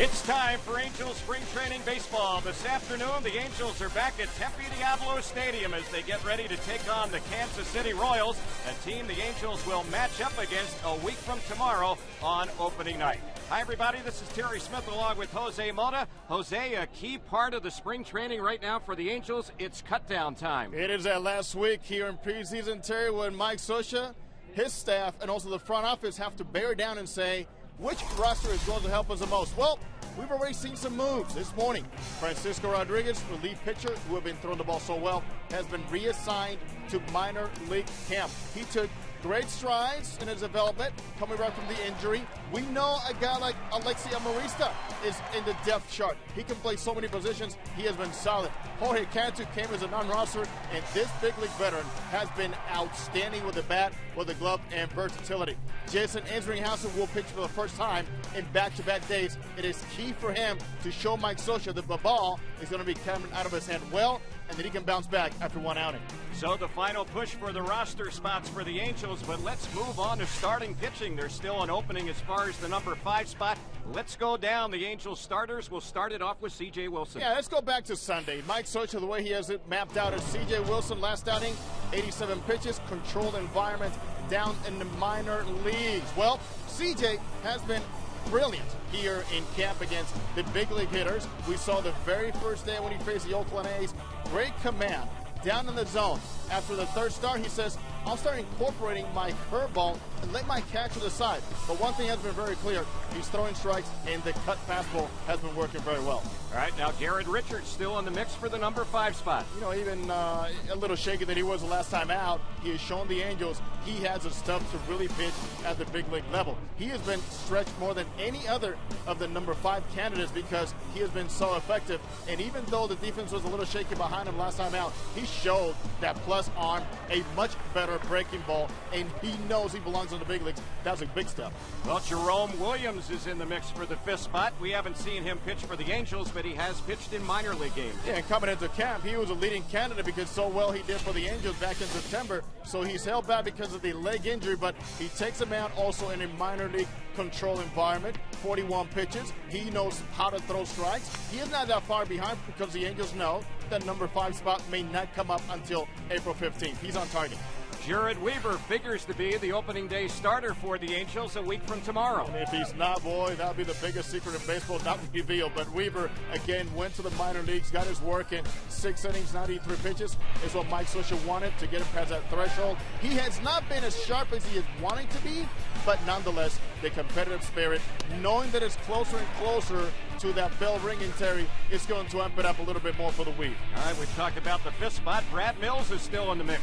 It's time for Angels Spring Training Baseball. This afternoon, the Angels are back at Tempe Diablo Stadium as they get ready to take on the Kansas City Royals, a team the Angels will match up against a week from tomorrow on opening night. Hi, everybody. This is Terry Smith along with Jose Mota. Jose, a key part of the spring training right now for the Angels, it's cut-down time. It is that last week here in preseason, Terry, when Mike Scioscia, his staff, and also the front office have to bear down and say, which roster is going to help us the most? Well, we've already seen some moves this morning. Francisco Rodriguez, relief pitcher, who have been throwing the ball so well, has been reassigned to minor league camp. He took great strides in his development, coming back from the injury. We know a guy like Alexi Amarista is in the depth chart. He can play so many positions. He has been solid. Jorge Cantu came as a non-roster, and this big league veteran has been outstanding with the bat, with the glove, and versatility. Jason Ensringhausen will pitch for the first time in back-to-back days. It is key for him to show Mike Scioscia that the ball is going to be coming out of his hand well, and that he can bounce back after one outing. So the final push for the roster spots for the Angels, but let's move on to starting pitching. There's still an opening as far as the number 5 spot. Let's go down the Angels starters. We'll start it off with C.J. Wilson. Yeah, let's go back to Sunday. Mike Scioscia, the way he has it mapped out as C.J. Wilson last outing, 87 pitches, controlled environment down in the minor leagues. Well, C.J. has been brilliant here in camp against the big league hitters. We saw the very first day when he faced the Oakland A's, great command down in the zone. After the third start, he says, I'll start incorporating my curveball and let my catcher decide. But one thing has been very clear, he's throwing strikes, and the cut fastball has been working very well. All right, now Garrett Richards still in the mix for the number 5 spot. You know, even a little shaky than he was the last time out, he has shown the Angels he has the stuff to really pitch at the big league level. He has been stretched more than any other of the number 5 candidates because he has been so effective. And even though the defense was a little shaky behind him last time out, he showed that plus arm, a much better breaking ball, and he knows he belongs in the big leagues. That's a big step. Well, Jerome Williams is in the mix for the 5th spot. We haven't seen him pitch for the Angels, but he has pitched in minor league games. Yeah, and coming into camp, he was a leading candidate because so well he did for the Angels back in September. So he's held back because of the leg injury, but he takes him out also in a minor league control environment. 41 pitches. He knows how to throw strikes. He is not that far behind because the Angels know that number 5 spot may not come up until April 15th. He's on target. Jared Weaver figures to be the opening day starter for the Angels a week from tomorrow. And if he's not, boy, that would be the biggest secret in baseball not revealed. But Weaver, again, went to the minor leagues, got his work in 6 innings, 93 pitches, is what Mike Scioscia wanted to get him past that threshold. He has not been as sharp as he is wanting to be, but nonetheless, the competitive spirit, knowing that it's closer and closer to that bell ringing, Terry, it's going to amp it up a little bit more for the week. All right, we've talked about the 5th spot. Brad Mills is still in the mix.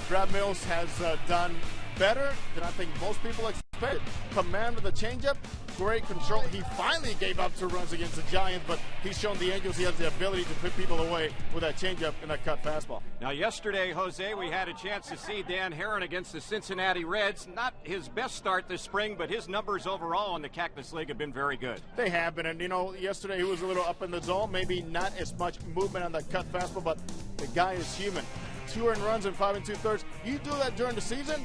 Brad Mills has done better than I think most people expected. Command of the changeup, great control. He finally gave up 2 runs against the Giants, but he's shown the Angels he has the ability to put people away with that changeup and that cut fastball. Now, yesterday, Jose, we had a chance to see Dan Herron against the Cincinnati Reds. Not his best start this spring, but his numbers overall in the Cactus League have been very good. They have been, and you know, yesterday he was a little up in the zone, maybe not as much movement on that cut fastball, but the guy is human. 2 earned runs in 5 2/3. You do that during the season,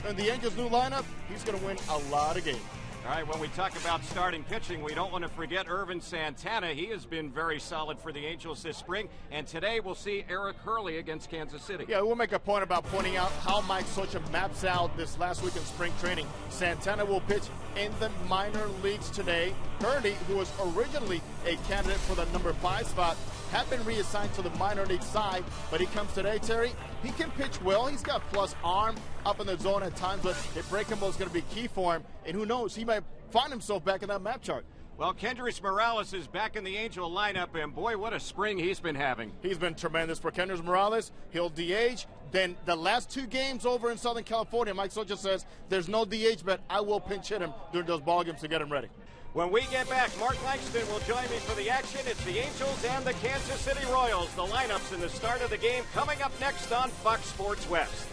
and the Angels' new lineup, he's going to win a lot of games. All right, when we talk about starting pitching, we don't want to forget Irvin Santana. He has been very solid for the Angels this spring, and today we'll see Eric Hurley against Kansas City. Yeah, we'll make a point about pointing out how Mike Scioscia maps out this last week in spring training. Santana will pitch in the minor leagues today. Hurley, who was originally a candidate for the number 5 spot, had been reassigned to the minor league side, but he comes today, Terry. He can pitch well. He's got plus arm up in the zone at times, but the breaking ball is going to be key for him, and who knows, he might find himself back in that map chart. Well, Kendrys Morales is back in the Angel lineup, and boy, what a spring he's been having. He's been tremendous for Kendrys Morales. He'll DH. Then the last 2 games over in Southern California, Mike Scioscia says there's no DH, but I will pinch hit him during those ball games to get him ready. When we get back, Mark Langston will join me for the action. It's the Angels and the Kansas City Royals. The lineups in the start of the game coming up next on Fox Sports West.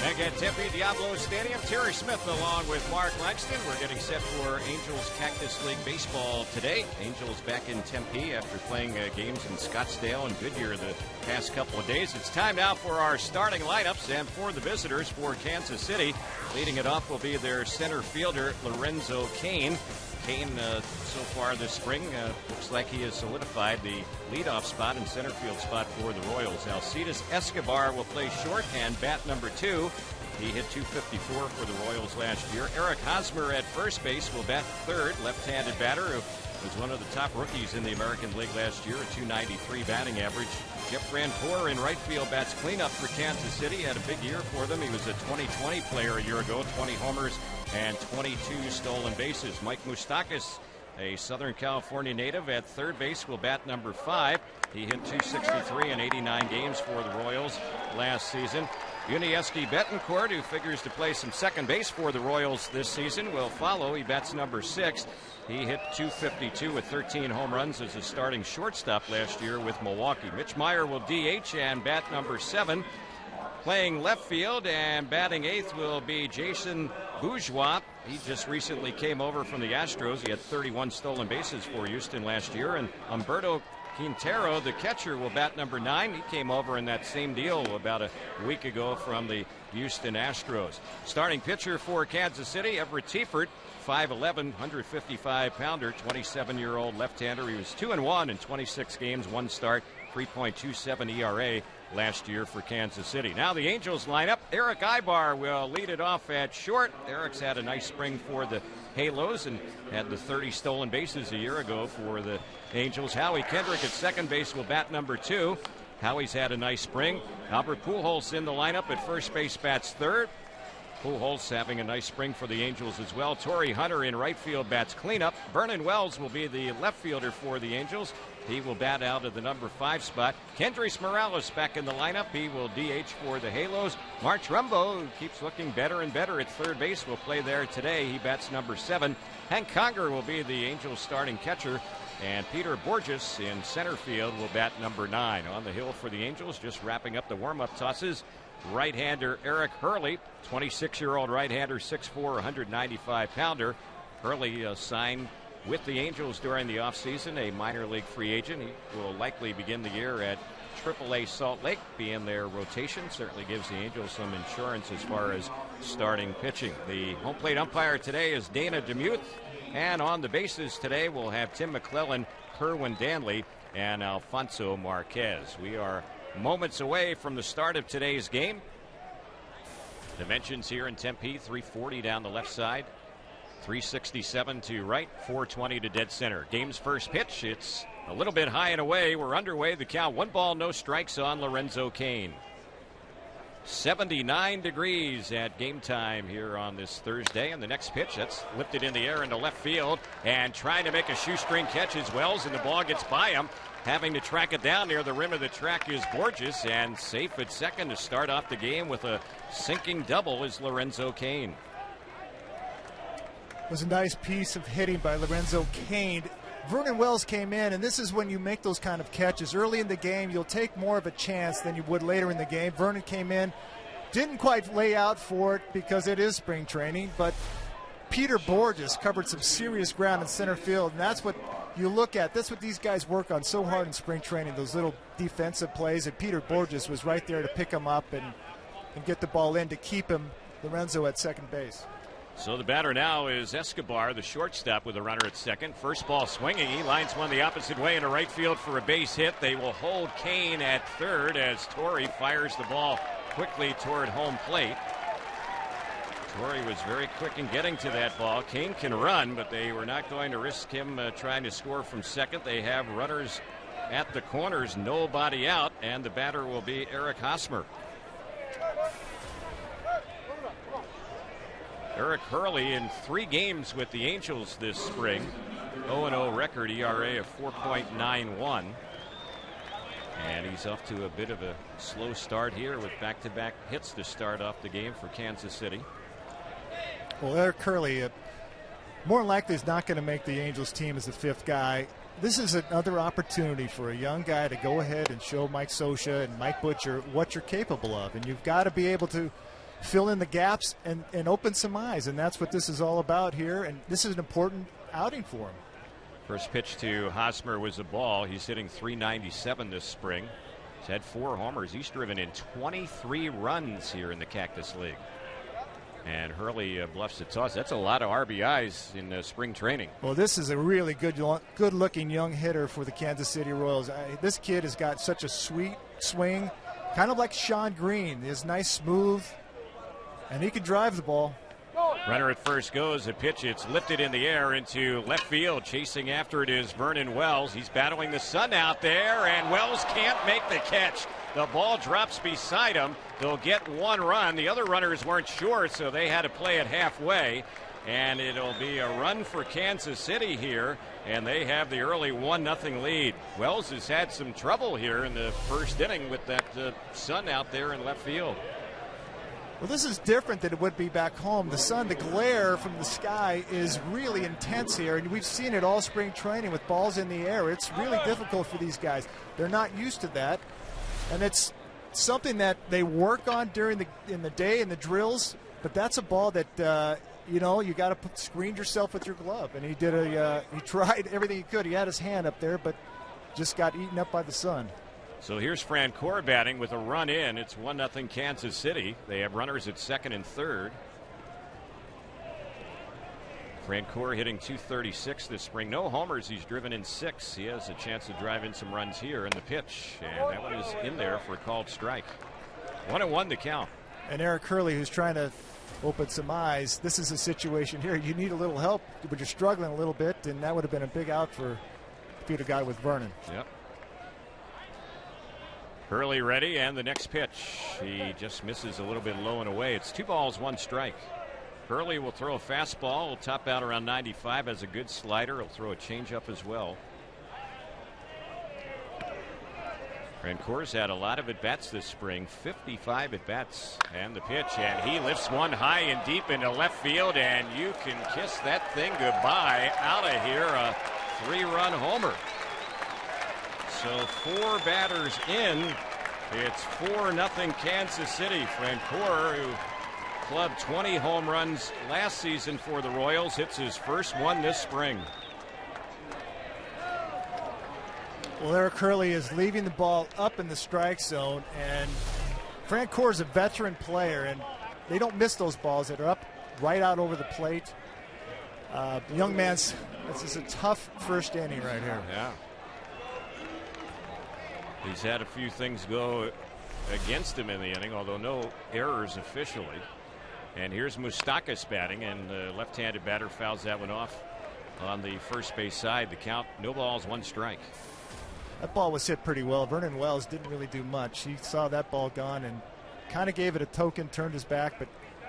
Back at Tempe Diablo Stadium, Terry Smith along with Mark Langston. We're getting set for Angels Cactus League baseball today. Angels back in Tempe after playing games in Scottsdale and Goodyear the past couple of days. It's time now for our starting lineups, and for the visitors for Kansas City, leading it off will be their center fielder, Lorenzo Cain. Cain, so far this spring, looks like he has solidified the leadoff spot and center field spot for the Royals. Alcides Escobar will play short and bat number 2. He hit .254 for the Royals last year. Eric Hosmer at first base will bat third, left-handed batter who was one of the top rookies in the American League last year, a .293 batting average. Jeff Rantour in right field bats cleanup for Kansas City. Had a big year for them. He was a 2020 player a year ago, 20 homers and 22 stolen bases. Mike Moustakas, a Southern California native, at third base will bat number 5. He hit .263 in 89 games for the Royals last season. Unieski Betancourt, who figures to play some second base for the Royals this season, will follow. He bats number 6. He hit .252 with 13 home runs as a starting shortstop last year with Milwaukee. Mitch Meyer will DH and bat number 7. Playing left field and batting 8th will be Jason Bourgeois. He just recently came over from the Astros. He had 31 stolen bases for Houston last year. And Humberto Quintero, the catcher, will bat number 9. He came over in that same deal about a week ago from the Houston Astros. Starting pitcher for Kansas City, Everett Tiefert, 5'11", 155-pounder, 27-year-old left-hander. He was 2-1 in 26 games, 1 start, 3.27 ERA last year for Kansas City. Now the Angels lineup. Eric Ibar will lead it off at short. Eric's had a nice spring for the Halos and had the 30 stolen bases a year ago for the Angels. Howie Kendrick at second base will bat number 2. Howie's had a nice spring. Albert Pujols in the lineup at first base, bats third. Pujols having a nice spring for the Angels as well. Torrey Hunter in right field bats cleanup. Vernon Wells will be the left fielder for the Angels. He will bat out of the number 5 spot. Kendrys Morales back in the lineup. He will DH for the Halos. Mark Trumbo, who keeps looking better and better at third base, will play there today. He bats number 7. Hank Conger will be the Angels starting catcher. And Peter Borges in center field will bat number 9. On the hill for the Angels, just wrapping up the warm-up tosses, right-hander Eric Hurley, 26-year-old right-hander, 6'4", 195-pounder. Hurley signed with the Angels during the offseason, a minor league free agent. He will likely begin the year at AAA Salt Lake, be in their rotation. Certainly gives the Angels some insurance as far as starting pitching. The home plate umpire today is Dana Demuth. And on the bases today, we'll have Tim McClellan, Kerwin Danley, and Alfonso Marquez. We are moments away from the start of today's game. Dimensions here in Tempe, 340 down the left side, 367 to right, 420 to dead center. Game's first pitch, it's a little bit high and away. We're underway. The count, 1 ball, no strikes on Lorenzo Cain. 79 degrees at game time here on this Thursday. And the next pitch, that's lifted in the air into left field. And trying to make a shoestring catch is Wells, and the ball gets by him. Having to track it down near the rim of the track is Borges, and safe at second to start off the game with a sinking double is Lorenzo Cain. It was a nice piece of hitting by Lorenzo Cain. Vernon Wells came in, and this is when you make those kind of catches. Early in the game, you'll take more of a chance than you would later in the game. Vernon came in, didn't quite lay out for it because it is spring training, but Peter Borges covered some serious ground in center field, and that's what you look at. That's what these guys work on so hard in spring training, those little defensive plays, and Peter Borges was right there to pick him up and get the ball in to keep him, Lorenzo, at second base. So the batter now is Escobar, the shortstop, with a runner at second. First ball swinging. He lines one the opposite way into right field for a base hit. They will hold Cain at third as Torrey fires the ball quickly toward home plate. Torrey was very quick in getting to that ball. Cain can run, but they were not going to risk him trying to score from second. They have runners at the corners, nobody out, and the batter will be Eric Hosmer. Eric Hurley in 3 games with the Angels this spring. 0-0 record, ERA of 4.91. And he's off to a bit of a slow start here with back-to-back hits to start off the game for Kansas City. Well, Eric Hurley, more likely is not going to make the Angels team as the 5th guy. This is another opportunity for a young guy to go ahead and show Mike Scioscia and Mike Butcher what you're capable of. And you've got to be able to fill in the gaps and open some eyes, and that's what this is all about here, and this is an important outing for him. First pitch to Hosmer was a ball. He's hitting .397 this spring. He's had 4 homers. He's driven in 23 runs here in the Cactus League. And Hurley bluffs the toss. That's a lot of RBIs in spring training. Well, this is a really good-looking young hitter for the Kansas City Royals. This kid has got such a sweet swing, kind of like Sean Green. He's nice, smooth, and he can drive the ball. Runner at first goes. A pitch. It's lifted in the air into left field. Chasing after it is Vernon Wells. He's battling the sun out there, and Wells can't make the catch. The ball drops beside him. They'll get 1 run. The other runners weren't sure, so they had to play it halfway. And it'll be a run for Kansas City here, and they have the early 1-0 lead. Wells has had some trouble here in the first inning with that sun out there in left field. Well, this is different than it would be back home. The sun, the glare from the sky is really intense here, and we've seen it all spring training with balls in the air. It's really difficult for these guys. They're not used to that, and it's something that they work on in the day in the drills, but that's a ball that you got to screen yourself with your glove, and he tried everything he could. He had his hand up there, but just got eaten up by the sun. So here's Francoeur batting with a run in. It's 1-0 Kansas City. They have runners at second and third. Francoeur hitting .236 this spring. No homers. He's driven in 6. He has a chance to drive in some runs here in the pitch. And that one is in there for a called strike. 1-1 the count. And Eric Hurley, who's trying to open some eyes. This is a situation here. You need a little help, but you're struggling a little bit, and that would have been a big out for if you'd have got with Vernon. Yep. Hurley ready, and the next pitch. He just misses a little bit low and away. It's 2 balls, 1 strike. Hurley will throw a fastball. Will top out around 95. Has a good slider. He'll throw a changeup as well. Francoeur's had a lot of at-bats this spring. 55 at-bats. And the pitch, and he lifts one high and deep into left field, and you can kiss that thing goodbye. Out of here, a 3-run homer. So 4 batters in. It's 4-0 Kansas City. Francoeur, who clubbed 20 home runs last season for the Royals, hits his first one this spring. Well, Eric Hurley is leaving the ball up in the strike zone, and Francoeur is a veteran player, and they don't miss those balls that are up right out over the plate. The young man's, this is a tough first inning right here. Yeah. He's had a few things go against him in the inning, although no errors officially. And here's Moustakas batting, and the left-handed batter fouls that one off on the first base side. The count, no balls, 1 strike. That ball was hit pretty well. Vernon Wells didn't really do much. He saw that ball gone and kind of gave it a token, turned his back, but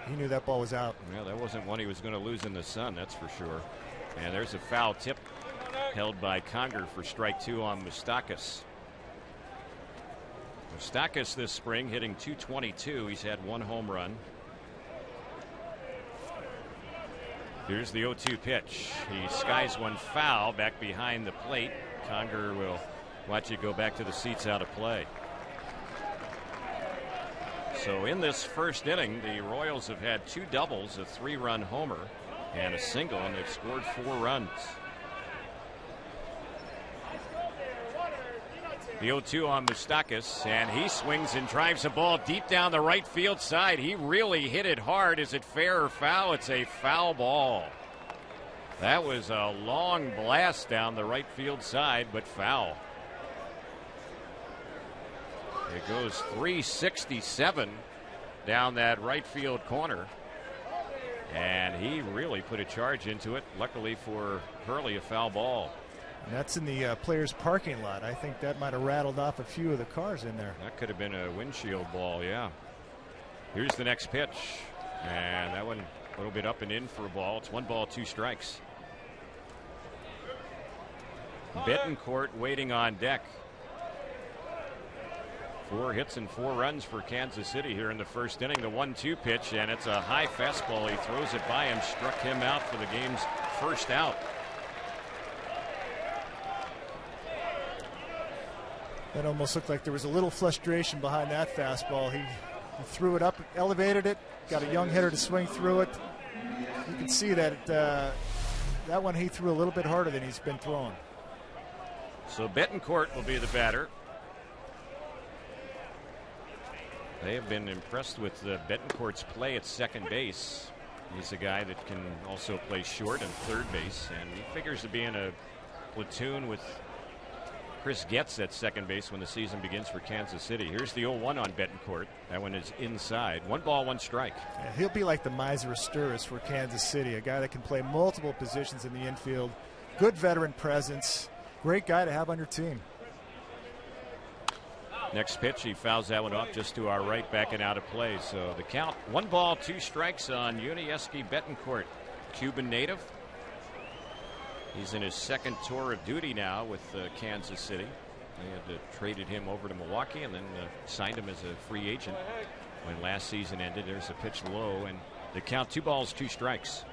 he knew that ball was out. Yeah, that wasn't one he was going to lose in the sun, that's for sure. And there's a foul tip held by Conger for strike 2 on Moustakas. Moustakas this spring hitting .222. He's had 1 home run. Here's the 0-2 pitch. He skies one foul back behind the plate. Conger will watch it go back to the seats out of play. So in this first inning, the Royals have had 2 doubles, a 3-run homer, and a single, and they've scored 4 runs. The 0-2 on Moustakas, and he swings and drives the ball deep down the right field side. He really hit it hard. Is it fair or foul? It's a foul ball. That was a long blast down the right field side, but foul. It goes 367 down that right field corner. And he really put a charge into it. Luckily for Hurley, a foul ball. And that's in the players' parking lot. I think that might have rattled off a few of the cars in there. That could have been a windshield ball, yeah. Here's the next pitch. And that one a little bit up and in for a ball. It's 1 ball, 2 strikes. Bettencourt waiting on deck. 4 hits and 4 runs for Kansas City here in the first inning. The 1-2 pitch, and it's a high fastball. He throws it by him, struck him out for the game's first out. That almost looked like there was a little frustration behind that fastball. He threw it up, elevated it, got a young hitter to swing through it. You can see that that one he threw a little bit harder than he's been throwing. So Betancourt will be the batter. They have been impressed with Betancourt's play at second base. He's a guy that can also play short and third base, and he figures to be in a platoon with Chris Getz at second base when the season begins for Kansas City. Here's the 0-1 on Betancourt. That one is inside. 1 ball, 1 strike. Yeah, he'll be like the Miser Asturis for Kansas City, a guy that can play multiple positions in the infield. Good veteran presence. Great guy to have on your team. Next pitch, he fouls that one off just to our right, backing out of play. So the count, 1 ball, 2 strikes on Yuniesky Betancourt, Cuban native. He's in his second tour of duty now with Kansas City. They had traded him over to Milwaukee and then signed him as a free agent when last season ended. There's a pitch low, and the count 2 balls, 2 strikes.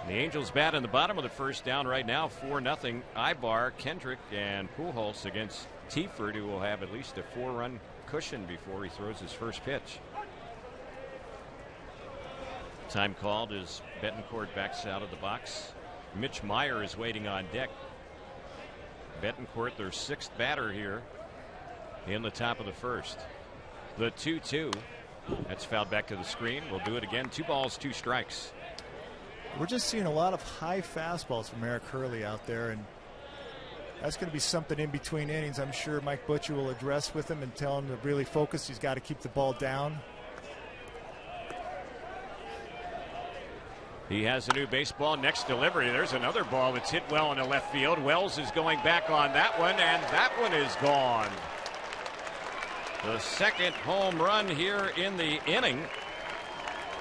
The Angels bat in the bottom of the first, down right now 4-0. Ibar, Kendrick, and Pujols against Tieford, who will have at least a 4-run cushion before he throws his first pitch. Time called as Betancourt backs out of the box. Mitch Meyer is waiting on deck. Betancourt, their 6th batter here in the top of the first. The 2-2. That's fouled back to the screen. We'll do it again. 2 balls, 2 strikes. We're just seeing a lot of high fastballs from Eric Hurley out there, and that's going to be something in between innings. I'm sure Mike Butcher will address with him and tell him to really focus. He's got to keep the ball down. He has a new baseball. Next delivery, there's another ball that's hit well in the left field. Wells is going back on that one, and that one is gone. The second home run here in the inning.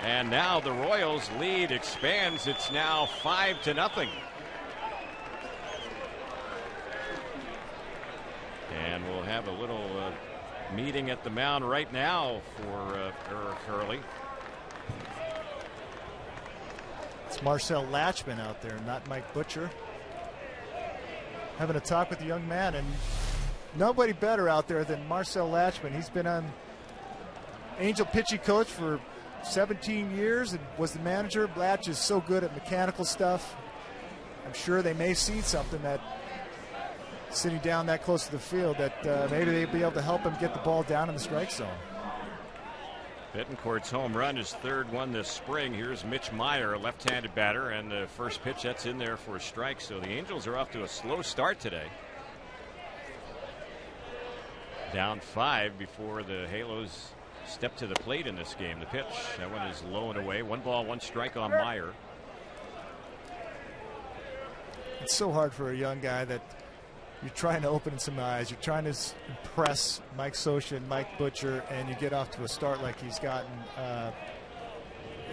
And now the Royals' lead expands. It's now 5-0. And we'll have a little meeting at the mound right now for Eric Hurley. It's Marcel Latchman out there, not Mike Butcher. Having a talk with the young man, and nobody better out there than Marcel Latchman. He's been on Angel pitching coach for 17 years and was the manager. Latch is so good at mechanical stuff. I'm sure they may see something that sitting down that close to the field that maybe they'll be able to help him get the ball down in the strike zone. Betancourt's home run, his 3rd one this spring. Here's Mitch Meyer, a left-handed batter, and the first pitch that's in there for a strike. So the Angels are off to a slow start today. Down 5 before the Halos step to the plate in this game. The pitch, that one is low and away. 1 ball, 1 strike on Meyer. It's so hard for a young guy that you're trying to open some eyes. You're trying to impress Mike Scioscia and Mike Butcher, and you get off to a start like he's gotten.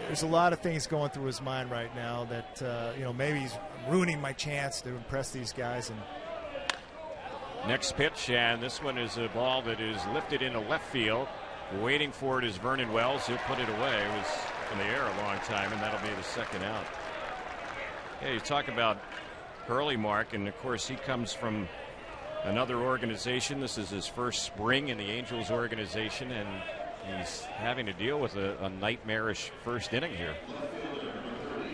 There's a lot of things going through his mind right now that, maybe he's ruining my chance to impress these guys. And next pitch, and this one is a ball that is lifted into left field. Waiting for it is Vernon Wells. He'll put it away. It was in the air a long time, and that'll be the 2nd out. Yeah, you talk about Hurley, Mark, and of course he comes from another organization. This is his first spring in the Angels organization, and he's having to deal with a nightmarish first inning here.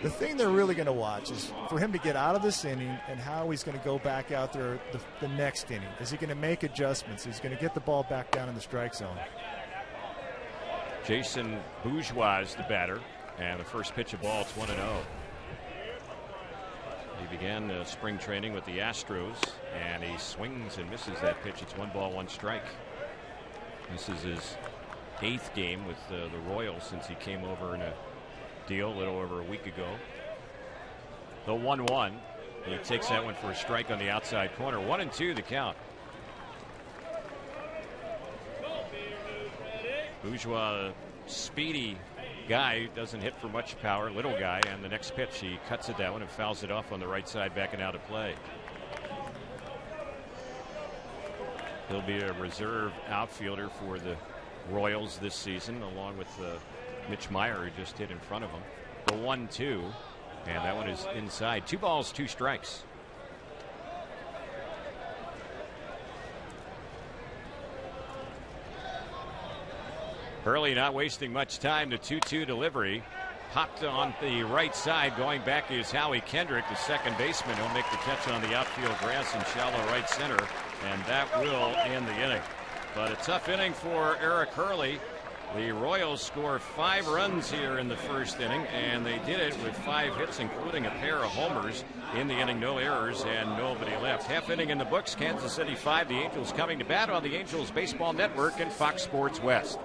The thing they're really going to watch is for him to get out of this inning and how he's going to go back out there the next inning. Is he going to make adjustments? Is he going to get the ball back down in the strike zone? Jason Bourgeois is the batter, and the first pitch of ball, it's 1-0. He began spring training with the Astros, and he swings and misses that pitch. It's 1 ball, 1 strike. This is his 8th game with the Royals since he came over in a deal a little over a week ago. The 1-1. He takes that one for a strike on the outside corner. 1-2 the count. Bourgeois, speedy guy, doesn't hit for much power, little guy, and the next pitch he cuts it that one and fouls it off on the right side, backing out of play. He'll be a reserve outfielder for the Royals this season, along with Mitch Meyer, who just hit in front of him. The 1-2, and that one is inside. 2 balls, 2 strikes. Hurley not wasting much time. The 2-2 delivery. Popped on the right side. Going back is Howie Kendrick, the second baseman. He'll make the catch on the outfield grass in shallow right center, and that will end the inning. But a tough inning for Eric Hurley. The Royals score 5 runs here in the first inning, and they did it with 5 hits, including a pair of homers in the inning. No errors and nobody left. Half inning in the books. Kansas City 5. The Angels coming to bat on the Angels Baseball Network and Fox Sports West.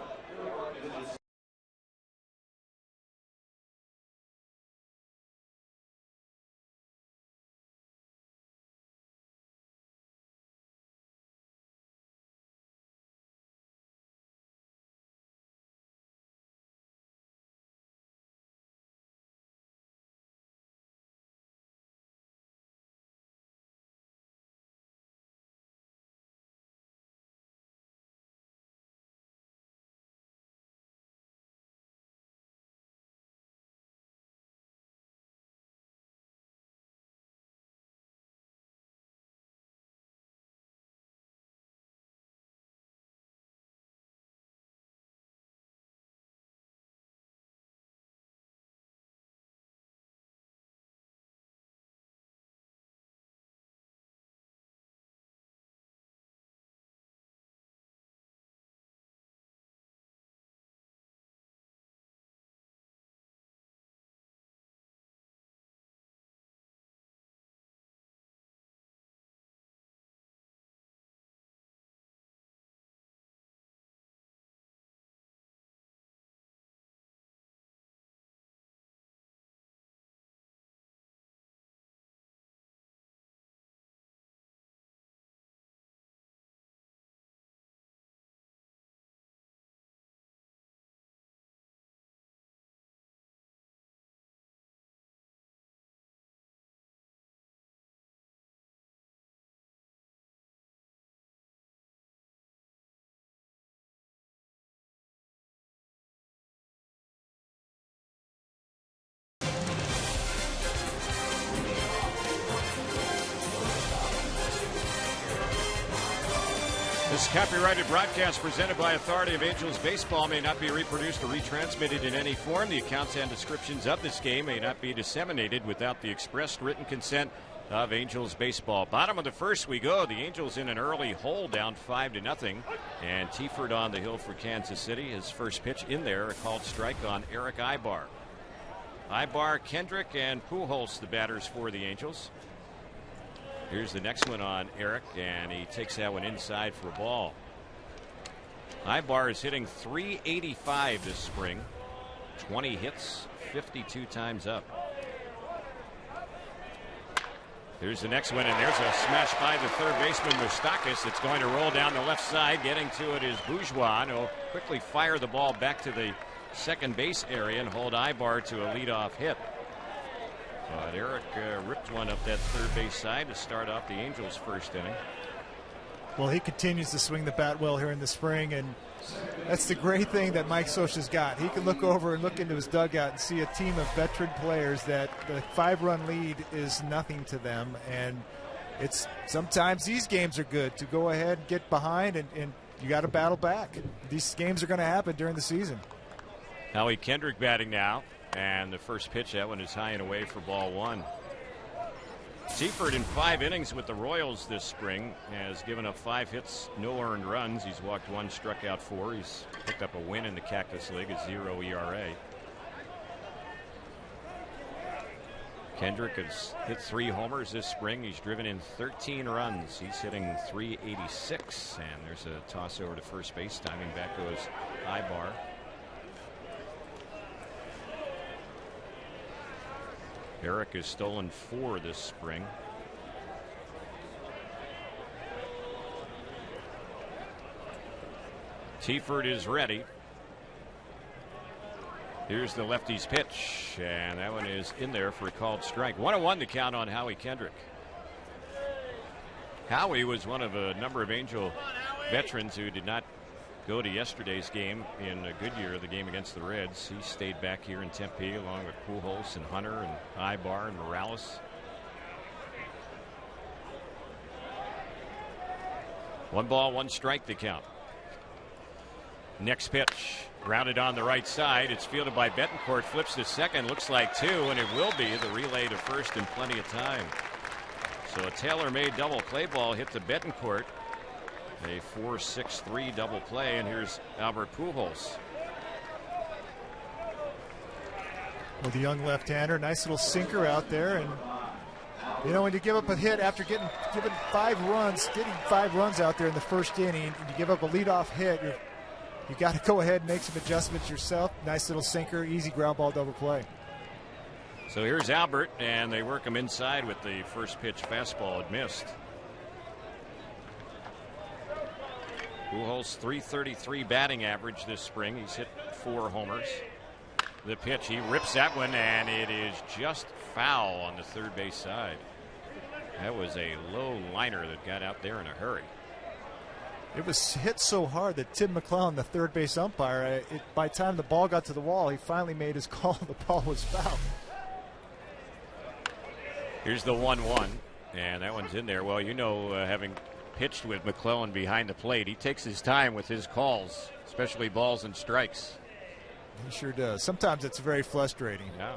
This copyrighted broadcast presented by Authority of Angels Baseball may not be reproduced or retransmitted in any form. The accounts and descriptions of this game may not be disseminated without the expressed written consent of Angels Baseball. Bottom of the first we go. The Angels in an early hole, down 5-0. And Tiefert on the hill for Kansas City. His first pitch in there, a called strike on Eric Ibar. Ibar, Kendrick, and Pujols, the batters for the Angels. Here's the next one on Eric, and he takes that one inside for a ball. Ibar is hitting .385 this spring. 20 hits, 52 times up. Here's the next one, and there's a smash by the third baseman, Moustakas. It's going to roll down the left side. Getting to it is Bourgeois, and he'll quickly fire the ball back to the second base area and hold Ibar to a leadoff hit. But Eric ripped one up that third base side to start off the Angels' first inning. Well, he continues to swing the bat well here in the spring, and that's the great thing that Mike Scioscia's got. He can look over and look into his dugout and see a team of veteran players that the 5-run lead is nothing to them. And it's sometimes these games are good to go ahead and get behind, and you got to battle back. These games are going to happen during the season. Howie Kendrick batting now. And the first pitch, that one is high and away for ball 1. Tiefert in 5 innings with the Royals this spring has given up 5 hits, no earned runs. He's walked 1, struck out 4. He's picked up a win in the Cactus League, a 0 ERA. Kendrick has hit 3 homers this spring. He's driven in 13 runs. He's hitting .386, and there's a toss over to first base. Timing back goes Ibar. Eric has stolen 4 this spring. Tiefert is ready. Here's the lefty's pitch, and that one is in there for a called strike. 1-1 to count on Howie Kendrick. Howie was one of a number of Angel veterans who did not go to yesterday's game in Goodyear, the game against the Reds. He stayed back here in Tempe along with Pujols and Hunter and Ibar and Morales. 1 ball, 1 strike to count. Next pitch, Grounded on the right side. It's fielded by Betancourt. Flips to second. Looks like 2, and it will be the relay to first in plenty of time. So a tailor-made double play ball hit to Betancourt. A 4-6-3 double play, and here's Albert Pujols. Well, the young left-hander, nice little sinker out there, and you know, when you give up a hit after given 5 runs, getting 5 runs out there in the first inning, and you give up a leadoff hit, you got to go ahead and make some adjustments yourself. Nice little sinker, easy ground ball double play. So here's Albert, and they work him inside with the first pitch fastball. It missed. Pujols' .333 batting average this spring. He's hit 4 homers. The pitch, he rips that one, and it is just foul on the third base side. That was a low liner that got out there in a hurry. It was hit so hard that Tim McClellan, the third base umpire, by the time the ball got to the wall, he finally made his call. The ball was foul. Here's the 1-1, and that one's in there. Well, you know, having pitched with McClellan behind the plate, he takes his time with his calls, especially balls and strikes. He sure does. Sometimes it's very frustrating. Yeah.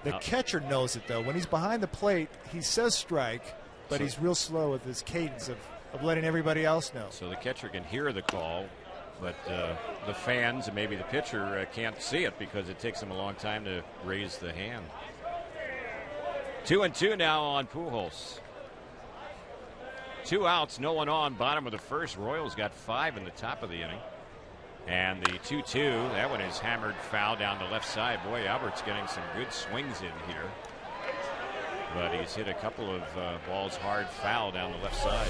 The catcher knows it, though. When he's behind the plate, he says strike, but he's real slow with his cadence of letting everybody else know. So the catcher can hear the call, but the fans and maybe the pitcher can't see it because it takes them a long time to raise the hand. 2-2 now on Pujols. 2 outs, no one on. Bottom of the first. Royals got 5 in the top of the inning. And the 2-2, that one is hammered foul down the left side. Boy, Albert's getting some good swings in here. But he's hit a couple of balls hard foul down the left side.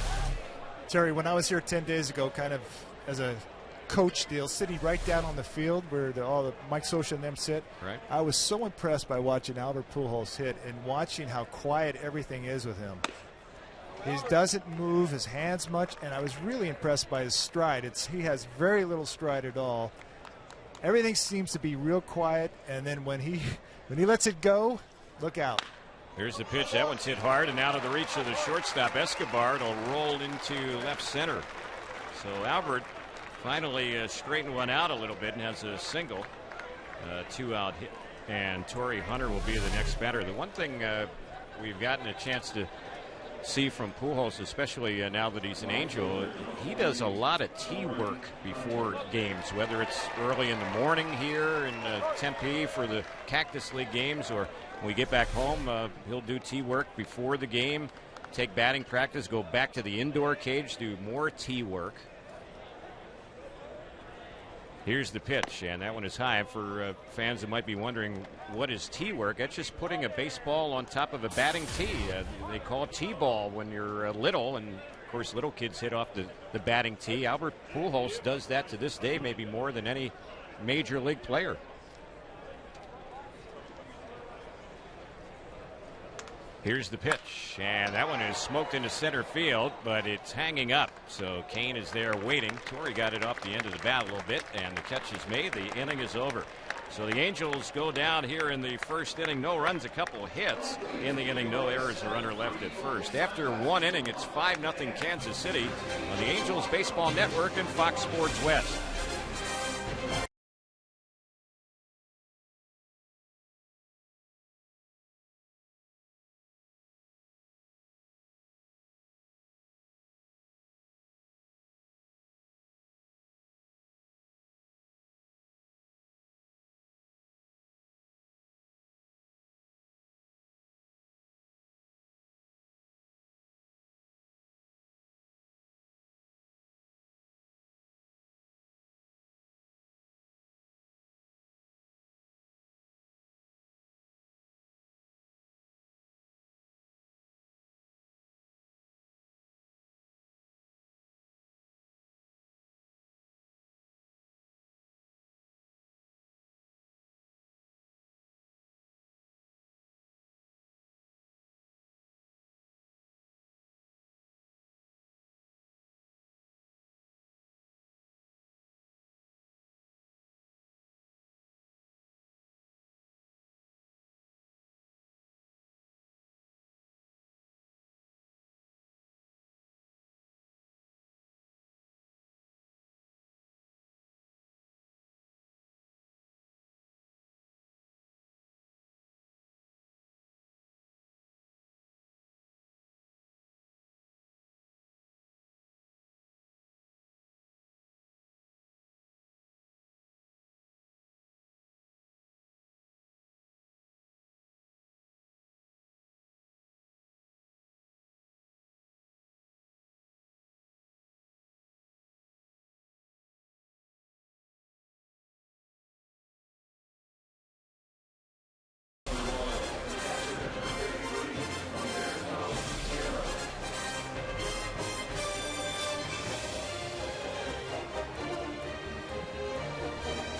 Terry, when I was here 10 days ago, kind of as a coach deal, sitting right down on the field where all the Mike Scioscia and them sit, right. I was so impressed by watching Albert Pujols hit and watching how quiet everything is with him. He doesn't move his hands much, and I was really impressed by his stride. He has very little stride at all. Everything seems to be real quiet, and then when he lets it go, look out. Here's the pitch. That one's hit hard and out of the reach of the shortstop. Escobar. It'll roll into left center. So Albert finally straightened one out a little bit and has a single. 2-out hit. And Torrey Hunter will be the next batter. The one thing we've gotten a chance to see from Pujols, especially now that he's an Angel, he does a lot of tee work before games, whether it's early in the morning here in Tempe for the Cactus League games, or when we get back home, he'll do tee work before the game, take batting practice, go back to the indoor cage, do more tee work. Here's the pitch, and that one is high. For fans that might be wondering what is tee work, that's just putting a baseball on top of a batting tee. They call it tee-ball when you're little, and of course little kids hit off the batting tee. Albert Pujols does that to this day, maybe more than any major league player. Here's the pitch, and that one is smoked into center field, but it's hanging up. So Kane is there waiting. Torrey got it off the end of the bat a little bit, and the catch is made. The inning is over. So the Angels go down here in the first inning. No runs, a couple of hits. In the inning, no errors, a runner left at first. After 1 inning, it's 5-0 Kansas City on the Angels Baseball Network and Fox Sports West.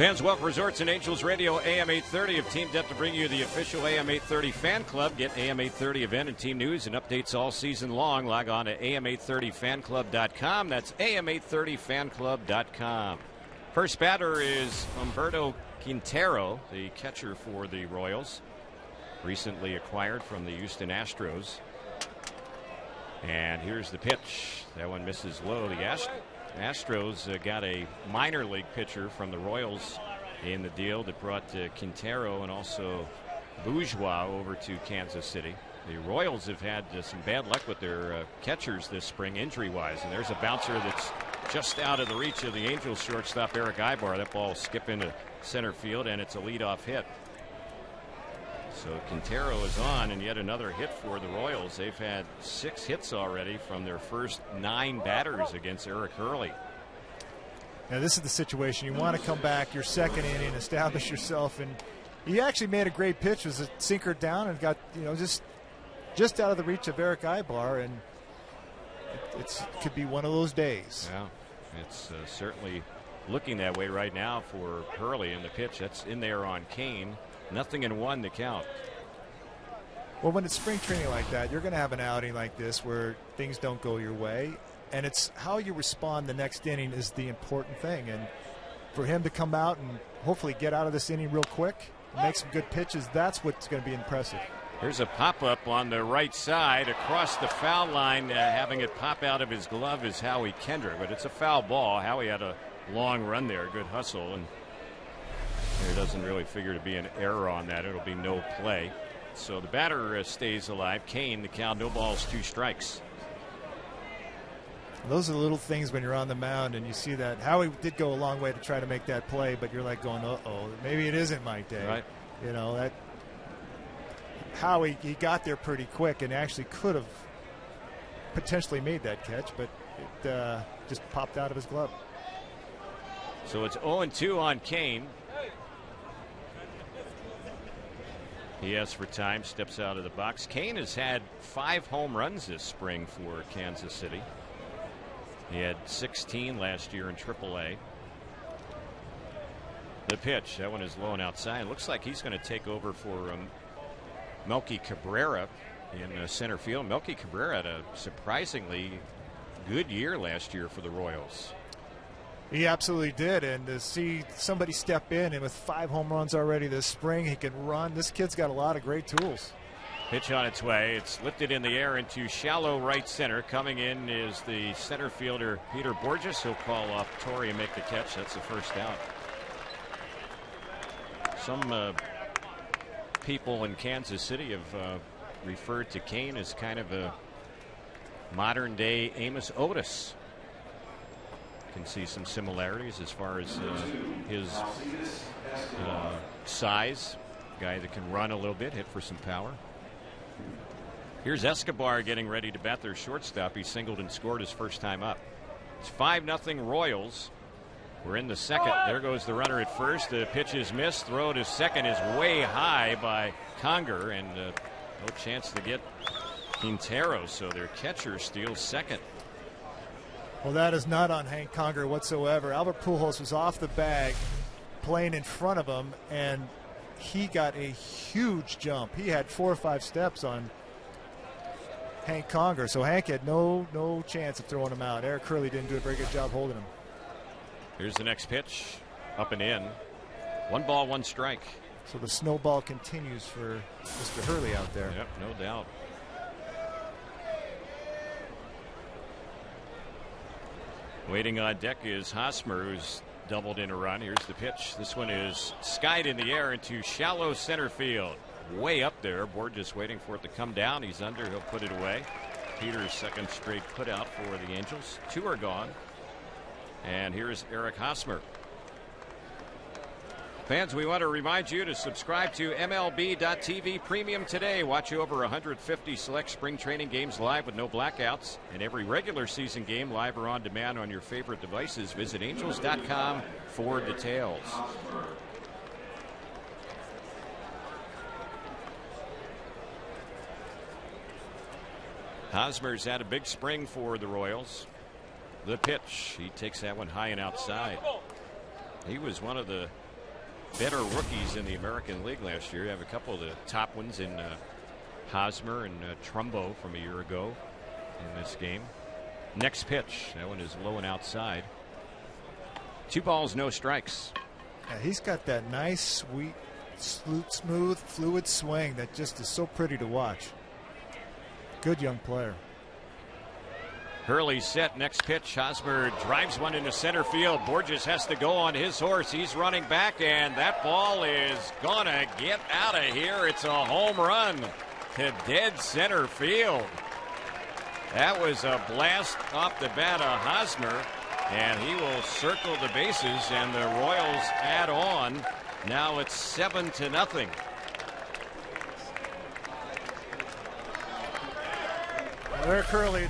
Fans, Welk Resorts and Angels Radio AM 830 have teamed up to bring you the official AM 830 fan club. Get AM 830 event and team news and updates all season long. Log on to am830fanclub.com. That's am830fanclub.com. First batter is Humberto Quintero, the catcher for the Royals, recently acquired from the Houston Astros. And here's the pitch. That one misses low. The Astros got a minor league pitcher from the Royals in the deal that brought Quintero and also Bourgeois over to Kansas City. The Royals have had some bad luck with their catchers this spring, injury-wise, and there's a bouncer that's just out of the reach of the Angels shortstop Eric Ibar. That ball will skip into center field, and it's a leadoff hit. So Quintero is on, and yet another hit for the Royals. They've had 6 hits already from their first 9 batters against Eric Hurley. Now this is the situation. You want to come back your second inning, establish yourself, and he actually made a great pitch. It was a sinker down and got, just out of the reach of Eric Ibar, and it could be one of those days. Yeah, it's certainly looking that way right now for Hurley, and the pitch that's in there on Kane. 0-1 the count. Well, when it's spring training like that, you're going to have an outing like this where things don't go your way, and it's how you respond the next inning is the important thing. And for him to come out and hopefully get out of this inning real quick, make some good pitches, that's what's going to be impressive. Here's a pop-up on the right side across the foul line. Having it pop out of his glove is Howie Kendrick, but it's a foul ball. Howie had a long run there, good hustle, and there doesn't really figure to be an error on that. It'll be no play. So the batter stays alive. Kane, the count, no balls, 2 strikes. Those are the little things when you're on the mound and you see that. Howie did go a long way to try to make that play, but you're like going, uh-oh, maybe it isn't my day. Right. That Howie, he got there pretty quick and actually could have potentially made that catch, but it just popped out of his glove. So it's 0-2 on Kane. He asks for time, steps out of the box. Kane has had 5 home runs this spring for Kansas City. He had 16 last year in AAA. The pitch, that one is low and outside. Looks like he's going to take over for Melky Cabrera in center field. Melky Cabrera had a surprisingly good year last year for the Royals. He absolutely did, and to see somebody step in and with 5 home runs already this spring, he can run. This kid's got a lot of great tools. Pitch on its way. It's lifted in the air into shallow right center. Coming in is the center fielder Peter Borges. He'll call off Torrey and make the catch. That's the first out. Some people in Kansas City have referred to Kane as kind of a modern day Amos Otis. Can see some similarities as far as his size. Guy that can run a little bit, hit for some power. Here's Escobar getting ready to bat their shortstop. He singled and scored his first time up. It's 5-0 Royals. We're in the second. There goes the runner at first. The pitch is missed. Throw to second is way high by Conger, and no chance to get Quintero. So their catcher steals second. Well, that is not on Hank Conger whatsoever. Albert Pujols was off the bag playing in front of him, and he got a huge jump. He had 4 or 5 steps on Hank Conger, so Hank had no chance of throwing him out. Eric Hurley didn't do a very good job holding him. Here's the next pitch, up and in. 1 ball, 1 strike. So the snowball continues for Mr. Hurley out there. Yep, no doubt. Waiting on deck is Hosmer, who's doubled in a run. Here's the pitch. This one is skied in the air into shallow center field. Way up there. Borges waiting for it to come down. He's under. He'll put it away. Peter's second straight put out for the Angels. 2 are gone. And here's Eric Hosmer. Fans, we want to remind you to subscribe to MLB.TV Premium today. Watch over 150 select spring training games live with no blackouts, and every regular season game live or on demand on your favorite devices. Visit Angels.com for details. Hosmer's had a big spring for the Royals. The pitch, he takes that one high and outside. He was one of the better rookies in the American League last year. You have a couple of the top ones in Hosmer and Trumbo from a year ago in this game. Next pitch. That one is low and outside. 2 balls, no strikes. Yeah, he's got that nice, sweet, smooth, fluid swing that just is so pretty to watch. Good young player. Hurley set. Next pitch. Hosmer drives one into center field. Borges has to go on his horse. He's running back, and that ball is gonna get out of here. It's a home run to dead center field. That was a blast off the bat of Hosmer, and he will circle the bases, and the Royals add on. Now it's 7-0. Eric Hurley,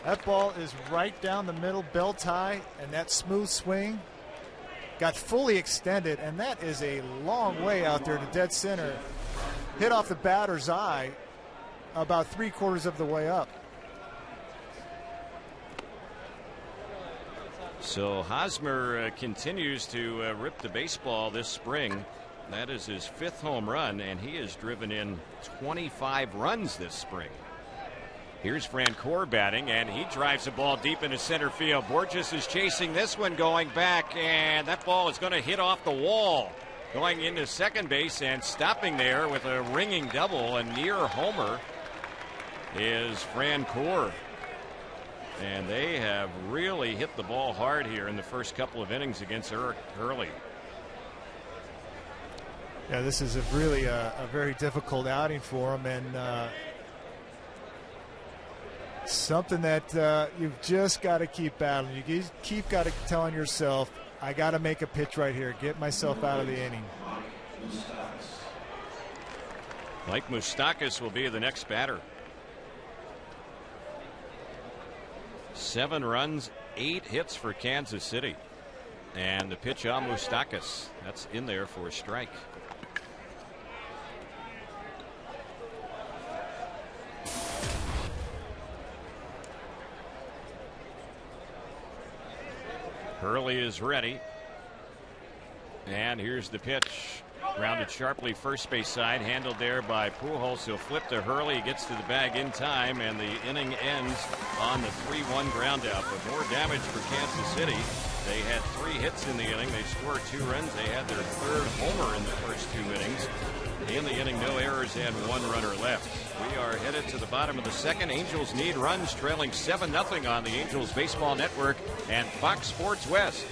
that ball is right down the middle, belt high, and that smooth swing got fully extended, and that is a long way out there to dead center. Hit off the batter's eye about 3/4 of the way up. So Hosmer continues to rip the baseball this spring. That is his 5th home run, and he has driven in 25 runs this spring. Here's Francoeur batting, and he drives the ball deep into center field. Borges is chasing this one, going back, and that ball is going to hit off the wall. Going into second base and stopping there with a ringing double, a near homer, is Francoeur. And they have really hit the ball hard here in the first couple of innings against Eric Hurley. Yeah, this is really a very difficult outing for him, and something that you've just got to keep battling. You keep got to telling yourself, I got to make a pitch right here, get myself out of the inning. Mike Moustakas will be the next batter. 7 runs, 8 hits for Kansas City. And the pitch on Moustakas. That's in there for a strike. Hurley is ready. And here's the pitch. Grounded sharply first base side, handled there by Pujols. He'll flip to Hurley. He gets to the bag in time, and the inning ends on the 3-1 ground out. But more damage for Kansas City. They had 3 hits in the inning. They scored 2 runs. They had their 3rd homer in the first 2 innings. In the inning, no errors and 1 runner left. We are headed to the bottom of the 2nd. Angels need runs, trailing 7-0 on the Angels Baseball Network and Fox Sports West.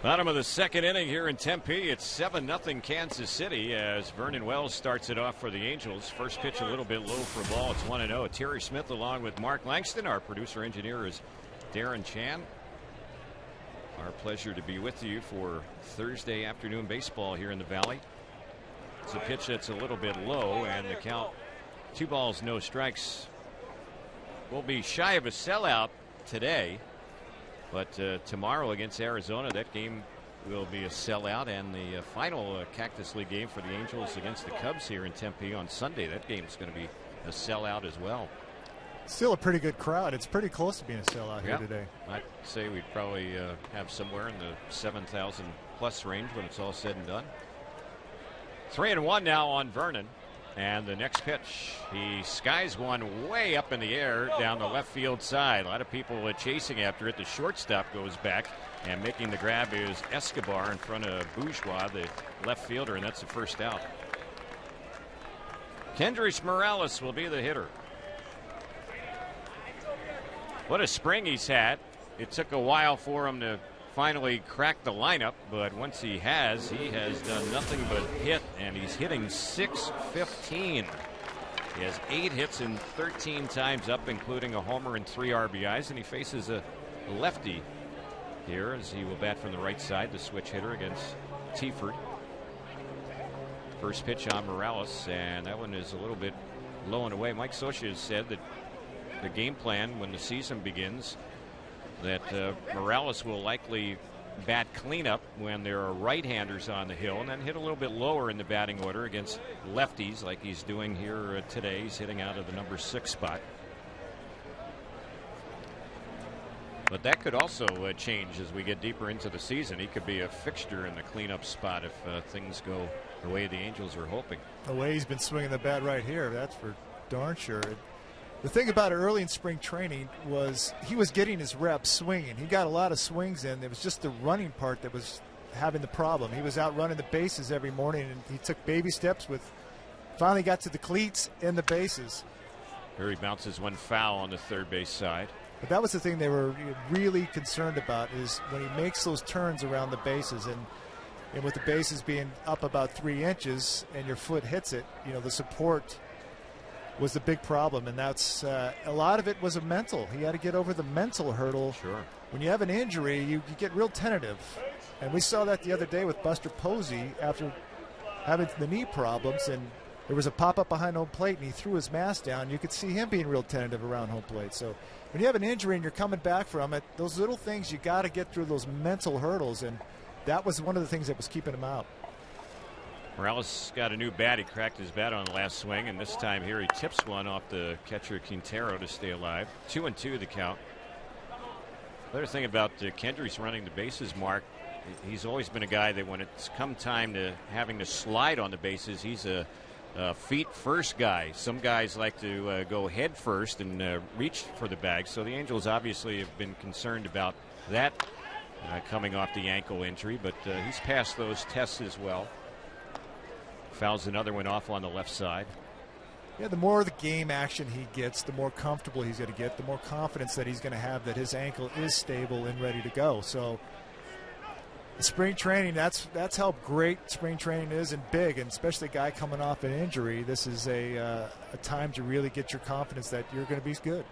Bottom of the second inning here in Tempe. It's 7-0 Kansas City as Vernon Wells starts it off for the Angels. First pitch a little bit low for a ball. It's 1-0. Terry Smith along with Mark Langston. Our producer engineer is Darren Chan. Our pleasure to be with you for Thursday afternoon baseball here in the Valley. It's a pitch that's a little bit low, and the count 2 balls, no strikes. Will be shy of a sellout today. But tomorrow against Arizona, that game will be a sellout. And the final Cactus League game for the Angels against the Cubs here in Tempe on Sunday, that game is going to be a sellout as well. Still a pretty good crowd. It's pretty close to being a sellout here today. I'd say we'd probably have somewhere in the 7,000 plus range when it's all said and done. 3-1 now on Vernon. And the next pitch, he skies one way up in the air down the left field side. A lot of people chasing after it. The shortstop goes back, and making the grab is Escobar in front of Bourgeois, the left fielder, and that's the first out. Kendrys Morales will be the hitter. What a spring he's had. It took a while for him to finally crack the lineup, but once he has done nothing but hit, and he's hitting .615. He has 8 hits and 13 times up, including a homer and 3 RBIs, and he faces a lefty here as he will bat from the right side, the switch hitter against Teaford. First pitch on Morales, and that one is a little bit low and away. Mike Scioscia has said that the game plan when the season begins, that Morales will likely bat cleanup when there are right-handers on the hill, and then hit a little bit lower in the batting order against lefties like he's doing here today. He's hitting out of the number 6 spot. But that could also change as we get deeper into the season. He could be a fixture in the cleanup spot if things go the way the Angels are hoping. The way he's been swinging the bat right here, that's for darn sure. The thing about it early in spring training was he was getting his reps swinging. He got a lot of swings in. It was just the running part that was having the problem. He was out running the bases every morning, and he took baby steps finally got to the cleats and the bases. Here he bounces one foul on the third base side. But that was the thing they were really concerned about, is when he makes those turns around the bases, and with the bases being up about 3 inches and your foot hits it, the support was the big problem, and that's a lot of it was a mental. He had to get over the mental hurdle. Sure. When you have an injury, you get real tentative, and we saw that the other day with Buster Posey after having the knee problems, and there was a pop-up behind home plate, and he threw his mask down. You could see him being real tentative around home plate. So when you have an injury and you're coming back from it, those little things, you got to get through those mental hurdles, and that was one of the things that was keeping him out. Morales got a new bat. He cracked his bat on the last swing, and this time here he tips one off the catcher Quintero to stay alive. 2-2 the count. Another thing about Kendrys running the bases, Mark, he's always been a guy that when it's come time to having to slide on the bases, he's a feet first guy. Some guys like to go head first and reach for the bag. So the Angels obviously have been concerned about that coming off the ankle injury, but he's passed those tests as well. Fouls another one off on the left side. Yeah, the more the game action he gets, the more comfortable he's going to get, the more confidence that he's going to have that his ankle is stable and ready to go. So spring training, that's how great spring training is, and big, and especially a guy coming off an injury. This is a time to really get your confidence that you're going to be good.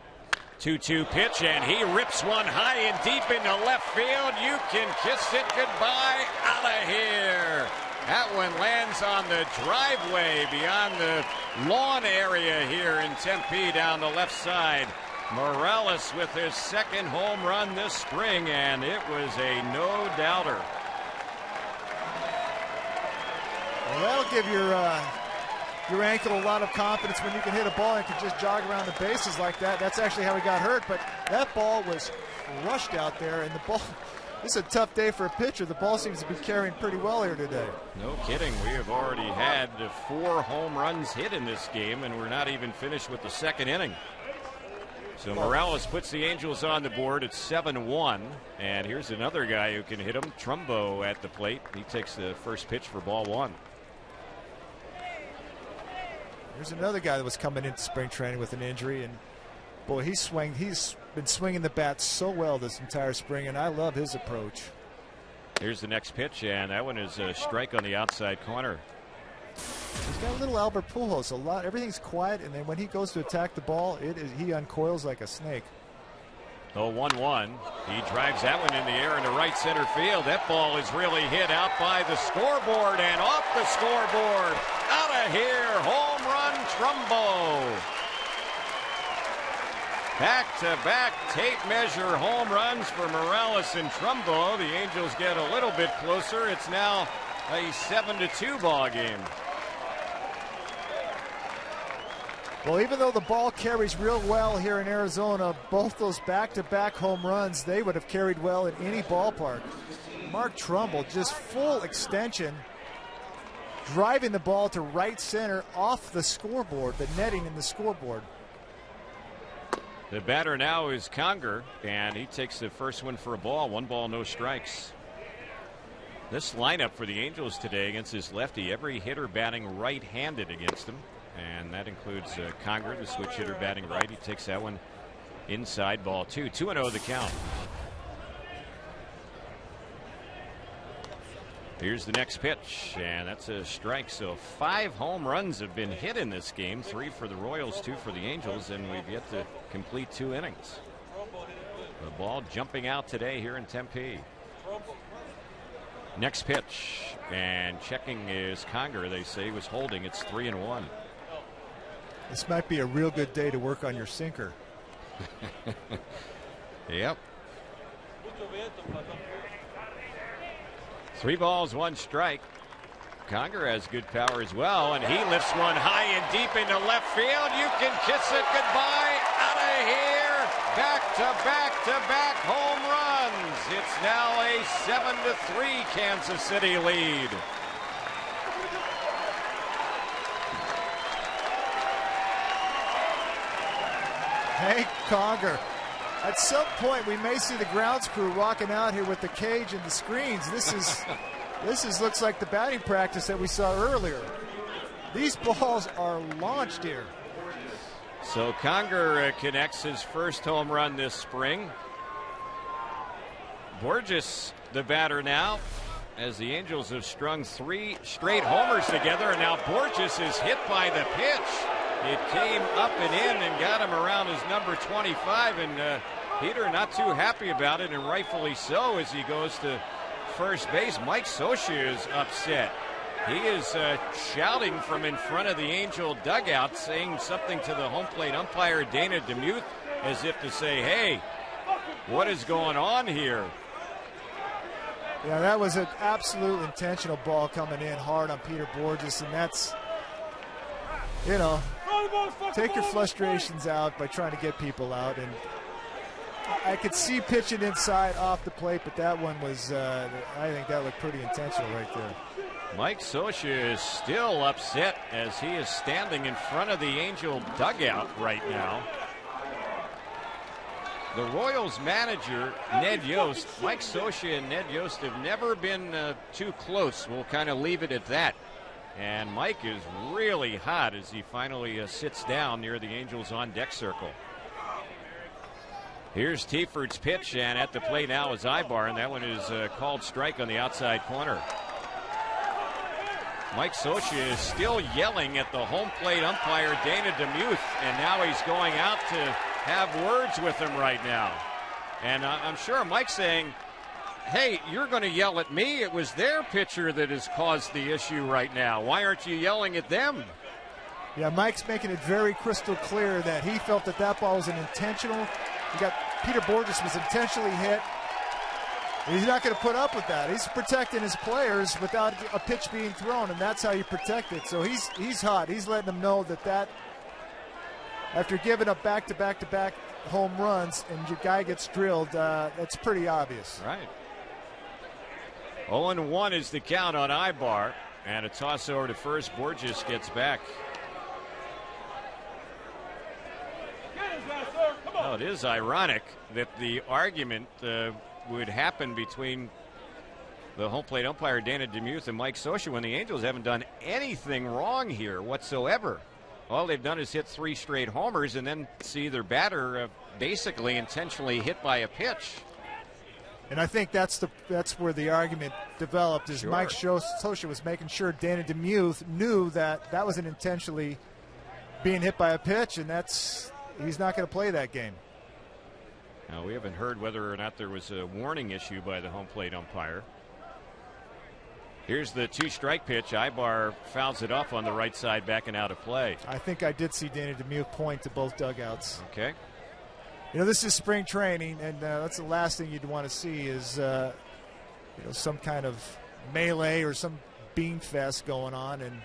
2-2 pitch, and he rips one high and deep into left field. You can kiss it goodbye. Out of here. That one lands on the driveway beyond the lawn area here in Tempe down the left side. Morales with his second home run this spring, and it was a no-doubter. Well, that'll give your ankle a lot of confidence when you can hit a ball and can just jog around the bases like that. That's actually how he got hurt, but that ball was rushed out there, and the ball... This is a tough day for a pitcher. The ball seems to be carrying pretty well here today. No kidding. We have already had 4 home runs hit in this game, and we're not even finished with the second inning. So Morales puts the Angels on the board at 7-1. And here's another guy who can hit him, Trumbo at the plate. He takes the first pitch for ball 1. Here's another guy that was coming into spring training with an injury, and boy, he's been swinging the bat so well this entire spring, and I love his approach. Here's the next pitch, and that one is a strike on the outside corner. He's got a little Albert Pujols. Everything's quiet, and then when he goes to attack the ball, he uncoils like a snake. 0-1-1. He drives that one in the air into right center field. That ball is really hit out by the scoreboard and off the scoreboard. Out of here. Home run, Trumbo. Back-to-back tape measure home runs for Morales and Trumbo. The Angels get a little bit closer. It's now a 7-2 ball game. Well, even though the ball carries real well here in Arizona, both those back-to-back home runs, they would have carried well in any ballpark. Mark Trumbull, just full extension, driving the ball to right center off the scoreboard, the netting in the scoreboard. The batter now is Conger, and he takes the first one for a ball. 1 ball, no strikes. This lineup for the Angels today against this lefty, every hitter batting right-handed against him. And that includes Conger, the switch hitter batting right. He takes that one inside, ball 2. 2-0 the count. Here's the next pitch, and that's a strike. So 5 home runs have been hit in this game. 3 for the Royals, 2 for the Angels, and we've yet to complete 2 innings. The ball jumping out today here in Tempe. Next pitch, and checking is Conger. They say he was holding. It's 3-1. This might be a real good day to work on your sinker. Yep. 3 balls, 1 strike. Conger has good power as well, and he lifts one high and deep into left field. You can kiss it goodbye. Out of here. Back-to-back home runs. It's now a 7-3 Kansas City lead. Hank Conger. At some point, we may see the grounds crew walking out here with the cage and the screens. This looks like the batting practice that we saw earlier. These balls are launched here. So Conger connects his first home run this spring. Borges, the batter now, as the Angels have strung 3 straight homers together, and now Borges is hit by the pitch. It came up and in and got him around his number 25, and Peter not too happy about it, and rightfully so, as he goes to first base. Mike Scioscia is upset. He is shouting from in front of the Angel dugout, saying something to the home plate umpire, Dana DeMuth, as if to say, hey, what is going on here? Yeah, that was an absolute intentional ball coming in hard on Peter Borges, and that's, you know, take your frustrations out by trying to get people out. And I could see pitching inside off the plate, but that one was, I think that looked pretty intentional right there. Mike Scioscia is still upset as he is standing in front of the Angel dugout right now. The Royals manager, Ned Yost, Mike Scioscia and Ned Yost have never been too close. We'll kind of leave it at that. And Mike is really hot as he finally sits down near the Angels on deck circle. Here's Tieford's pitch, and at the plate now is Ibar, and that one is called strike on the outside corner. Mike Scioscia is still yelling at the home plate umpire, Dana DeMuth, and now he's going out to have words with him right now. And I'm sure Mike's saying, hey, you're going to yell at me. It was their pitcher that has caused the issue right now. Why aren't you yelling at them? Yeah, Mike's making it very crystal clear that he felt that that ball was an intentional. Peter Borges was intentionally hit. He's not going to put up with that. He's protecting his players without a pitch being thrown, and that's how you protect it. So he's hot. He's letting them know that after giving up back-to-back home runs and your guy gets drilled, that's pretty obvious. Right. 0-1 is the count on Ibar, and a toss over to first. Borges gets back. Well, it is ironic that the argument would happen between the home plate umpire Dana DeMuth and Mike Scioscia when the Angels haven't done anything wrong here whatsoever. All they've done is hit 3 straight homers and then see their batter basically intentionally hit by a pitch. And I think that's where the argument developed, is Sure. Mike Scioscia was making sure Dana DeMuth knew that wasn't intentionally being hit by a pitch, and he's not going to play that game. Now, we haven't heard whether or not there was a warning issue by the home plate umpire. Here's the 2-strike pitch. Ibar fouls it off on the right side, backing out of play. I think I did see Dana DeMuth point to both dugouts. Okay. You know, this is spring training, and that's the last thing you'd want to see is some kind of melee or some bean fest going on. And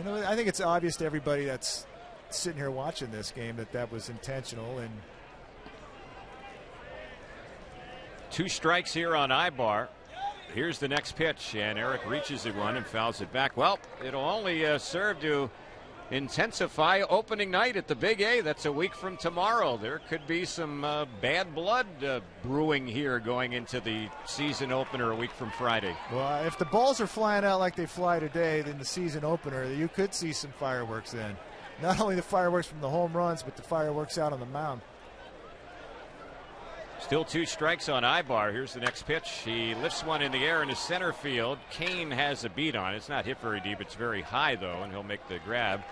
I think it's obvious to everybody that's sitting here watching this game that was intentional. And 2 strikes here on Ibar. Here's the next pitch, and Eric reaches it one and fouls it back. Well, it'll only serve to intensify opening night at the Big A. That's a week from tomorrow. There could be some bad blood brewing here going into the season opener a week from Friday. Well, if the balls are flying out like they fly today, then the season opener, you could see some fireworks then. Not only the fireworks from the home runs, but the fireworks out on the mound. Still 2 strikes on Ibar. Here's the next pitch. He lifts one in the air into center field. Kane has a beat on it. It's not hit very deep. It's very high, though, and he'll make the grab.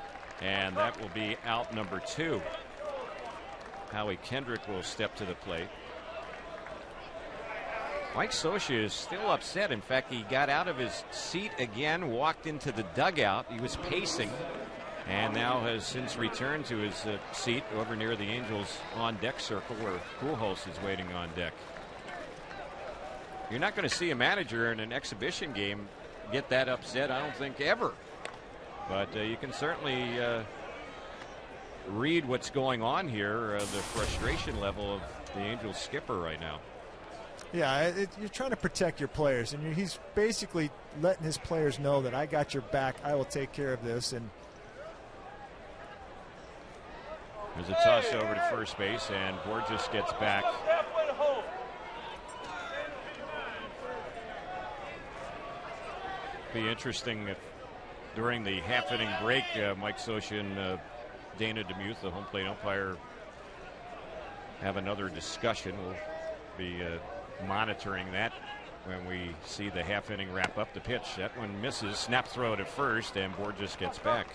And that will be out number 2. Howie Kendrick will step to the plate. Mike Scioscia is still upset. In fact, he got out of his seat again, walked into the dugout. He was pacing, and now has since returned to his seat over near the Angels on-deck circle where Pujols is waiting on deck. You're not going to see a manager in an exhibition game get that upset, I don't think, ever. But you can certainly read what's going on here, the frustration level of the Angels skipper right now. Yeah, you're trying to protect your players, and he's basically letting his players know that I got your back, I will take care of this. And there's a toss over to first base, and Borges gets back. Be interesting if during the half-inning break, Mike Scioscia and Dana DeMuth, the home plate umpire, have another discussion. We'll be monitoring that when we see the half-inning wrap up. The pitch, that one misses. Snap throw to first, and Borges gets back.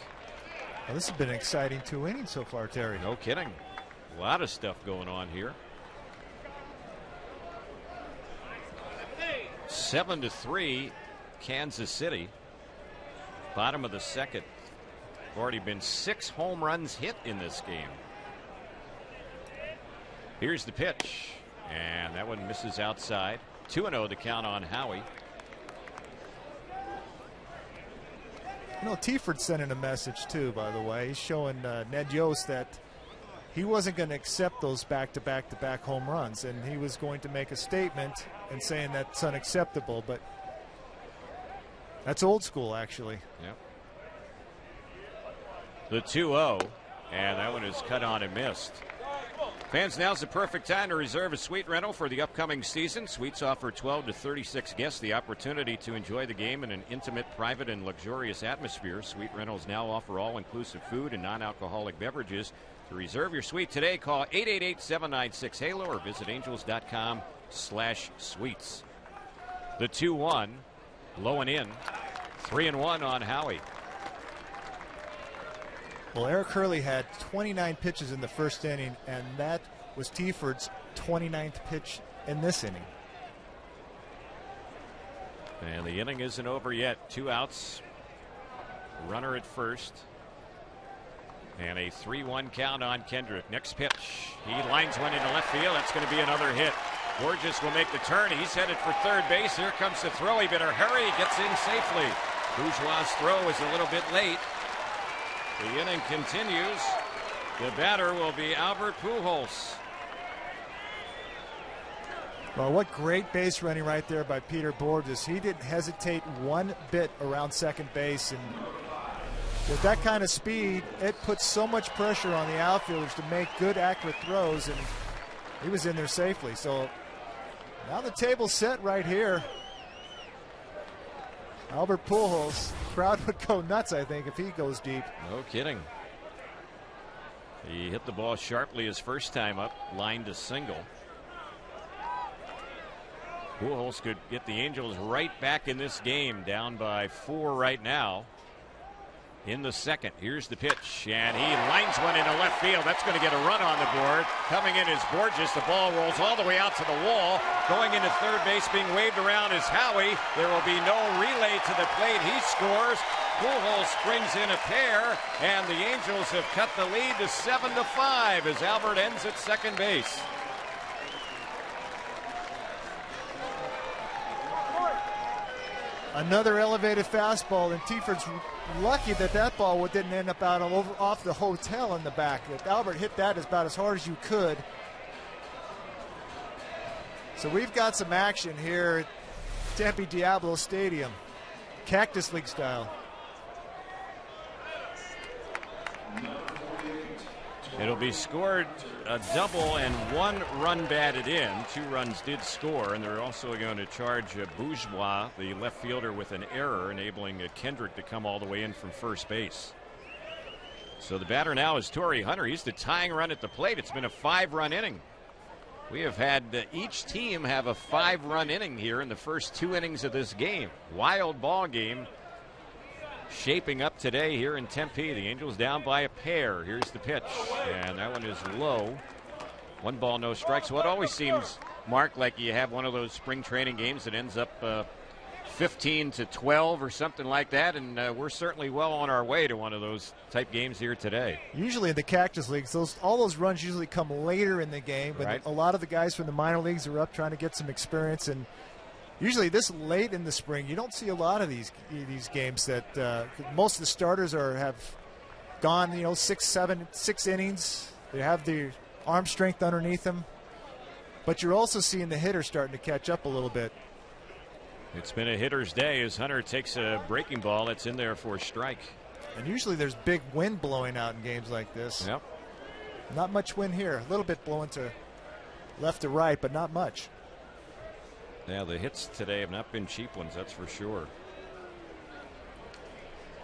Well, this has been an exciting 2 innings so far, Terry. No kidding. A lot of stuff going on here. 7-3, Kansas City. Bottom of the second. Already been 6 home runs hit in this game. Here's the pitch, and that one misses outside. 2-0 the count on Howie. You know, Tiford's sending a message too, by the way. He's showing Ned Yost that he wasn't going to accept those back-to-back-to-back home runs, and he was going to make a statement and saying that's unacceptable. But that's old school, actually. Yep. The 2-0, and that one is cut on and missed. Fans, now's the perfect time to reserve a suite rental for the upcoming season. Suites offer 12 to 36 guests the opportunity to enjoy the game in an intimate, private, and luxurious atmosphere. Suite rentals now offer all-inclusive food and non-alcoholic beverages. To reserve your suite today, call 888-796-HALO or visit angels.com/suites. The 2-1, low and in. 3-1 on Howie. Well, Eric Hurley had 29 pitches in the first inning, and that was Tiford's 29th pitch in this inning. And the inning isn't over yet. 2 outs. Runner at first. And a 3-1 count on Kendrick. Next pitch. He lines one into left field. That's going to be another hit. Borges will make the turn. He's headed for third base. Here comes the throw. He better hurry. He gets in safely. Bourgeois' throw is a little bit late. The inning continues. The batter will be Albert Pujols. Well, what great base running right there by Peter Borges. He didn't hesitate one bit around second base, and with that kind of speed, it puts so much pressure on the outfielders to make good, accurate throws, and he was in there safely. So now the table's set right here. Albert Pujols, crowd would go nuts, I think, if he goes deep. No kidding. He hit the ball sharply his first time up, lined a single. Pujols could get the Angels right back in this game, down by 4 right now. In the second, here's the pitch, and he lines one into left field. That's going to get a run on the board. Coming in is Borges. The ball rolls all the way out to the wall. Going into third base, being waved around is Howie. There will be no relay to the plate. He scores. Pujols brings in a pair, and the Angels have cut the lead to 7-5 as Albert ends at second base. Another elevated fastball, and Tiford's lucky that ball didn't end up out off the hotel in the back. If Albert hit that about as hard as you could. So we've got some action here at Tempe Diablo Stadium, Cactus League style. It'll be scored a double and 1 run batted in. 2 runs did score, and they're also going to charge Bourgeois, the left fielder, with an error, enabling Kendrick to come all the way in from first base. So the batter now is Torrey Hunter. He's the tying run at the plate. It's been a 5-run inning. We have had each team have a 5-run inning here in the first 2 innings of this game. Wild ball game shaping up today here in Tempe. The Angels down by a pair. Here's the pitch, and that one is low. 1 ball, no strikes. So it always seems, Mark, like you have one of those spring training games that ends up 15-12 or something like that, and we're certainly well on our way to one of those type games here today. Usually in the Cactus Leagues, all those runs usually come later in the game, but right. A lot of the guys from the minor leagues are up trying to get some experience, and usually this late in the spring, you don't see a lot of these games that most of the starters have gone, 6 innings. They have the arm strength underneath them, but you're also seeing the hitters starting to catch up a little bit. It's been a hitter's day as Hunter takes a breaking ball that's in there for a strike. And usually there's big wind blowing out in games like this. Yep. Not much wind here. A little bit blowing to left to right, but not much. Yeah, the hits today have not been cheap ones, that's for sure.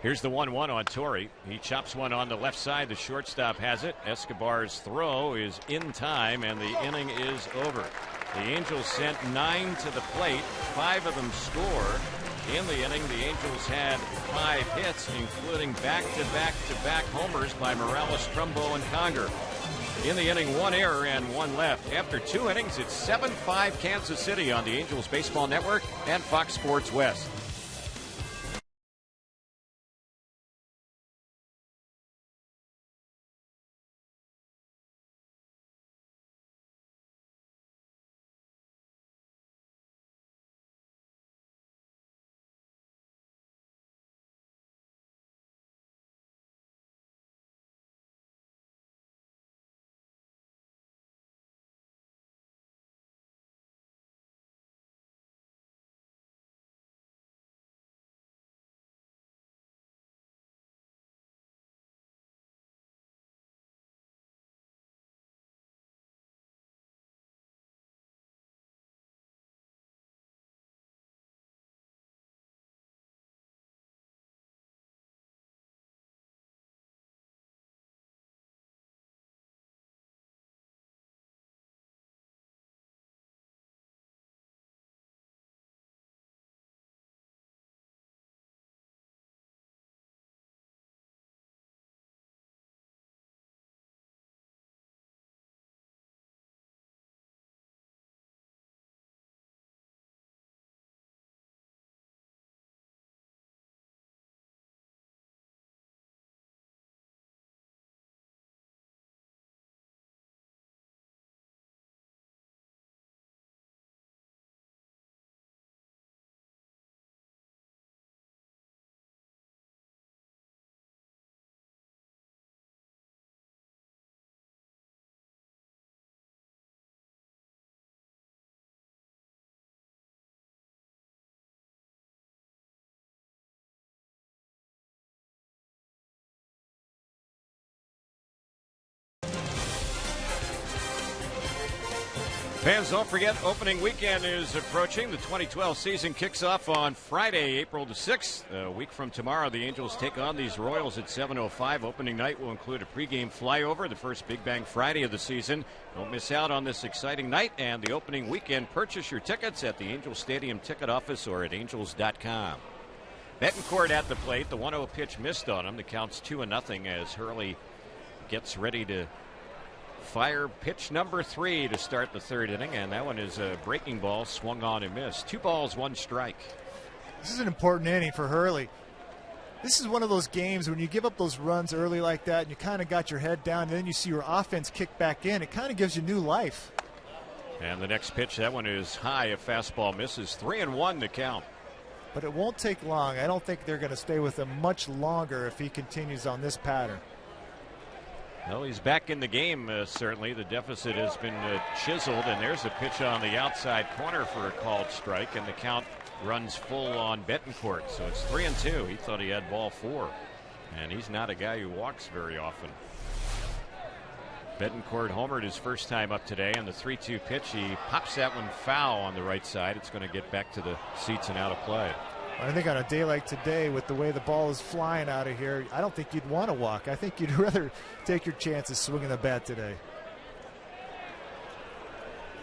Here's the 1-1 on Torrey. He chops one on the left side. The shortstop has it. Escobar's throw is in time, and the inning is over. The Angels sent 9 to the plate. 5 of them scored. In the inning, the Angels had 5 hits, including back-to-back-to-back homers by Morales, Trumbo, and Conger. In the inning, 1 error and 1 left. After 2 innings, it's 7-5 Kansas City on the Angels Baseball Network and Fox Sports West. Fans, don't forget, opening weekend is approaching. The 2012 season kicks off on Friday, April the 6th. A week from tomorrow, the Angels take on these Royals at 7:05. Opening night will include a pregame flyover, the first Big Bang Friday of the season. Don't miss out on this exciting night and the opening weekend. Purchase your tickets at the Angels Stadium ticket office or at angels.com. Betancourt at the plate. The 1-0 pitch missed on him. The count's 2-0 as Hurley gets ready to fire pitch number 3 to start the third inning, and that one is a breaking ball, swung on and missed. 2 balls, 1 strike. This is an important inning for Hurley. This is one of those games when you give up those runs early like that and you kind of got your head down and then you see your offense kick back in. It kind of gives you new life. And the next pitch, that one is high. A fastball misses. 3-1 to count. But it won't take long. I don't think they're going to stay with him much longer if he continues on this pattern. Well, he's back in the game, certainly. The deficit has been chiseled, and there's a pitch on the outside corner for a called strike, and the count runs full on Betancourt. So it's 3-2. He thought he had ball 4, and he's not a guy who walks very often. Betancourt homered his first time up today, and the 3-2 pitch, he pops that one foul on the right side. It's going to get back to the seats and out of play. I think on a day like today, with the way the ball is flying out of here, I don't think you'd want to walk. I think you'd rather take your chances swinging the bat today.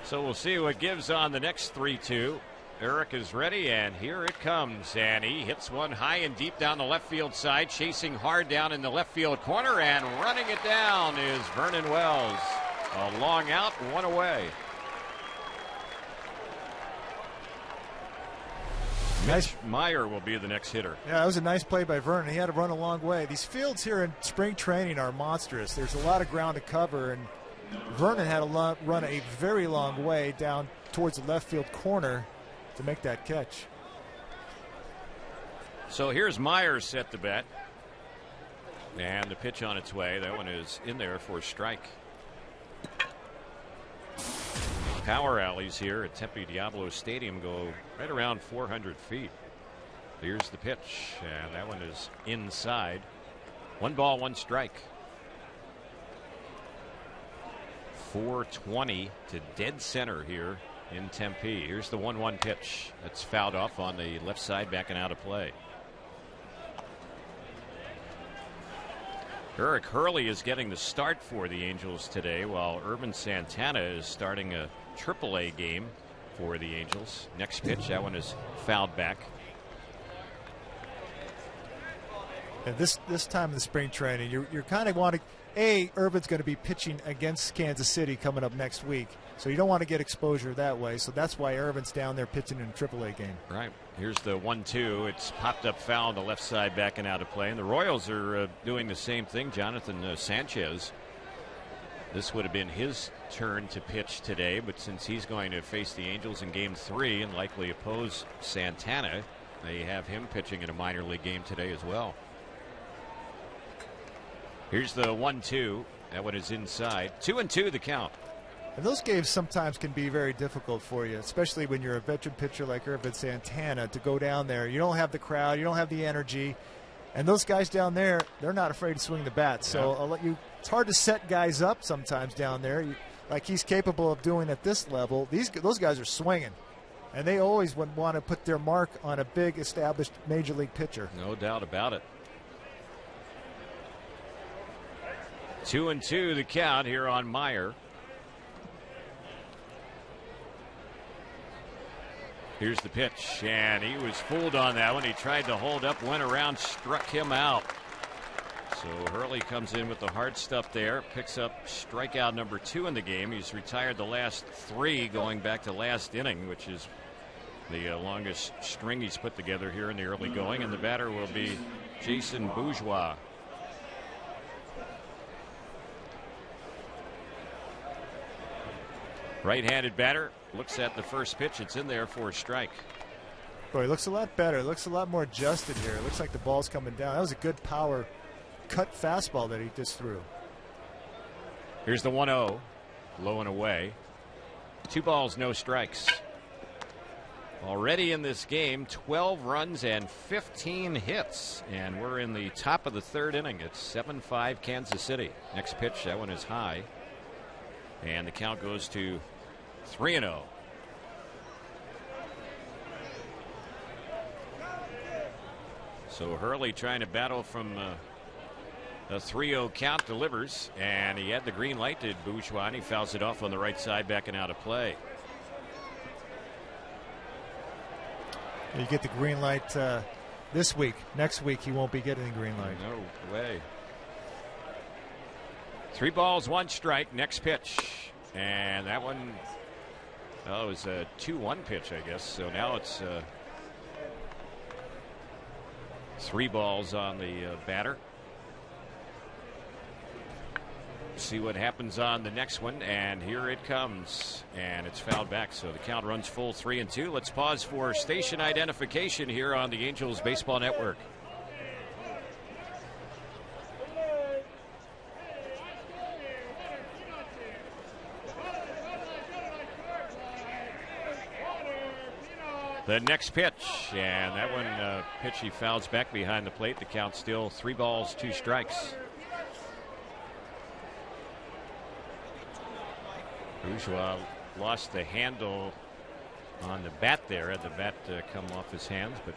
So we'll see what gives on the next 3-2. Eric is ready, and here it comes. And he hits one high and deep down the left field side, chasing hard down in the left field corner, and running it down is Vernon Wells. A long out, 1 away. Mitch Meyer will be the next hitter. Yeah, that was a nice play by Vernon. He had to run a long way. These fields here in spring training are monstrous. There's a lot of ground to cover, and Vernon had to run a very long way down towards the left field corner to make that catch. So here's Meyer set to bat. And the pitch on its way. That one is in there for a strike. Power alleys here at Tempe Diablo Stadium go right around 400 feet. Here's the pitch, and that one is inside. 1 ball, 1 strike. 420 to dead center here in Tempe. Here's the 1-1 pitch. That's fouled off on the left side, backing out of play. Eric Hurley is getting the start for the Angels today, while Urban Santana is starting a AAA game for the Angels. Next pitch, that one is fouled back. And this time of the spring training, you're kind of wanting, Urban's going to be pitching against Kansas City coming up next week, so you don't want to get exposure that way. So that's why Urban's down there pitching in a AAA game. Right. Here's the 1-2. It's popped up foul on the left side, backing out of play. And the Royals are doing the same thing. Jonathan Sanchez. This would have been his turn to pitch today, but since he's going to face the Angels in Game 3 and likely oppose Santana, they have him pitching in a minor league game today as well. Here's the 1-2. That one is inside. 2-2 the count. And those games sometimes can be very difficult for you, especially when you're a veteran pitcher like Urban Santana, to go down there. You don't have the crowd, you don't have the energy. And those guys down there, they're not afraid to swing the bat. So it's hard to set guys up sometimes down there, like he's capable of doing at this level. Those guys are swinging, and they always would want to put their mark on a big established major league pitcher. No doubt about it. 2-2 the count here on Meyer. Here's the pitch, and he was fooled on that one. He tried to hold up, went around, struck him out. So Hurley comes in with the hard stuff there, picks up strikeout number 2 in the game. He's retired the last 3 going back to last inning, which is the longest string he's put together here in the early going. And the batter will be Jason Bourgeois. Right-handed batter looks at the first pitch. It's in there for a strike. Boy, it looks a lot better. It looks a lot more adjusted here. It looks like the ball's coming down. That was a good power cut fastball that he just threw. Here's the 1-0. Low and away. 2 balls, no strikes. Already in this game, 12 runs and 15 hits. And we're in the top of the third inning. It's 7-5 Kansas City. Next pitch, that one is high. And the count goes to 3-0. So Hurley trying to battle from a 3-0 count, delivers, and he had the green light to Bourgeois, and he fouls it off on the right side, backing out of play. You get the green light this week. Next week he won't be getting the green light. No way. 3 balls, 1 strike. Next pitch, and that one, it was a 2-1 pitch, I guess. So now it's 3 balls on the batter. See what happens on the next one, and here it comes, and it's fouled back, so the count runs full 3-2. Let's pause for station identification here on the Angels Baseball Network. The next pitch, and that one pitch he fouls back behind the plate. The count still 3 balls, 2 strikes. Bourgeois lost the handle on the bat there. Had the bat come off his hands, but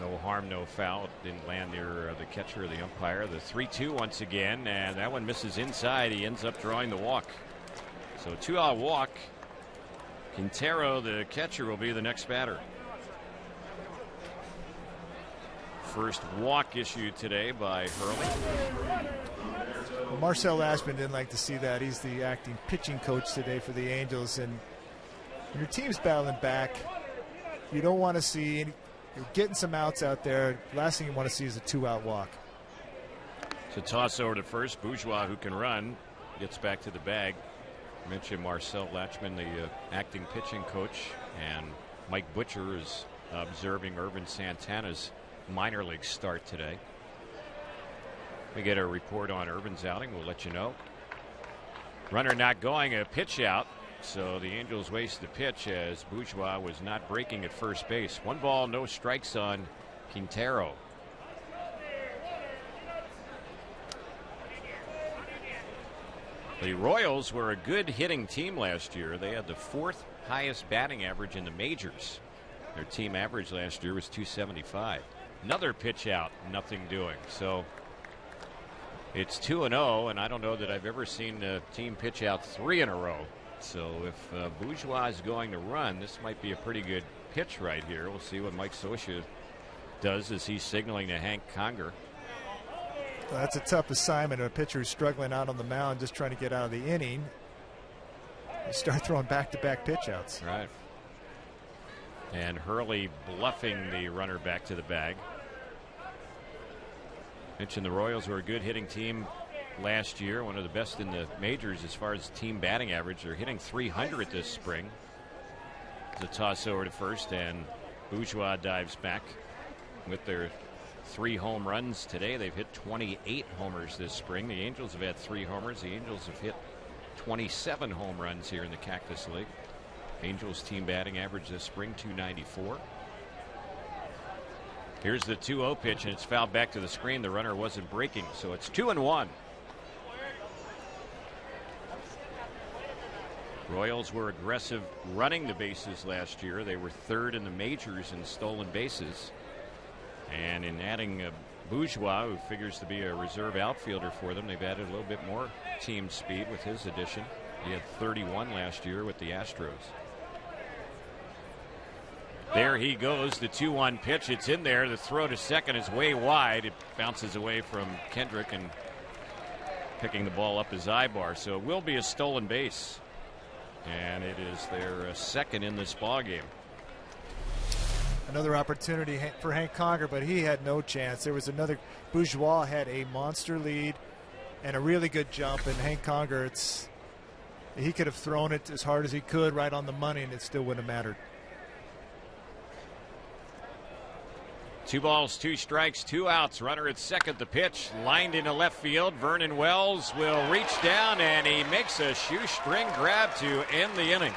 no harm, no foul. It didn't land near the catcher or the umpire. The 3-2 once again, and that one misses inside. He ends up drawing the walk. So 2-out walk. Quintero, the catcher, will be the next batter. First walk issued today by Hurley. Well, Marcel Ashman didn't like to see that. He's the acting pitching coach today for the Angels, and when your team's battling back, you don't want to see you're getting some outs out there. Last thing you want to see is a 2-out walk. So toss over to first. Bourgeois, who can run, gets back to the bag. I mentioned Marcel Lachman, the acting pitching coach, and Mike Butcher is observing Irvin Santana's minor league start today. We get a report on Irvin's outing. We'll let you know. Runner not going, a pitch out. So the Angels waste the pitch as Bourgeois was not breaking at first base. 1 ball, no strikes on Quintero. The Royals were a good hitting team last year. They had the 4th highest batting average in the majors. Their team average last year was .275. Another pitch out, nothing doing. So it's 2-0, and I don't know that I've ever seen a team pitch out 3 in a row. So if Bourgeois is going to run, this might be a pretty good pitch right here. We'll see what Mike Scioscia does as he's signaling to Hank Conger. Well, that's a tough assignment. A pitcher who's struggling out on the mound, just trying to get out of the inning. You start throwing back-to-back pitch outs. Right. And Hurley bluffing the runner back to the bag. Mentioned the Royals were a good hitting team last year, one of the best in the majors as far as team batting average. They're hitting .300 this spring. The toss over to first, and Bourgeois dives back with their 3 home runs today. They've hit 28 homers this spring. The Angels have had 3 homers. The Angels have hit 27 home runs here in the Cactus League. Angels team batting average this spring .294. Here's the 2-0 pitch, and it's fouled back to the screen. The runner wasn't breaking, so it's 2-1. Royals were aggressive running the bases last year. They were 3rd in the majors in stolen bases. And in adding Bourgeois, who figures to be a reserve outfielder for them, they've added a little bit more team speed with his addition. He had 31 last year with the Astros. There he goes, the 2-1 pitch. It's in there. The throw to second is way wide. It bounces away from Kendrick and picking the ball up his eye bar. So it will be a stolen base. And it is their 2nd in this ball game. Another opportunity for Hank Conger, but he had no chance. There was another. Bourgeois had a monster lead and a really good jump, and Hank Conger, he could have thrown it as hard as he could right on the money, and it still wouldn't have mattered. 2 balls, 2 strikes, 2 outs. Runner at second. The pitch lined into left field. Vernon Wells will reach down, and he makes a shoestring grab to end the inning.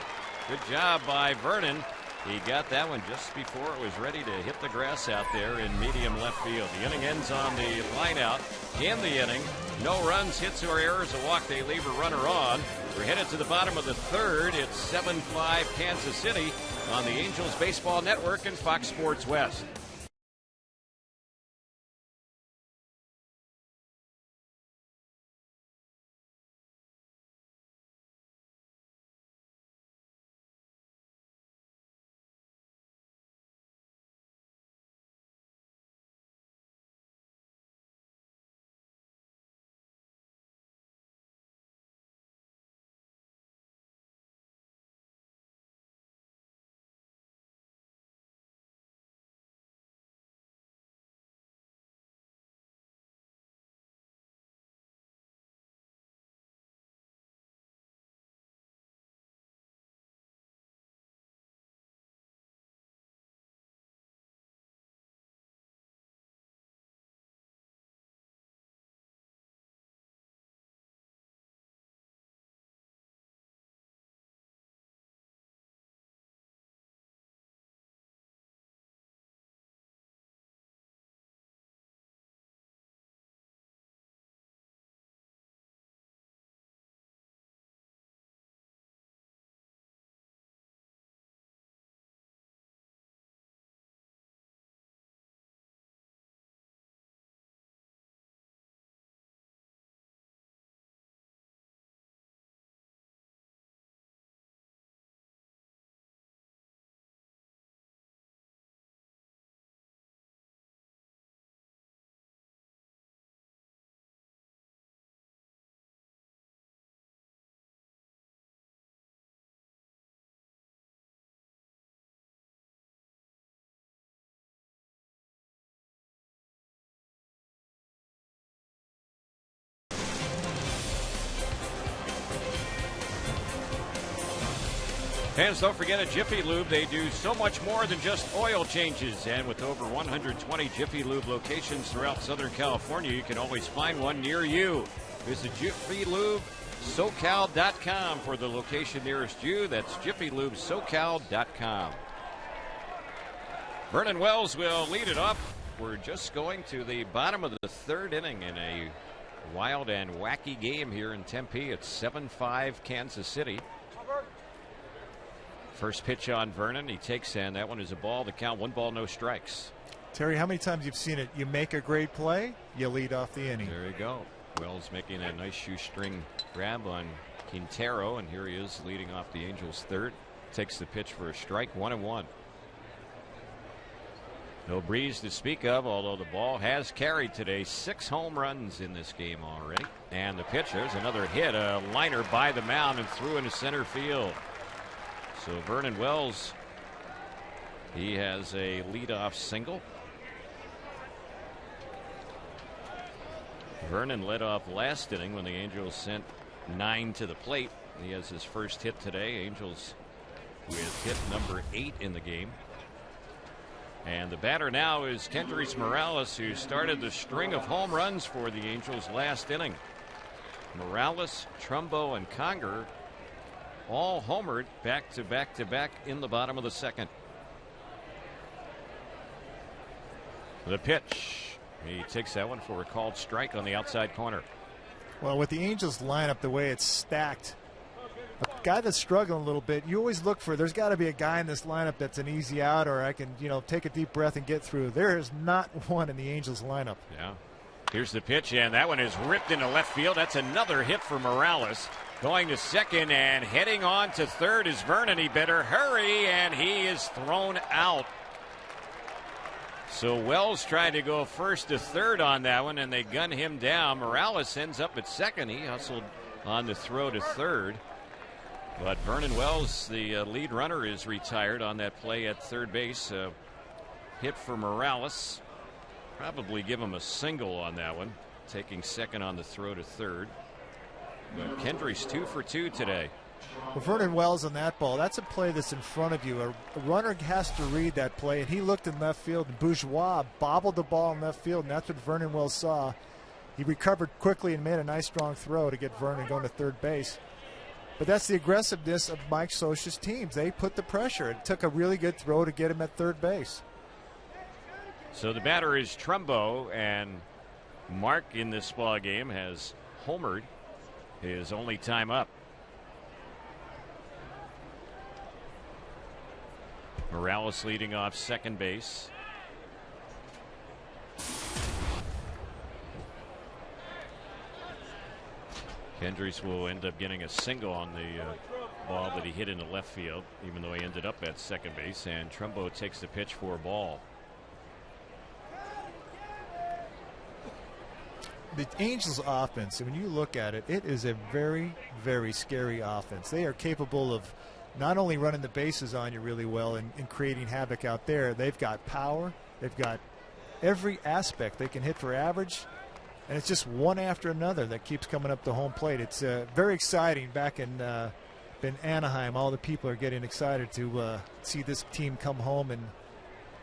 Good job by Vernon. He got that one just before it was ready to hit the grass out there in medium left field. The inning ends on the line out. In the inning, no runs, hits, or errors, a walk. They leave a runner on. We're headed to the bottom of the third. It's 7-5 Kansas City on the Angels Baseball Network and Fox Sports West. Fans, don't forget at Jiffy Lube, they do so much more than just oil changes. And with over 120 Jiffy Lube locations throughout Southern California, you can always find one near you. Visit JiffyLubeSoCal.com for the location nearest you. That's JiffyLubeSoCal.com. Vernon Wells will lead it off. We're just going to the bottom of the third inning in a wild and wacky game here in Tempe. It's 7-5 Kansas City. First pitch on Vernon. He takes, and that one is a ball to count. 1 ball, no strikes. Terry, how many times you've seen it? You make a great play, you lead off the inning. There you go. Wells making a nice shoestring grab on Quintero, and here he is leading off the Angels' third. Takes the pitch for a strike, 1-1. No breeze to speak of, although the ball has carried today. 6 home runs in this game already. And the pitch, there's another hit, a liner by the mound and through into center field. So Vernon Wells, he has a leadoff single. Vernon led off last inning when the Angels sent 9 to the plate. He has his first hit today. Angels with hit number 8 in the game. And the batter now is Kendrys Morales, who started the string of home runs for the Angels last inning. Morales, Trumbo, and Conger all homered back to back to back in the bottom of the second. The pitch. He takes that one for a called strike on the outside corner. Well, with the Angels lineup, the way it's stacked, a guy that's struggling a little bit, you always look for, there's got to be a guy in this lineup that's an easy out, or I can, take a deep breath and get through. There is not one in the Angels lineup. Yeah. Here's the pitch, and that one is ripped into left field. That's another hit for Morales. Going to second and heading on to third is Vernon. He better hurry, and he is thrown out. So Wells tried to go first to third on that one, and they gun him down. Morales ends up at second. He hustled on the throw to third. But Vernon Wells, the lead runner, is retired on that play at third base. Hit for Morales. Probably give him a single on that one, taking second on the throw to third. But Kendrys 2 for 2 today. Well, Vernon Wells on that ball, that's a play that's in front of you. A runner has to read that play, and he looked in left field, and Bourgeois bobbled the ball in left field, and that's what Vernon Wells saw. He recovered quickly and made a nice strong throw to get Vernon going to third base. But that's the aggressiveness of Mike Scioscia's teams. They put the pressure. It took a really good throw to get him at third base. So the batter is Trumbo, and Mark in this ball game has homered his only time up. Morales leading off second base. Kendricks will end up getting a single on the ball that he hit into left field, even though he ended up at second base, and Trumbo takes the pitch for a ball. The Angels offense, when you look at it, it is a very, very scary offense. They are capable of not only running the bases on you really well and creating havoc out there, they've got power, they've got every aspect. They can hit for average, and it's just one after another that keeps coming up the home plate. It's very exciting. Back in Anaheim, all the people are getting excited to see this team come home and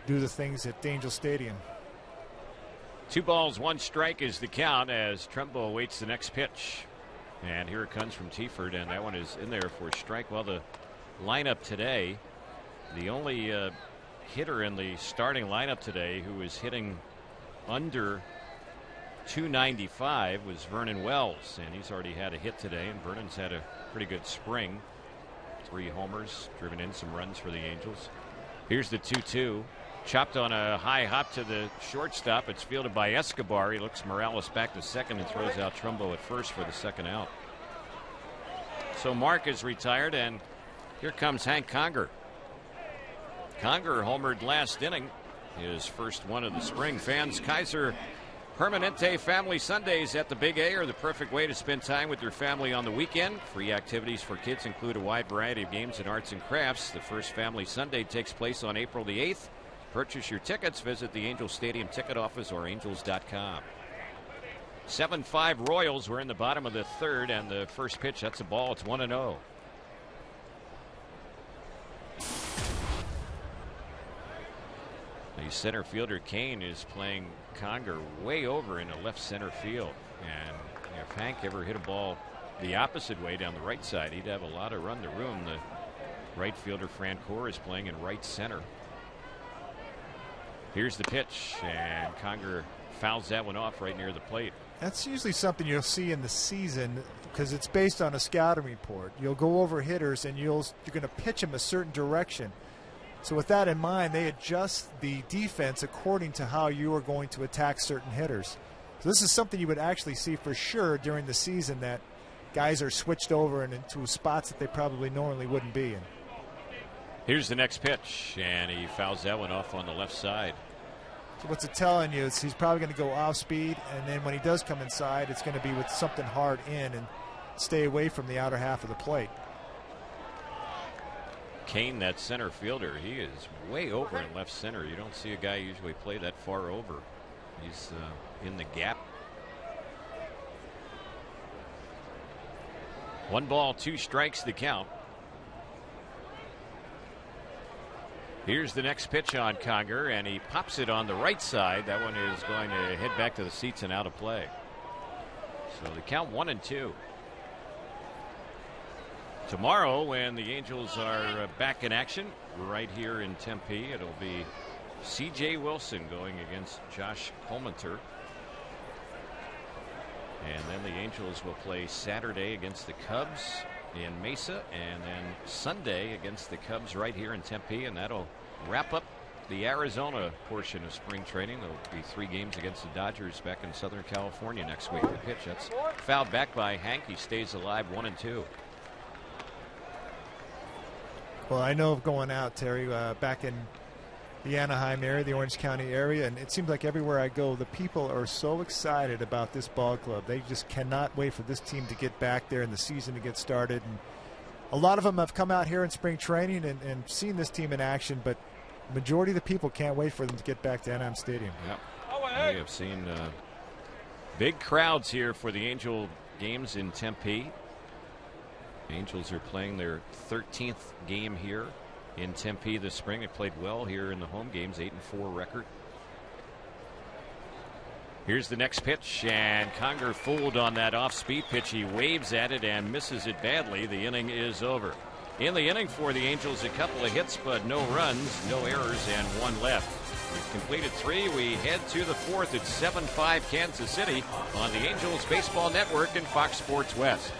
do the things at Angel Stadium. 2 balls, 1 strike is the count as Trumbo awaits the next pitch. And here it comes from Tiefert, and that one is in there for a strike. Well, the lineup today, the only hitter in the starting lineup today who is hitting under 295 was Vernon Wells, and he's already had a hit today, and Vernon's had a pretty good spring. 3 homers, driven in some runs for the Angels. Here's the 2-2. Chopped on a high hop to the shortstop. It's fielded by Escobar. He looks Morales back to second and throws out Trumbo at first for the second out. So Mark is retired, and here comes Hank Conger. Conger homered last inning, his first one of the spring. Fans, Kaiser Permanente Family Sundays at the Big A are the perfect way to spend time with your family on the weekend. Free activities for kids include a wide variety of games and arts and crafts. The first Family Sunday takes place on April the 8th. Purchase your tickets. Visit the Angels Stadium ticket office or angels.com. 7-5 Royals. We're in the bottom of the third, and the first pitch, that's a ball. It's 1-0. The center fielder Kane is playing Conger way over into left center field, and if Hank ever hit a ball the opposite way down the right side, he'd have a lot of run to room. The right fielder Francoeur is playing in right center. Here's the pitch, and Conger fouls that one off right near the plate. That's usually something you'll see in the season because it's based on a scouting report. You'll go over hitters and you're going to pitch them a certain direction. So with that in mind, they adjust the defense according to how you are going to attack certain hitters. So this is something you would actually see for sure during the season, that guys are switched over and into spots that they probably normally wouldn't be in. Here's the next pitch, and he fouls that one off on the left side. So what's it telling you is he's probably going to go off speed, and then when he does come inside, it's going to be with something hard in and stay away from the outer half of the plate. Kane, that center fielder, he is way over in left center. You don't see a guy usually play that far over. He's in the gap. 1 ball, 2 strikes the count. Here's the next pitch on Conger, and he pops it on the right side. That one is going to head back to the seats and out of play. So the count 1-2. Tomorrow, when the Angels are back in action right here in Tempe, it'll be C.J. Wilson going against Josh Colemanter. And then the Angels will play Saturday against the Cubs in Mesa, and then Sunday against the Cubs right here in Tempe, and that'll wrap up the Arizona portion of spring training. There'll be 3 games against the Dodgers back in Southern California next week. The pitch, that's fouled back by Hank. He stays alive, 1-2. Well, I know of going out, Terry, back in the Anaheim area, the Orange County area, and it seems like everywhere I go, the people are so excited about this ball club. They just cannot wait for this team to get back there and the season to get started. And a lot of them have come out here in spring training and seen this team in action, but the majority of the people can't wait for them to get back to Anaheim Stadium. Yep. We have seen big crowds here for the Angel games in Tempe. Angels are playing their 13th game here in Tempe this spring. They played well here in the home games, 8-4 record. Here's the next pitch, and Conger fooled on that off-speed pitch. He waves at it and misses it badly. The inning is over. In the inning for the Angels, a couple of hits, but no runs, no errors, and one left. We've completed 3. We head to the 4th. It's 7-5 Kansas City on the Angels Baseball Network and Fox Sports West.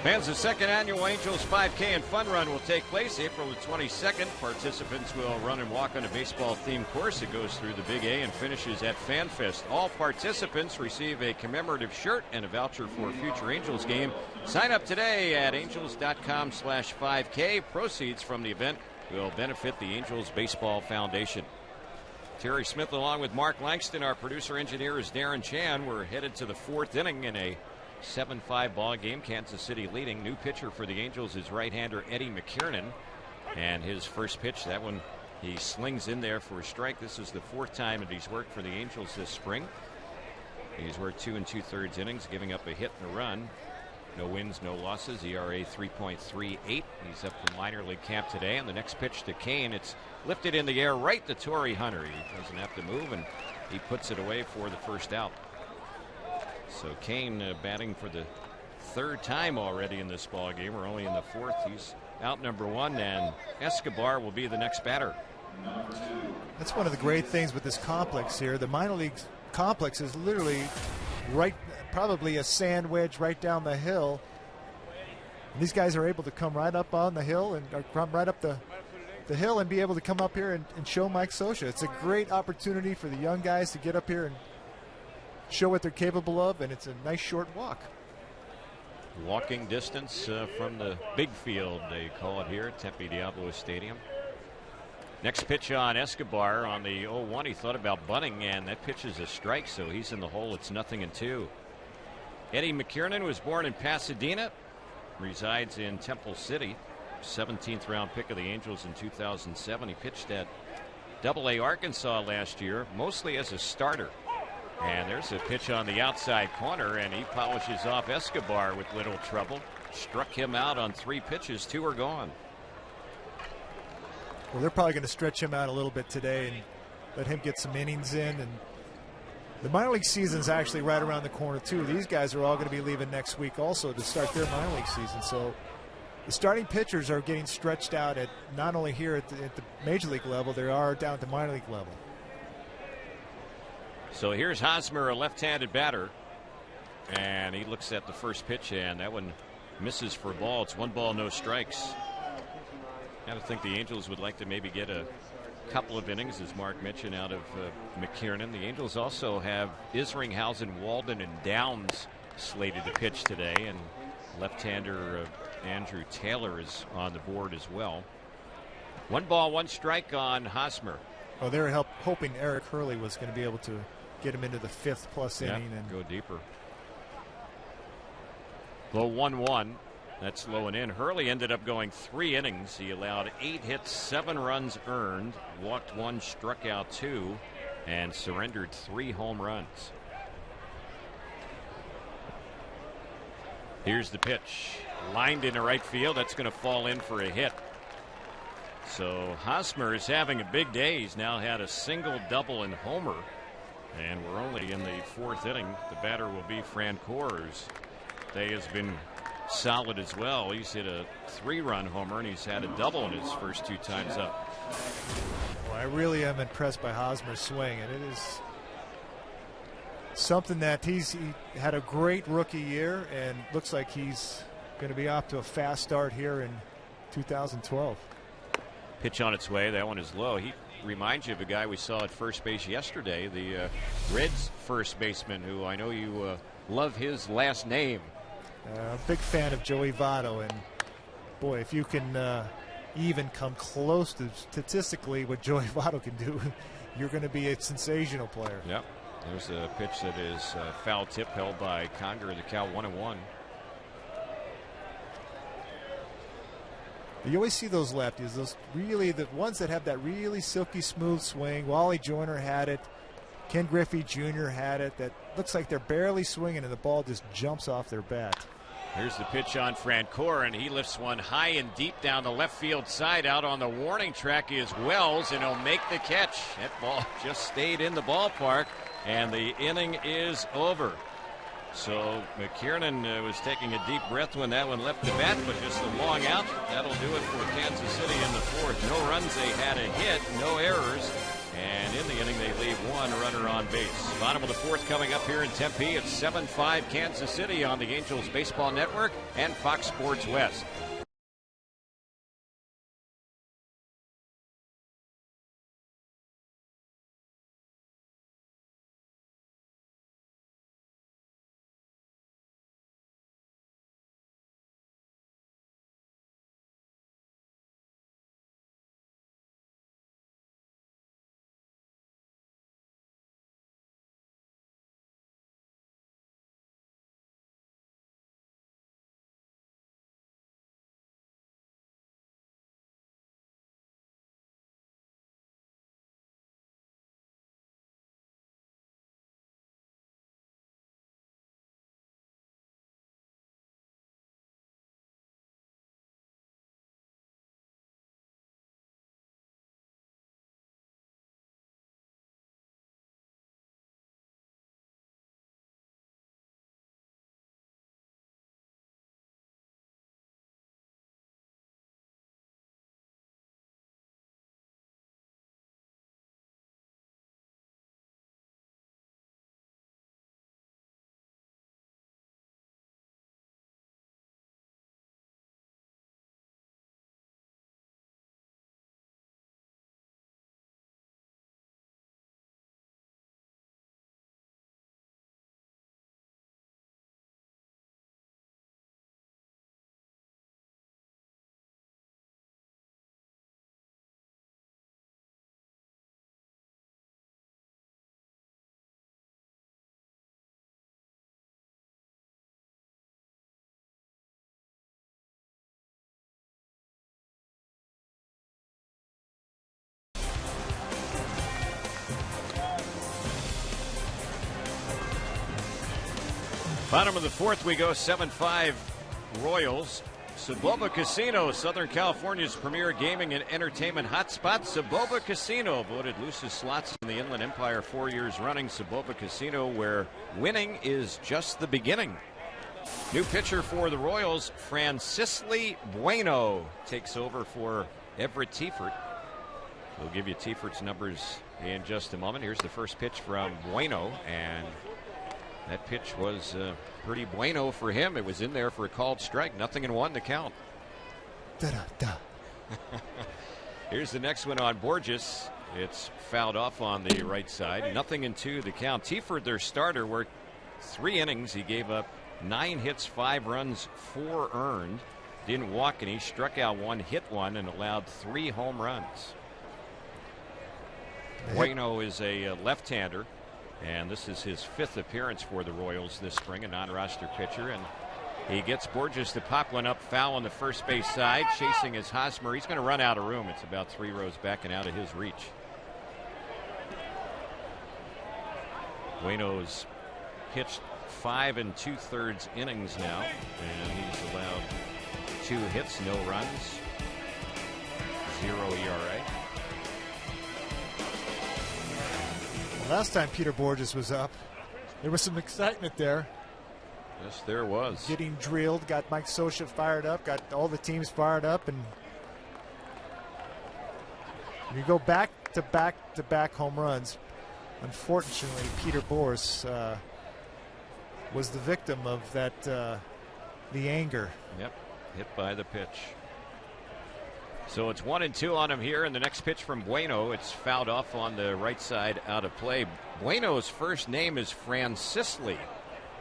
Fans, the second annual Angels 5K and Fun Run will take place April the 22nd. Participants will run and walk on a baseball-themed course. It goes through the Big A and finishes at FanFest. All participants receive a commemorative shirt and a voucher for a future Angels game. Sign up today at angels.com/5K. Proceeds from the event will benefit the Angels Baseball Foundation. Terry Smith along with Mark Langston, our producer-engineer is Darren Chan. We're headed to the 4th inning in a 7-5 ball game. Kansas City leading. New pitcher for the Angels is right-hander Eddie McKiernan. And his first pitch, that one he slings in there for a strike. This is the 4th time that he's worked for the Angels this spring. He's worked 2 2/3 innings, giving up a hit and a run. No wins, no losses. ERA 3.38. He's up from minor league camp today. And the next pitch to Kane, it's lifted in the air right to Torrey Hunter. He doesn't have to move, and he puts it away for the first out. So Kane batting for the 3rd time already in this ball game. We're only in the 4th. He's out number 1, and Escobar will be the next batter. That's one of the great things with this complex here. The minor league complex is literally right, probably a sand wedge right down the hill. And these guys are able to come right up on the hill and come right up the hill and be able to come up here and show Mike Scioscia. It's a great opportunity for the young guys to get up here and show what they're capable of, and it's a nice short walk. Walking distance from the big field, they call it here at Tempe Diablo Stadium. Next pitch on Escobar on the 0-1. He thought about bunting, and that pitch is a strike, so he's in the hole. It's 0-2. Eddie McKiernan was born in Pasadena, resides in Temple City. 17th round pick of the Angels in 2007. He pitched at AA Arkansas last year, mostly as a starter. And there's a pitch on the outside corner, and he polishes off Escobar with little trouble. Struck him out on 3 pitches. 2 are gone. Well, they're probably going to stretch him out a little bit today and let him get some innings in. And the minor league season's actually right around the corner, too. These guys are all going to be leaving next week also to start their minor league season. So the starting pitchers are getting stretched out at not only here at the major league level, they are down at the minor league level. So here's Hosmer, a left-handed batter, and he looks at the first pitch, and that one misses for a ball. It's 1 ball, no strikes. I think the Angels would like to maybe get a couple of innings, as Mark mentioned, out of McKiernan. The Angels also have Isringhausen, Walden, and Downs slated to pitch today, and left-hander Andrew Taylor is on the board as well. 1 ball, 1 strike on Hosmer. Well, they were hoping Eric Hurley was going to be able to get him into the 5th+ inning and go deeper. Low 1-1. That's low and in. Hurley ended up going 3 innings. He allowed 8 hits, 7 runs earned, walked 1, struck out 2, and surrendered 3 home runs. Here's the pitch. Lined into right field. That's going to fall in for a hit. So Hosmer is having a big day. He's now had a single, double, and homer. And we're only in the 4th inning. The batter will be Francoeur, whose day has been solid as well. He's hit a 3-run homer, and he's had a double in his first 2 times up. Well, I really am impressed by Hosmer's swing, and it is something that he had a great rookie year, and looks like he's going to be off to a fast start here in 2012. Pitch on its way. That one is low. He reminds you of a guy we saw at first base yesterday, the Reds first baseman, who I know you love his last name. A big fan of Joey Votto, and boy, if you can even come close to statistically what Joey Votto can do, you're going to be a sensational player. Yep. There's a pitch that is foul tip held by Conger. The count 1-1. You always see those lefties, those really the ones that have that really silky smooth swing. Wally Joyner had it. Ken Griffey Jr. had it. That looks like they're barely swinging and the ball just jumps off their bat. Here's the pitch on Francoeur, and he lifts one high and deep down the left field side. Out on the warning track is Wells, and he'll make the catch. That ball just stayed in the ballpark, and the inning is over. So McKiernan was taking a deep breath when that one left the bat, but just a long out. That'll do it for Kansas City in the 4th. No runs, they had a hit, no errors. And in the inning, they leave 1 runner on base. Bottom of the 4th coming up here in Tempe. It's 7-5 Kansas City on the Angels Baseball Network and Fox Sports West. Bottom of the 4th we go. 7-5 Royals. Saboba Casino, Southern California's premier gaming and entertainment hotspot. Saboba Casino, voted loosest slots in the Inland Empire 4 years running. Saboba Casino, where winning is just the beginning. New pitcher for the Royals, Francisli Bueno, takes over for Everett Tiefert. We'll give you Tiefert's numbers in just a moment. Here's the first pitch from Bueno, and that pitch was pretty bueno for him. It was in there for a called strike. 0-1 to count. Da-da-da. Here's the next one on Borges. It's fouled off on the right side. 0-2 the count. Tiford, their starter, worked 3 innings. He gave up 9 hits, 5 runs, 4 earned. Didn't walk any, struck out 1, hit 1, and allowed 3 home runs. Bueno is a left-hander, and this is his 5th appearance for the Royals this spring, a non-roster pitcher. And he gets Borges to pop one up, foul on the first base side. Chasing is Hosmer. He's going to run out of room. It's about 3 rows back and out of his reach. Bueno's pitched 5 2/3 innings now, and he's allowed 2 hits, no runs, 0 ERA. Last time Peter Borges was up, there was some excitement there. Yes, there was. Getting drilled, got Mike Scioscia fired up, got all the teams fired up, and you go back to back home runs. Unfortunately, Peter Borges was the victim of that, the anger. Yep, hit by the pitch. So it's 1-2 on him here, and the next pitch from Bueno. It's fouled off on the right side, out of play. Bueno's first name is Francisli,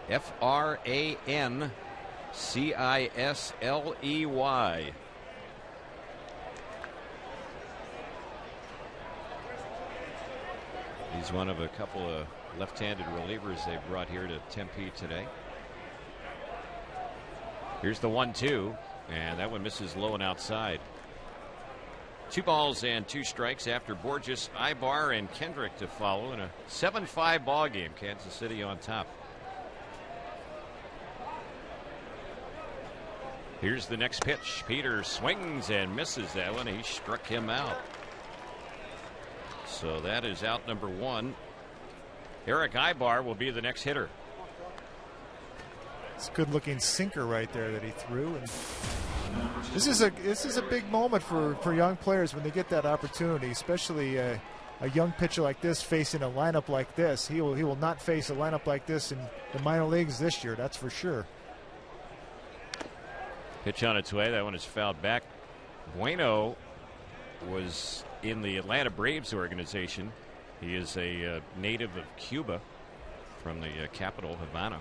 FrancisleY. He's one of a couple of left-handed relievers they brought here to Tempe today. Here's the 1-2, and that one misses low and outside. 2 balls and 2 strikes after Borges, Ibar, and Kendrick to follow in a 7-5 ball game. Kansas City on top. Here's the next pitch. Peter swings and misses that one. He struck him out. So that is out number 1. Eric Ibar will be the next hitter. It's a good-looking sinker right there that he threw. And this is a big moment for young players when they get that opportunity, especially a young pitcher like this facing a lineup like this. He will not face a lineup like this in the minor leagues this year, that's for sure. Pitch on its way. That one is fouled back. Bueno was in the Atlanta Braves organization. He is a native of Cuba, from the capital, Havana.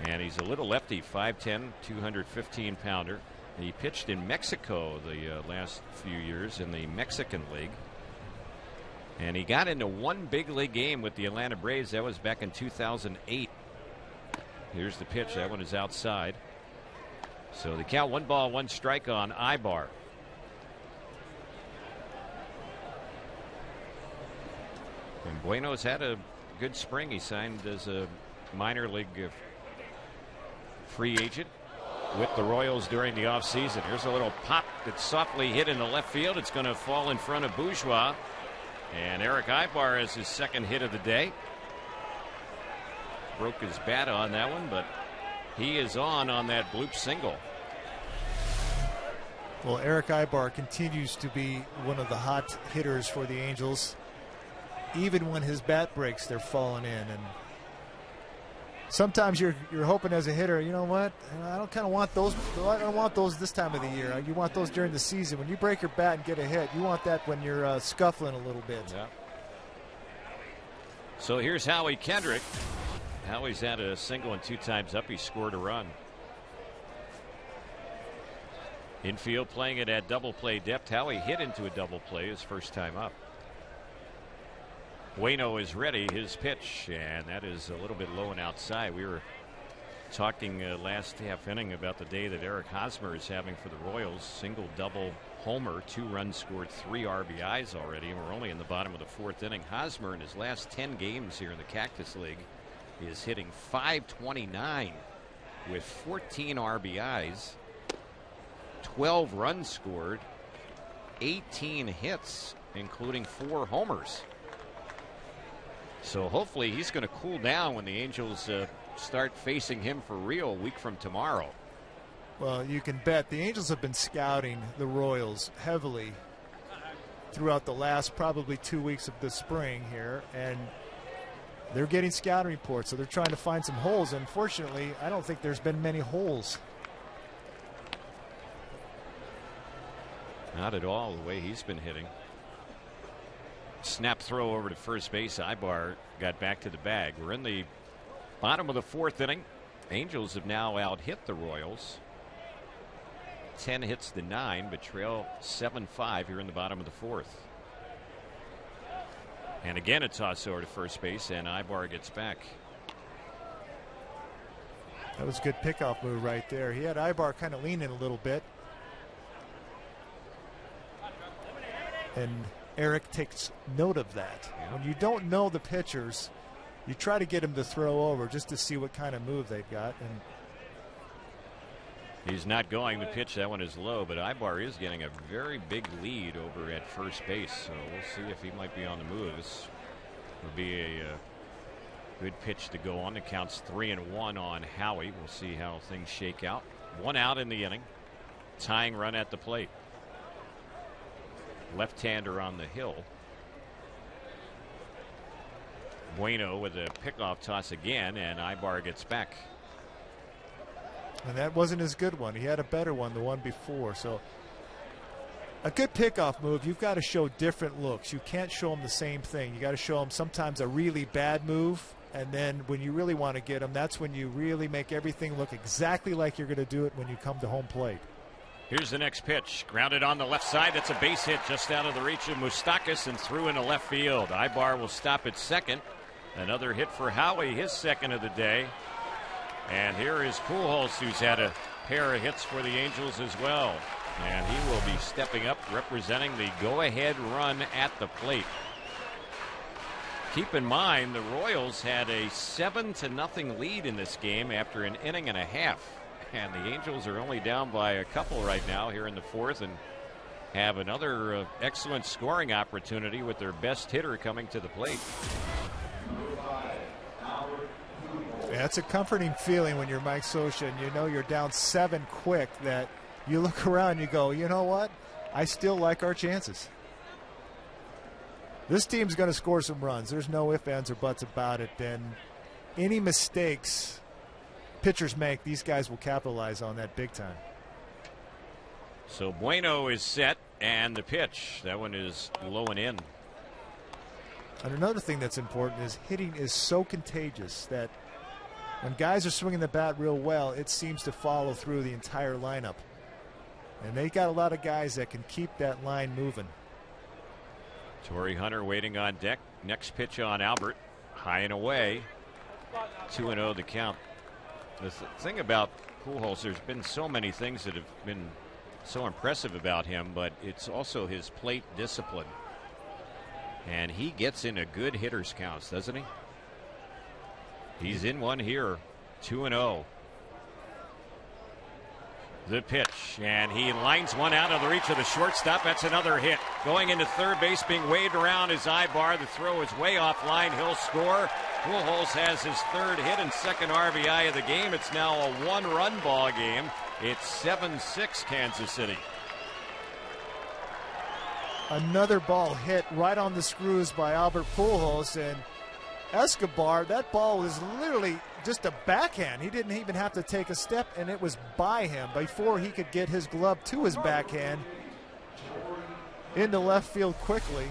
And he's a little lefty, 5'10", 215-pounder. He pitched in Mexico the last few years in the Mexican League. And he got into 1 big league game with the Atlanta Braves. That was back in 2008. Here's the pitch. That one is outside. So the count, 1 ball, 1 strike on Ibar. And Bueno's had a good spring. He signed as a minor league free agent with the Royals during the offseason. Here's a little pop that's softly hit in the left field. It's going to fall in front of Bourgeois. And Eric Ibar has his 2nd hit of the day. Broke his bat on that one, but he is on that bloop single. Well, Eric Ibar continues to be one of the hot hitters for the Angels. Even when his bat breaks, they're falling in. And sometimes you're hoping as a hitter, you know what? I don't kind of want those. I don't want those this time of the year. You want those during the season. When you break your bat and get a hit, you want that when you're scuffling a little bit. Yeah. So here's Howie Kendrick. Howie's had a single and 2 times up. He scored a run. Infield playing it at double play depth. Howie hit into a double play his first time up. Bueno is ready, his pitch, and that is a little bit low and outside. We were talking last half inning about the day that Eric Hosmer is having for the Royals. Single, double, homer, 2 runs scored, 3 RBIs already, and we're only in the bottom of the 4th inning. Hosmer in his last 10 games here in the Cactus League is hitting .529 with 14 RBIs, 12 runs scored, 18 hits, including 4 homers. So hopefully he's going to cool down when the Angels start facing him for real a week from tomorrow. Well, you can bet the Angels have been scouting the Royals heavily throughout the last probably 2 weeks of the spring here, and they're getting scouting reports, so they're trying to find some holes. Unfortunately, I don't think there's been many holes. Not at all, the way he's been hitting. snap throw over to first base. Ibar got back to the bag. We're in the bottom of the 4th inning. Angels have now out-hit the Royals. 10 hits to 9, but trail 7-5 here in the bottom of the 4th. And again, a toss over to first base, and Ibar gets back. That was a good pickoff move right there. He had Ibar kind of leaning a little bit. And Eric takes note of that. Yeah. When you don't know the pitchers, you try to get him to throw over just to see what kind of move they've got. And he's not going. The pitch, that one is low, but Ibar is getting a very big lead over at first base. So we'll see if he might be on the move. This would be a good pitch to go on. The count's 3-1 on Howie. We'll see how things shake out. 1 out in the inning. Tying run at the plate. Left-hander on the hill. Bueno with a pickoff toss again, and Ibar gets back. And that wasn't his good one. He had a better one, the one before. So a good pickoff move, you've got to show different looks. You can't show them the same thing. You got to show them sometimes a really bad move, and then when you really want to get them, that's when you really make everything look exactly like you're going to do it when you come to home plate. Here's the next pitch. Grounded on the left side. That's a base hit just out of the reach of Moustakas and through into left field. Ibar will stop at second. Another hit for Howie, his second of the day. And here is Pujols, who's had a pair of hits for the Angels as well. And he will be stepping up, representing the go-ahead run at the plate. Keep in mind, the Royals had a 7-0 lead in this game after an inning and a half. And the Angels are only down by a couple right now here in the 4th and have another excellent scoring opportunity with their best hitter coming to the plate. Yeah, it's a comforting feeling when you're Mike Scioscia and you know you're down 7 quick, that you look around and you go, you know what? I still like our chances. This team's going to score some runs. There's no ifs, ands, or buts about it. And any mistakes pitchers make, these guys will capitalize on that big time. So Bueno is set, and the pitch, that one is low and in. And another thing that's important is hitting is so contagious that when guys are swinging the bat real well, it seems to follow through the entire lineup. And they got a lot of guys that can keep that line moving. Torrey Hunter waiting on deck. Next pitch on Albert. High and away. 2-0 the count. The thing about Pujols, there's been so many things that have been so impressive about him, but it's also his plate discipline. And he gets into good hitters counts, doesn't he? He's in one here. 2-0. The pitch, and he lines one out of the reach of the shortstop. That's another hit. Going into third base, being waved around is Ibar. The throw is way offline. He'll score. Pujols has his 3rd hit and 2nd RBI of the game. It's now a 1-run ball game. It's 7-6 Kansas City. Another ball hit right on the screws by Albert Pujols, and Escobar, that ball was literally just a backhand. He didn't even have to take a step, and it was by him before he could get his glove to his backhand into left field quickly.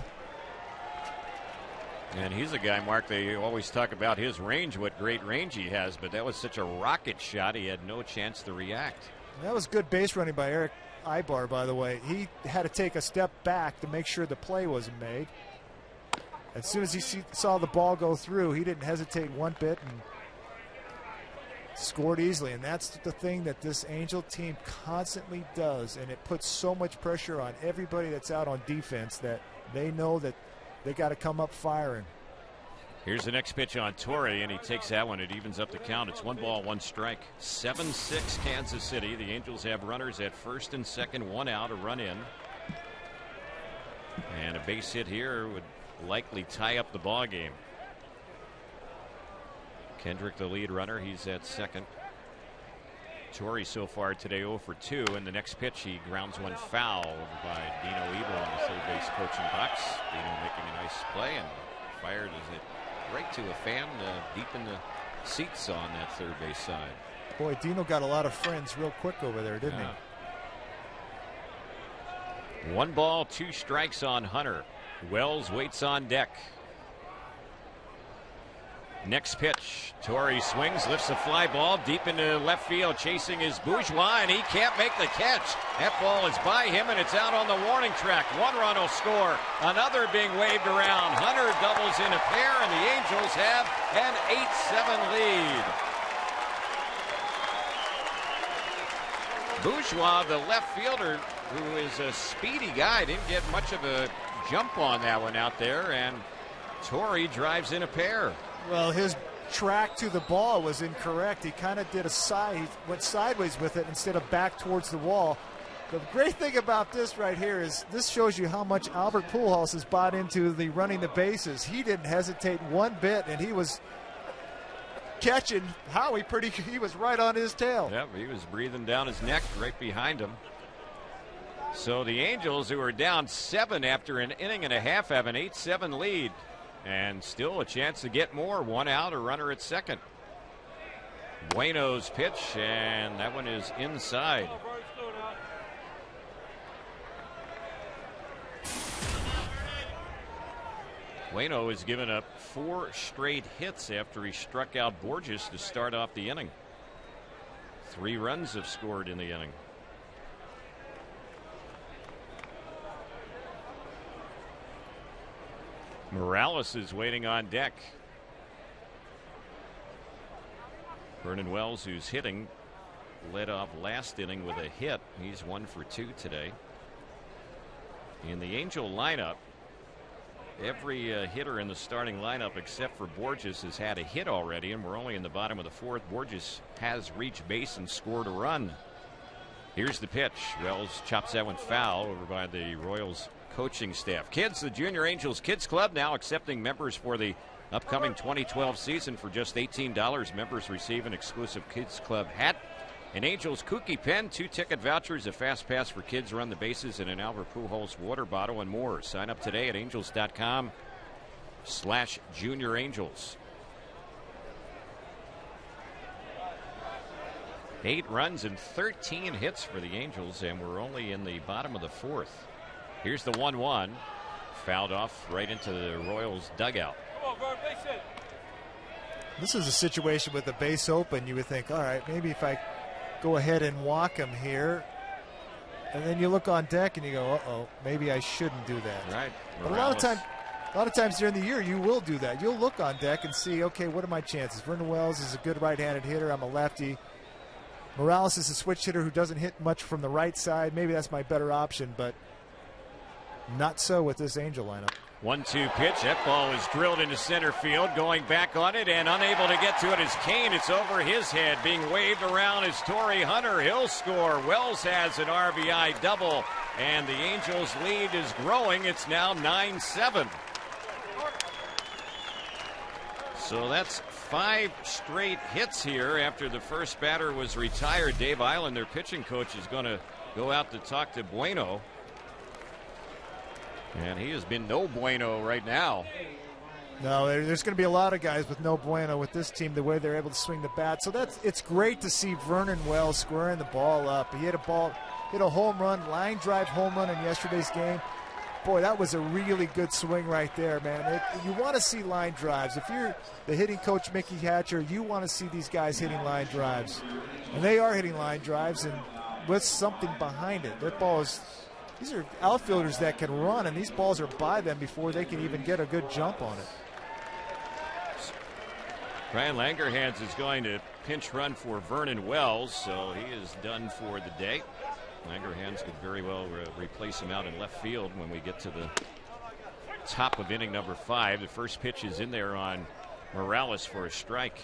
And he's a guy, Mark, they always talk about his range, what great range he has, but that was such a rocket shot, he had no chance to react. That was good base running by Eric Ibar, by the way. He had to take a step back to make sure the play wasn't made. As soon as he saw the ball go through, he didn't hesitate one bit and scored easily. And that's the thing that this Angel team constantly does, and it puts so much pressure on everybody that's out on defense that they know that they got to come up firing. Here's the next pitch on Torrey, and he takes that one. It evens up the count. It's 1 ball, 1 strike. 7-6 Kansas City. The Angels have runners at first and second, 1 out, a run in. And a base hit here would likely tie up the ball game. Kendrick, the lead runner, he's at second. Torrey so far today 0 for 2, and the next pitch he grounds one foul by Dino Ebel in the third base coaching box. Dino making a nice play and fired as it right to a fan deep in the seats on that third base side. Boy, Dino got a lot of friends real quick over there, didn't he? 1 ball, 2 strikes on Hunter. Wells waits on deck. Next pitch, Torrey swings, lifts a fly ball deep into left field, chasing his Bourgeois, and he can't make the catch. That ball is by him, and it's out on the warning track. One run will score, another being waved around. Hunter doubles in a pair, and the Angels have an 8-7 lead. Bourgeois, the left fielder, who is a speedy guy, didn't get much of a jump on that one out there, and Torrey drives in a pair. Well, his track to the ball was incorrect. He kind of did went sideways with it instead of back towards the wall. The great thing about this right here is this shows you how much Albert Pujols has bought into the running the bases. He didn't hesitate one bit, and he was catching Howie he was right on his tail. Yep, he was breathing down his neck right behind him. So the Angels, who are down 7 after an inning and a half, have an 8-7 lead. And still a chance to get more. One out, a runner at second. Bueno's pitch, and that one is inside. Bueno has given up 4 straight hits after he struck out Borges to start off the inning. 3 runs have scored in the inning. Morales is waiting on deck. Vernon Wells, who's hitting, led off last inning with a hit. He's 1 for 2 today. In the Angel lineup, every hitter in the starting lineup except for Borges has had a hit already, and we're only in the bottom of the 4th. Borges has reached base and scored a run. Here's the pitch. Wells chops that one foul over by the Royals coaching staff. Kids, the Junior Angels Kids Club now accepting members for the upcoming 2012 season for just $18. Members receive an exclusive Kids Club hat, an Angels Kookie pen, 2 ticket vouchers, a fast pass for kids run the bases, and an Albert Pujols water bottle, and more. Sign up today at angels.com/Junior Angels. 8 runs and 13 hits for the Angels, and we're only in the bottom of the 4th. Here's the 1-1. Fouled off right into the Royals dugout. This is a situation with the base open. You would think, all right, maybe if I go ahead and walk him here. And then you look on deck and you go, uh-oh, maybe I shouldn't do that. Right. But a lot of times during the year, you will do that. You'll look on deck and see, okay, what are my chances? Vernon Wells is a good right-handed hitter. I'm a lefty. Morales is a switch hitter who doesn't hit much from the right side. Maybe that's my better option, but not so with this Angel lineup. 1-2 pitch. That ball is drilled into center field. Going back on it and unable to get to it is Kane. It's over his head. Being waved around is Torrey Hunter. He'll score. Wells has an RBI double, and the Angels' lead is growing. It's now 9-7. So that's 5 straight hits here after the first batter was retired. Dave Island, their pitching coach, is going to go out to talk to Bueno. And he has been no bueno right now. No, there's going to be a lot of guys with no bueno with this team, the way they're able to swing the bat. So it's great to see Vernon Wells squaring the ball up. He hit a home run, line drive home run in yesterday's game. Boy, that was a really good swing right there, man. You want to see line drives. If you're the hitting coach, Mickey Hatcher, you want to see these guys hitting line drives. And they are hitting line drives, and with something behind it. These are outfielders that can run, and these balls are by them before they can even get a good jump on it. Brian Langerhans is going to pinch run for Vernon Wells, so he is done for the day. Langerhans could very well replace him out in left field when we get to the top of inning number 5. The first pitch is in there on Morales for a strike.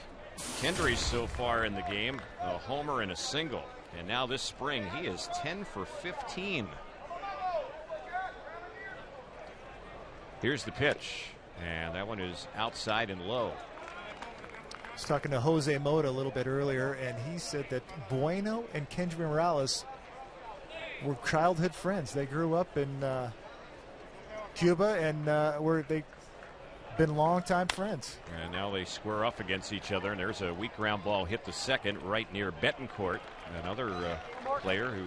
Kendry so far in the game, a homer and a single. And now this spring, he is 10 for 15. Here's the pitch, and that one is outside and low. I was talking to Jose Mota a little bit earlier, and he said that Bueno and Kendry Morales were childhood friends. They grew up in Cuba, and they've been longtime friends. And now they square off against each other, and there's a weak ground ball hit to second right near Betancourt, another player who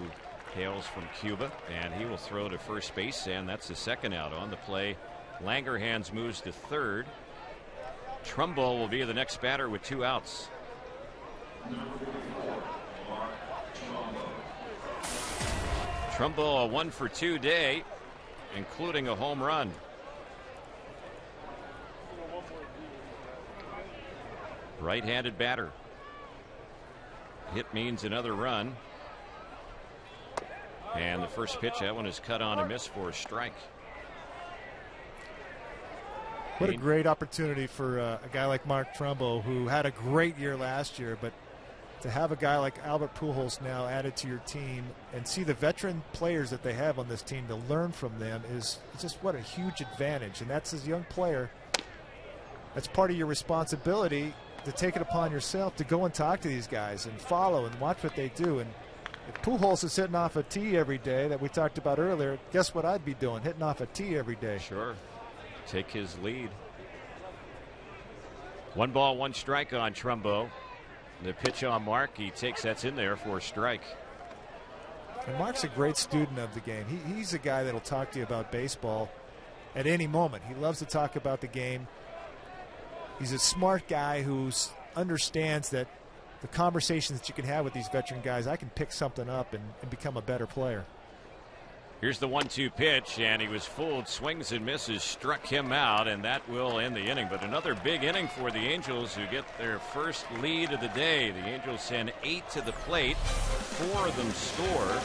hails from Cuba, and he will throw to first base, and that's the second out. On the play, Langerhans moves to third. Trumbo will be the next batter with 2 outs. Trumbo a 1-for-2 day, including a home run. Right-handed batter. Hit means another run. And the first pitch, that one is cut on a miss for a strike. What a great opportunity for a guy like Mark Trumbo, who had a great year last year, but to have a guy like Albert Pujols now added to your team and see the veteran players that they have on this team, to learn from them is just what a huge advantage. And that's, as a young player, that's part of your responsibility, to take it upon yourself to go and talk to these guys and follow and watch what they do. And if Pujols is hitting off a tee every day that we talked about earlier, guess what I'd be doing? Hitting off a tee every day. Sure. Take his lead. 1 ball, 1 strike on Trumbo. The pitch on Mark, he takes, that's in there for a strike. And Mark's a great student of the game. He's a guy that'll talk to you about baseball at any moment. He loves to talk about the game. He's a smart guy who understands that the conversations that you can have with these veteran guys, I can pick something up and become a better player. Here's the 1-2 pitch, and he was fooled. Swings and misses, struck him out, and that will end the inning. But another big inning for the Angels, who get their first lead of the day. The Angels send 8 to the plate. 4 of them score.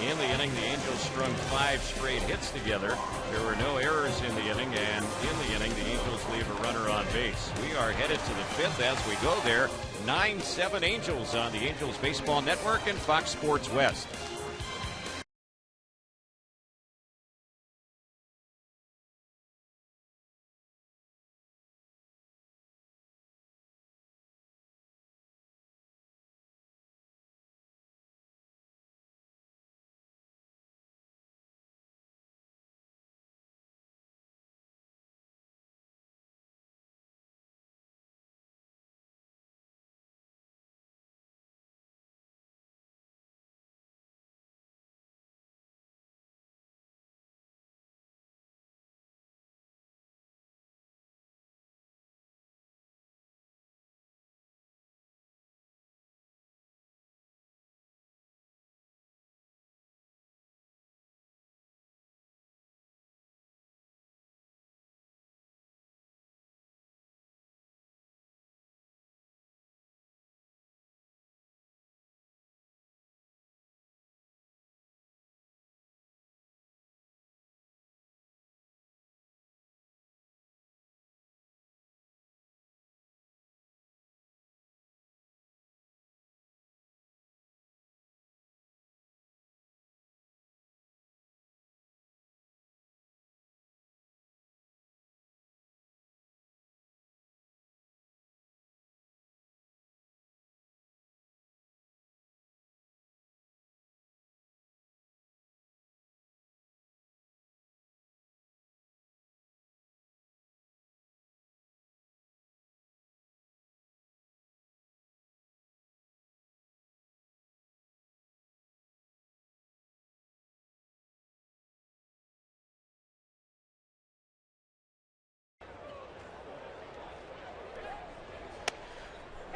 In the inning, the Angels strung 5 straight hits together. There were no errors in the inning, and in the inning, the Angels leave a runner on base. We are headed to the 5th as we go there. 9-7 Angels on the Angels Baseball Network and Fox Sports West.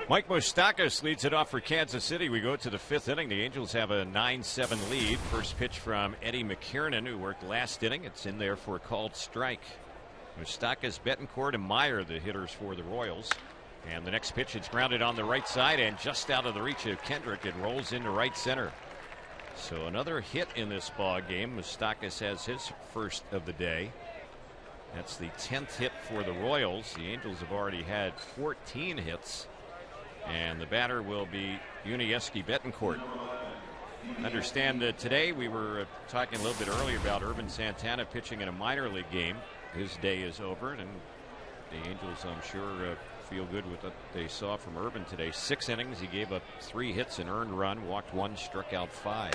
Mike Moustakas leads it off for Kansas City. We go to the 5th inning. The Angels have a 9-7 lead. First pitch from Eddie McKiernan, who worked last inning. It's in there for a called strike. Moustakas, Betancourt, and Meyer, the hitters for the Royals. And the next pitch, it's grounded on the right side and just out of the reach of Kendrick. It rolls into right center. So another hit in this ball game. Moustakas has his first of the day. That's the 10th hit for the Royals. The Angels have already had 14 hits. And the batter will be Unieski Betancourt. Understand that today we were talking a little bit earlier about Urban Santana pitching in a minor league game. His day is over, and the Angels, I'm sure, feel good with what they saw from Urban today. 6 innings, he gave up 3 hits, an earned run, walked 1, struck out 5.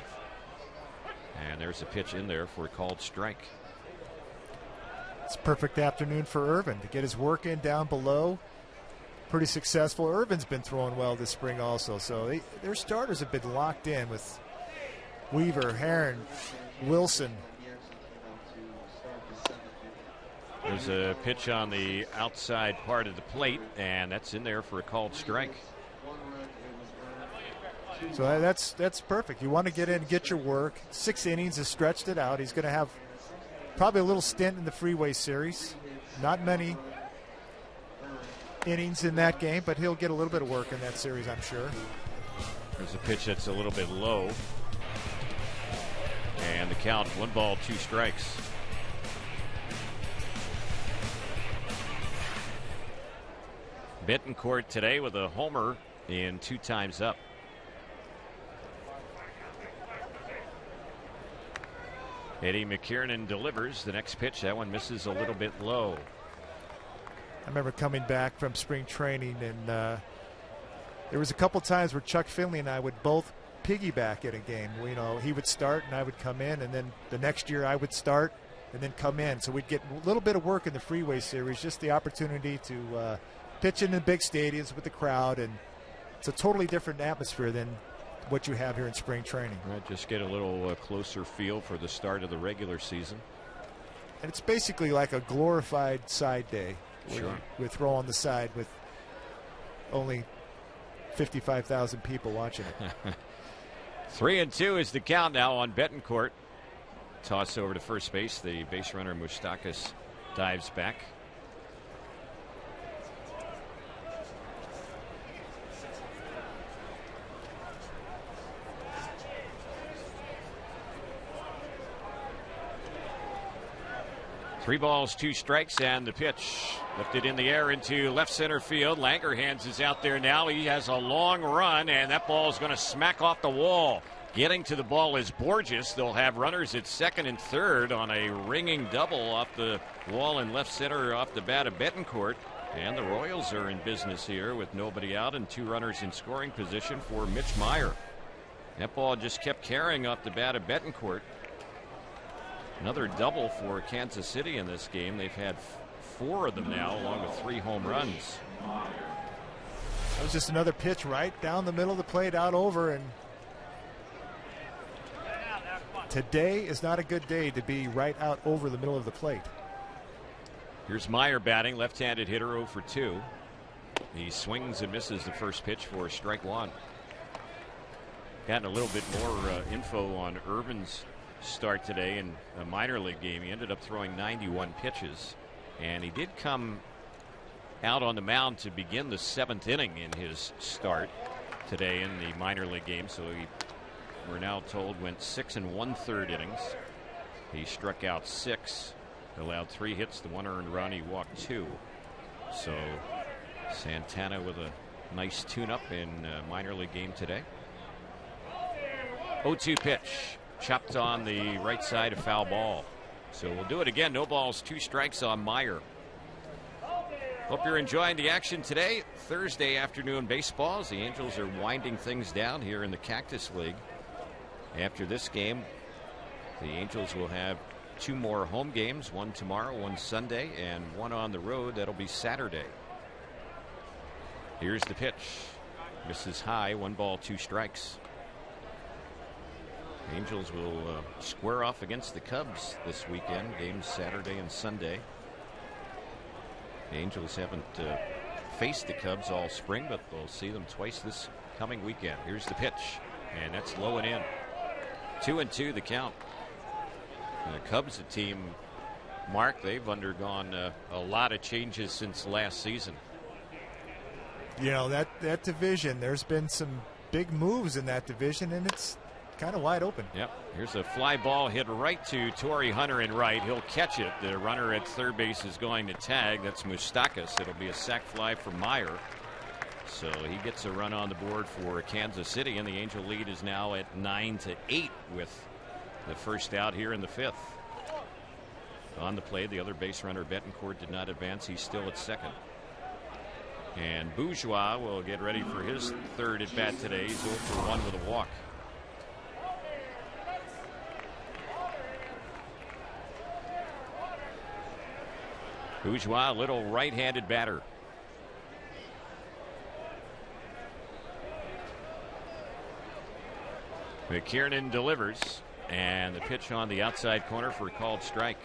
And there's a pitch in there for a called strike. It's a perfect afternoon for Urban to get his work in down below. Pretty successful. Irvin's been throwing well this spring also, so their starters have been locked in with Weaver, Heron, Wilson. There's a pitch on the outside part of the plate, and that's in there for a called strike. So that's perfect. You want to get in and get your work. 6 innings has stretched it out. He's going to have probably a little stint in the Freeway Series. Not many innings in that game, but he'll get a little bit of work in that series, I'm sure. There's a pitch that's a little bit low. And the count, 1 ball, 2 strikes. Betancourt today with a homer in 2 times up. Eddie McKiernan delivers the next pitch. That one misses a little bit low. I remember coming back from spring training, and there was a couple times where Chuck Finley and I would both piggyback at a game. You know, he would start and I would come in, and then the next year I would start and then come in. So we'd get a little bit of work in the Freeway Series, just the opportunity to pitch in the big stadiums with the crowd, and it's a totally different atmosphere than what you have here in spring training. Right, just get a little closer feel for the start of the regular season. And it's basically like a glorified side day. Sure. We throw on the side with only 55,000 people watching it. 3-2 is the count now on Betancourt. Toss over to first base. The base runner Moustakas dives back. Three balls, 2 strikes, and the pitch lifted in the air into left center field. Langerhans is out there now. He has a long run, and that ball is going to smack off the wall. Getting to the ball is Borges. They'll have runners at second and third on a ringing double off the wall in left center off the bat of Betancourt. And the Royals are in business here with nobody out and 2 runners in scoring position for Mitch Meyer. That ball just kept carrying off the bat of Betancourt. Another double for Kansas City in this game. They've had 4 of them now, along with 3 home runs. That was just another pitch right down the middle of the plate, out over, and today is not a good day to be right out over the middle of the plate. Here's Meyer batting, left-handed hitter, 0 for 2. He swings and misses the first pitch for strike 1. Gotten a little bit more info on Irvin's start today in a minor league game. He ended up throwing 91 pitches, and he did come out on the mound to begin the 7th inning in his start today in the minor league game. So he, we're now told, went 6 1/3 innings. He struck out 6, allowed 3 hits, the 1 earned run. He walked 2. So Santana with a nice tune-up in a minor league game today. 0-2 pitch. Chopped on the right side, of foul ball. So we'll do it again. No balls, 2 strikes on Meyer. Hope you're enjoying the action today. Thursday afternoon baseball as the Angels are winding things down here in the Cactus League. After this game, the Angels will have 2 more home games, 1 tomorrow, 1 Sunday, and 1 on the road. That'll be Saturday. Here's the pitch. Misses high, 1 ball, 2 strikes. Angels will square off against the Cubs this weekend. Games Saturday and Sunday. The Angels haven't faced the Cubs all spring, but they'll see them twice this coming weekend. Here's the pitch, and that's low and in. 2-2 the count. And the Cubs, a team, Mark, they've undergone a lot of changes since last season. You know, that division, there's been some big moves in that division, and it's kind of wide open. Yep. Here's a fly ball hit right to Torrey Hunter in right. He'll catch it. The runner at third base is going to tag. That's Moustakas. It'll be a sac fly for Meyer. So he gets a run on the board for Kansas City, and the Angel lead is now at 9-8 with the first out here in the 5th. On the play, the other base runner, Betancourt, did not advance. He's still at second. And Bourgeois will get ready for his 3rd at bat today. He's 0 for 1 with a walk. Bourgeois, a little right-handed batter. McKiernan delivers, and the pitch on the outside corner for a called strike.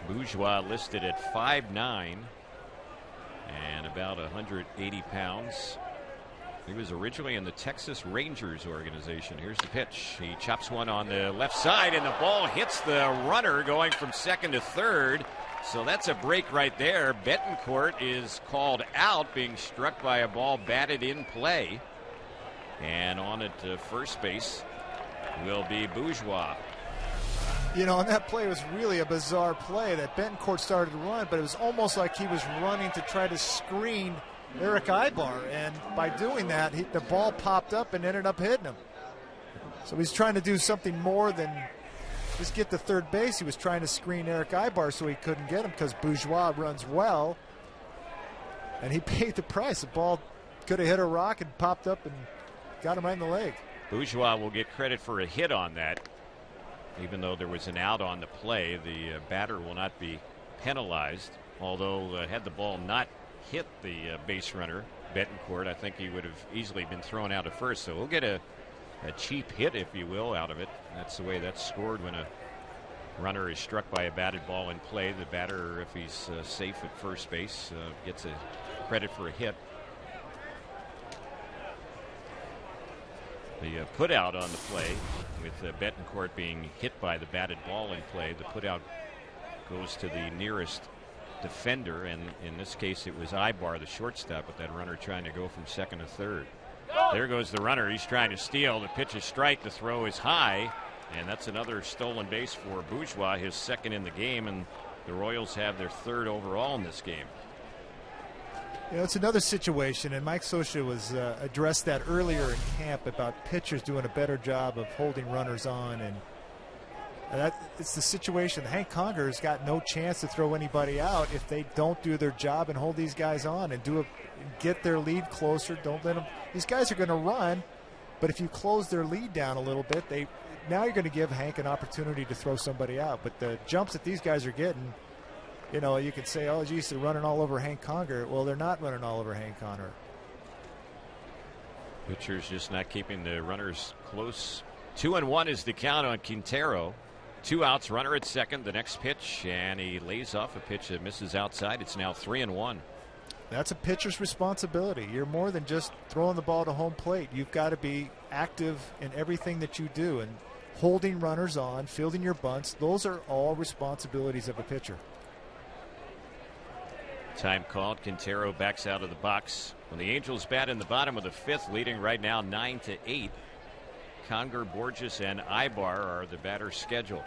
Bourgeois listed at 5'9" and about 180 pounds. He was originally in the Texas Rangers organization. Here's the pitch. He chops one on the left side, and the ball hits the runner going from second to third. So that's a break right there. Betancourt is called out, being struck by a ball batted in play. And on at first base will be Bourgeois. You know, and that play was really a bizarre play that Betancourt started to run, but it was almost like he was running to try to screen Eric Ibar, and by doing that, the ball popped up and ended up hitting him. So he's trying to do something more than just get to third base. He was trying to screen Eric Ibar so he couldn't get him, because Bourgeois runs well, and he paid the price. The ball could have hit a rock and popped up and got him right in the leg. Bourgeois will get credit for a hit on that. Even though there was an out on the play, the batter will not be penalized, although had the ball not hit the base runner, Betancourt, I think he would have easily been thrown out at first. So we'll get a cheap hit, if you will, out of it. That's the way that's scored when a runner is struck by a batted ball in play. The batter, if he's safe at first base, gets a credit for a hit. The put out on the play, with Betancourt being hit by the batted ball in play, the put out goes to the nearest defender, and in this case it was Ibar, the shortstop, with that runner trying to go from second to third. There goes the runner. He's trying to steal. The pitch is strike. The throw is high, and that's another stolen base for Bourgeois, his second in the game, and the Royals have their third overall in this game. You know, it's another situation, and Mike Scioscia was addressed that earlier in camp about pitchers doing a better job of holding runners on, and it's the situation. Hank Conger's got no chance to throw anybody out if they don't do their job and hold these guys on and get their lead closer. Don't let them. These guys are going to run, but if you close their lead down a little bit, now you're going to give Hank an opportunity to throw somebody out. But the jumps that these guys are getting, you know, you could say, oh, geez, they're running all over Hank Conger. Well, they're not running all over Hank Conger. Pitchers just not keeping the runners close. 2-1 is the count on Quintero. 2 outs, runner at second. The next pitch, and he lays off a pitch that misses outside. It's now 3-1. That's a pitcher's responsibility. You're more than just throwing the ball to home plate. You've got to be active in everything that you do, and holding runners on, fielding your bunts, those are all responsibilities of a pitcher. Time called. Quintero backs out of the box. When the Angels bat in the bottom of the fifth, leading right now 9-8. Conger, Borges, and Ibar are the batters scheduled.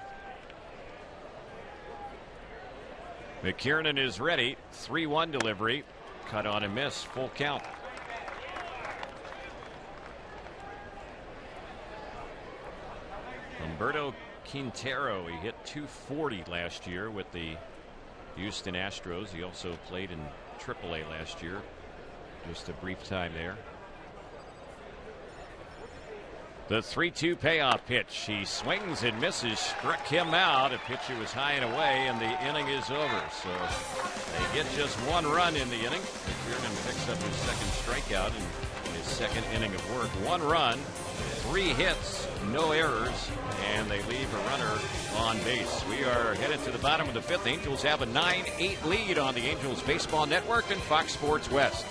McKiernan is ready. 3-1 delivery. Cut on a miss. Full count. Humberto Quintero, he hit .240 last year with the Houston Astros. He also played in AAA last year. Just a brief time there. The 3-2 payoff pitch. He swings and misses. Struck him out. A pitch that was high and away, and the inning is over. So they get just 1 run in the inning. McKiernan picks up his second strikeout in his second inning of work. 1 run, 3 hits, no errors, and they leave a runner on base. We are headed to the bottom of the fifth. Angels have a 9-8 lead on the Angels Baseball Network and Fox Sports West.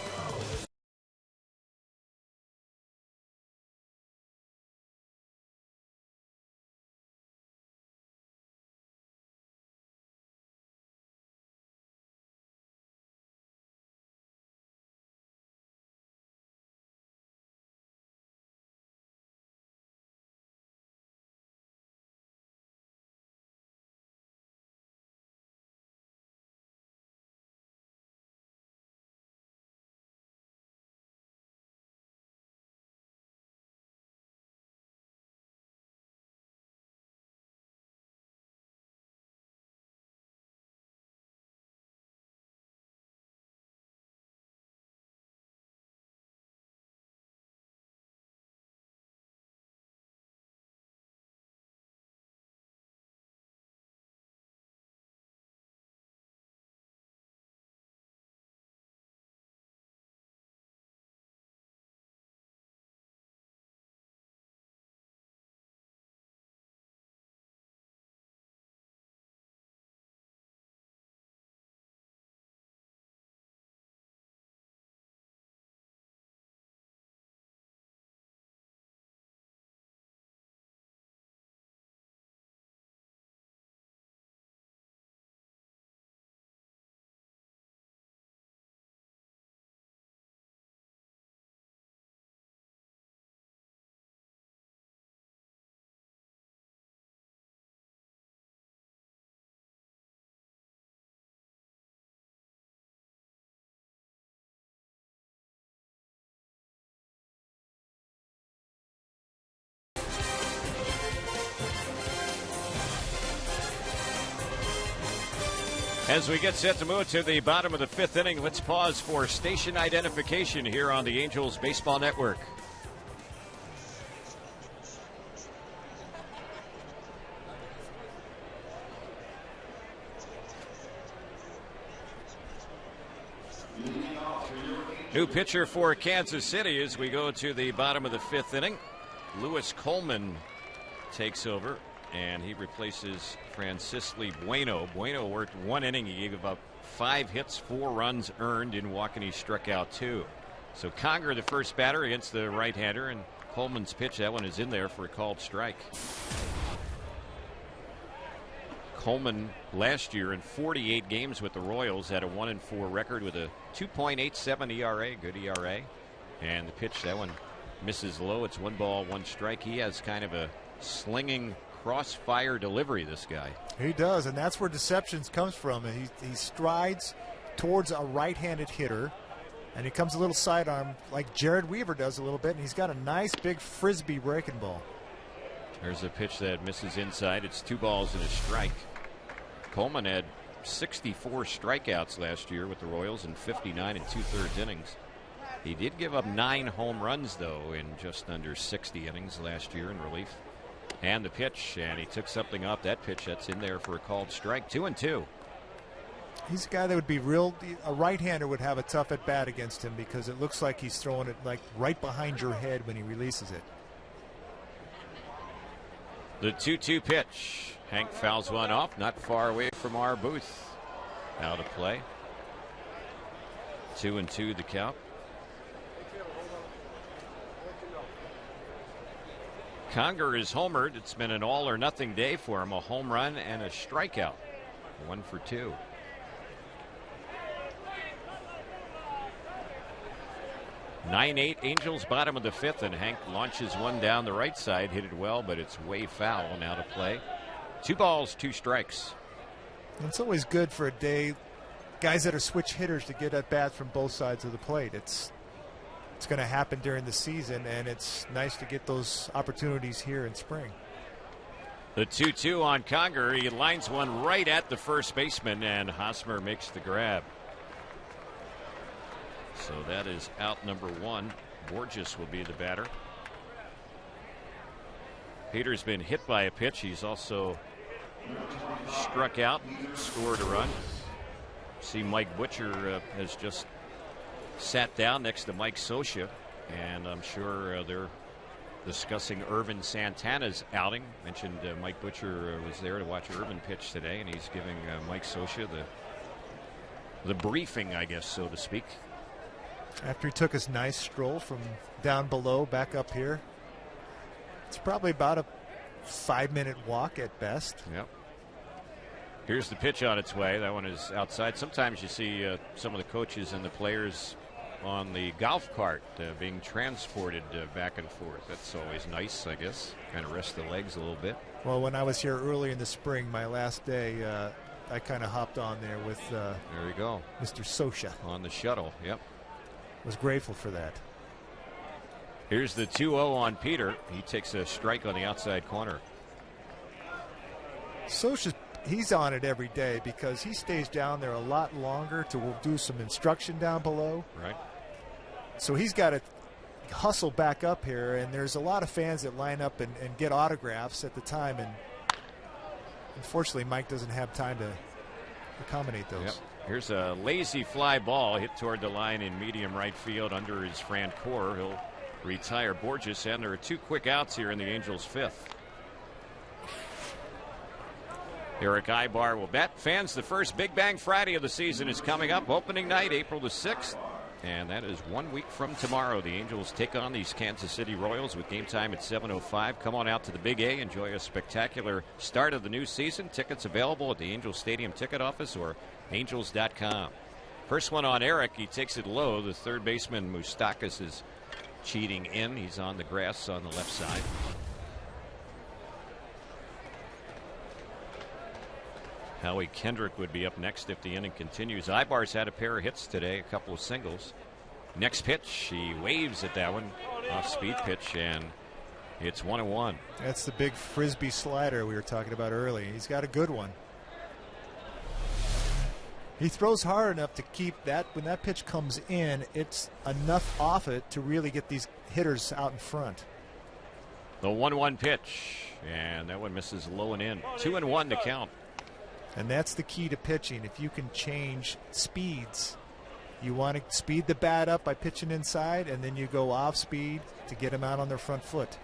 As we get set to move to the bottom of the 5th inning, let's pause for station identification here on the Angels Baseball Network. New pitcher for Kansas City as we go to the bottom of the 5th inning. Lewis Coleman takes over, and he replaces Francisco Bueno. Bueno worked 1 inning. He gave up 5 hits, 4 runs earned in walk, and he struck out 2. So Conger, the first batter against the right-hander, and Coleman's pitch, that one is in there for a called strike. Coleman last year in 48 games with the Royals had a 1-4 record with a 2.87 ERA, good ERA. And the pitch, that one misses low. It's 1 ball, 1 strike. He has kind of a slinging crossfire delivery, this guy. He does, and that's where deceptions comes from. He strides towards a right-handed hitter, and he comes a little sidearm like Jared Weaver does a little bit, and he's got a nice big frisbee breaking ball. There's a pitch that misses inside. It's 2 balls and a strike. Coleman had 64 strikeouts last year with the Royals in 59 2/3 innings. He did give up 9 home runs, though, in just under 60 innings last year in relief. And the pitch, and he took something off that pitch that's in there for a called strike. 2-2. He's a guy that would be a right-hander would have a tough at bat against him because it looks like he's throwing it like right behind your head when he releases it. The 2-2 pitch. Hank fouls one off, not far away from our booth. Out of play. 2-2 the count. Conger is homered. It's been an all or nothing day for him. A home run and a strikeout. 1 for 2. (9-8) Angels, bottom of the 5th, and Hank launches one down the right side. Hit it well, but it's way foul and out of play. 2 balls, 2 strikes. It's always good for a day, guys that are switch hitters, to get at bat from both sides of the plate. It's going to happen during the season, and it's nice to get those opportunities here in spring. The 2-2 on Conger. He lines one right at the first baseman, and Hosmer makes the grab. So that is out number 1. Borges will be the batter. Peter's been hit by a pitch. He's also struck out, scored a run. See, Mike Butcher has just sat down next to Mike Scioscia, and I'm sure they're discussing Irvin Santana's outing. Mentioned Mike Butcher was there to watch Irvin pitch today, and he's giving Mike Scioscia the briefing, I guess, so to speak. After he took his nice stroll from down below back up here. It's probably about a 5-minute walk at best. Yep. Here's the pitch on its way. That one is outside. Sometimes you see some of the coaches and the players on the golf cart being transported back and forth. That's always nice, I guess. Kind of rest the legs a little bit. Well, when I was here early in the spring, my last day, I kind of hopped on there with there you go, Mr. Scioscia. On the shuttle, yep. Was grateful for that. Here's the 2-0 on Peter. He takes a strike on the outside corner. Scioscia, he's on it every day because he stays down there a lot longer to do some instruction down below. Right. So he's got to hustle back up here, and there's a lot of fans that line up and get autographs at the time, and unfortunately Mike doesn't have time to accommodate those. Yep. Here's a lazy fly ball hit toward the line in medium right field under his Francoeur. He'll retire Borges, and there are 2 quick outs here in the Angels' 5th. Eric Ibar will bat. Fans, the first Big Bang Friday of the season is coming up. Opening night, April the 6th. And that is 1 week from tomorrow. The Angels take on these Kansas City Royals with game time at 7:05. Come on out to the Big A. Enjoy a spectacular start of the new season. Tickets available at the Angels Stadium ticket office or angels.com. First one on Eric. He takes it low. The third baseman, Moustakas, is cheating in. He's on the grass on the left side. Howie Kendrick would be up next if the inning continues. Ibar's had a pair of hits today, a couple of singles. Next pitch, he waves at that one. Off-speed pitch, and it's 1-1. That's the big frisbee slider we were talking about early. He's got a good one. He throws hard enough to keep that. When that pitch comes in, it's enough off it to really get these hitters out in front. The 1-1 pitch, and that one misses low and in. 2-1 to count. And that's the key to pitching. If you can change speeds, you want to speed the bat up by pitching inside, and then you go off speed to get them out on their front foot.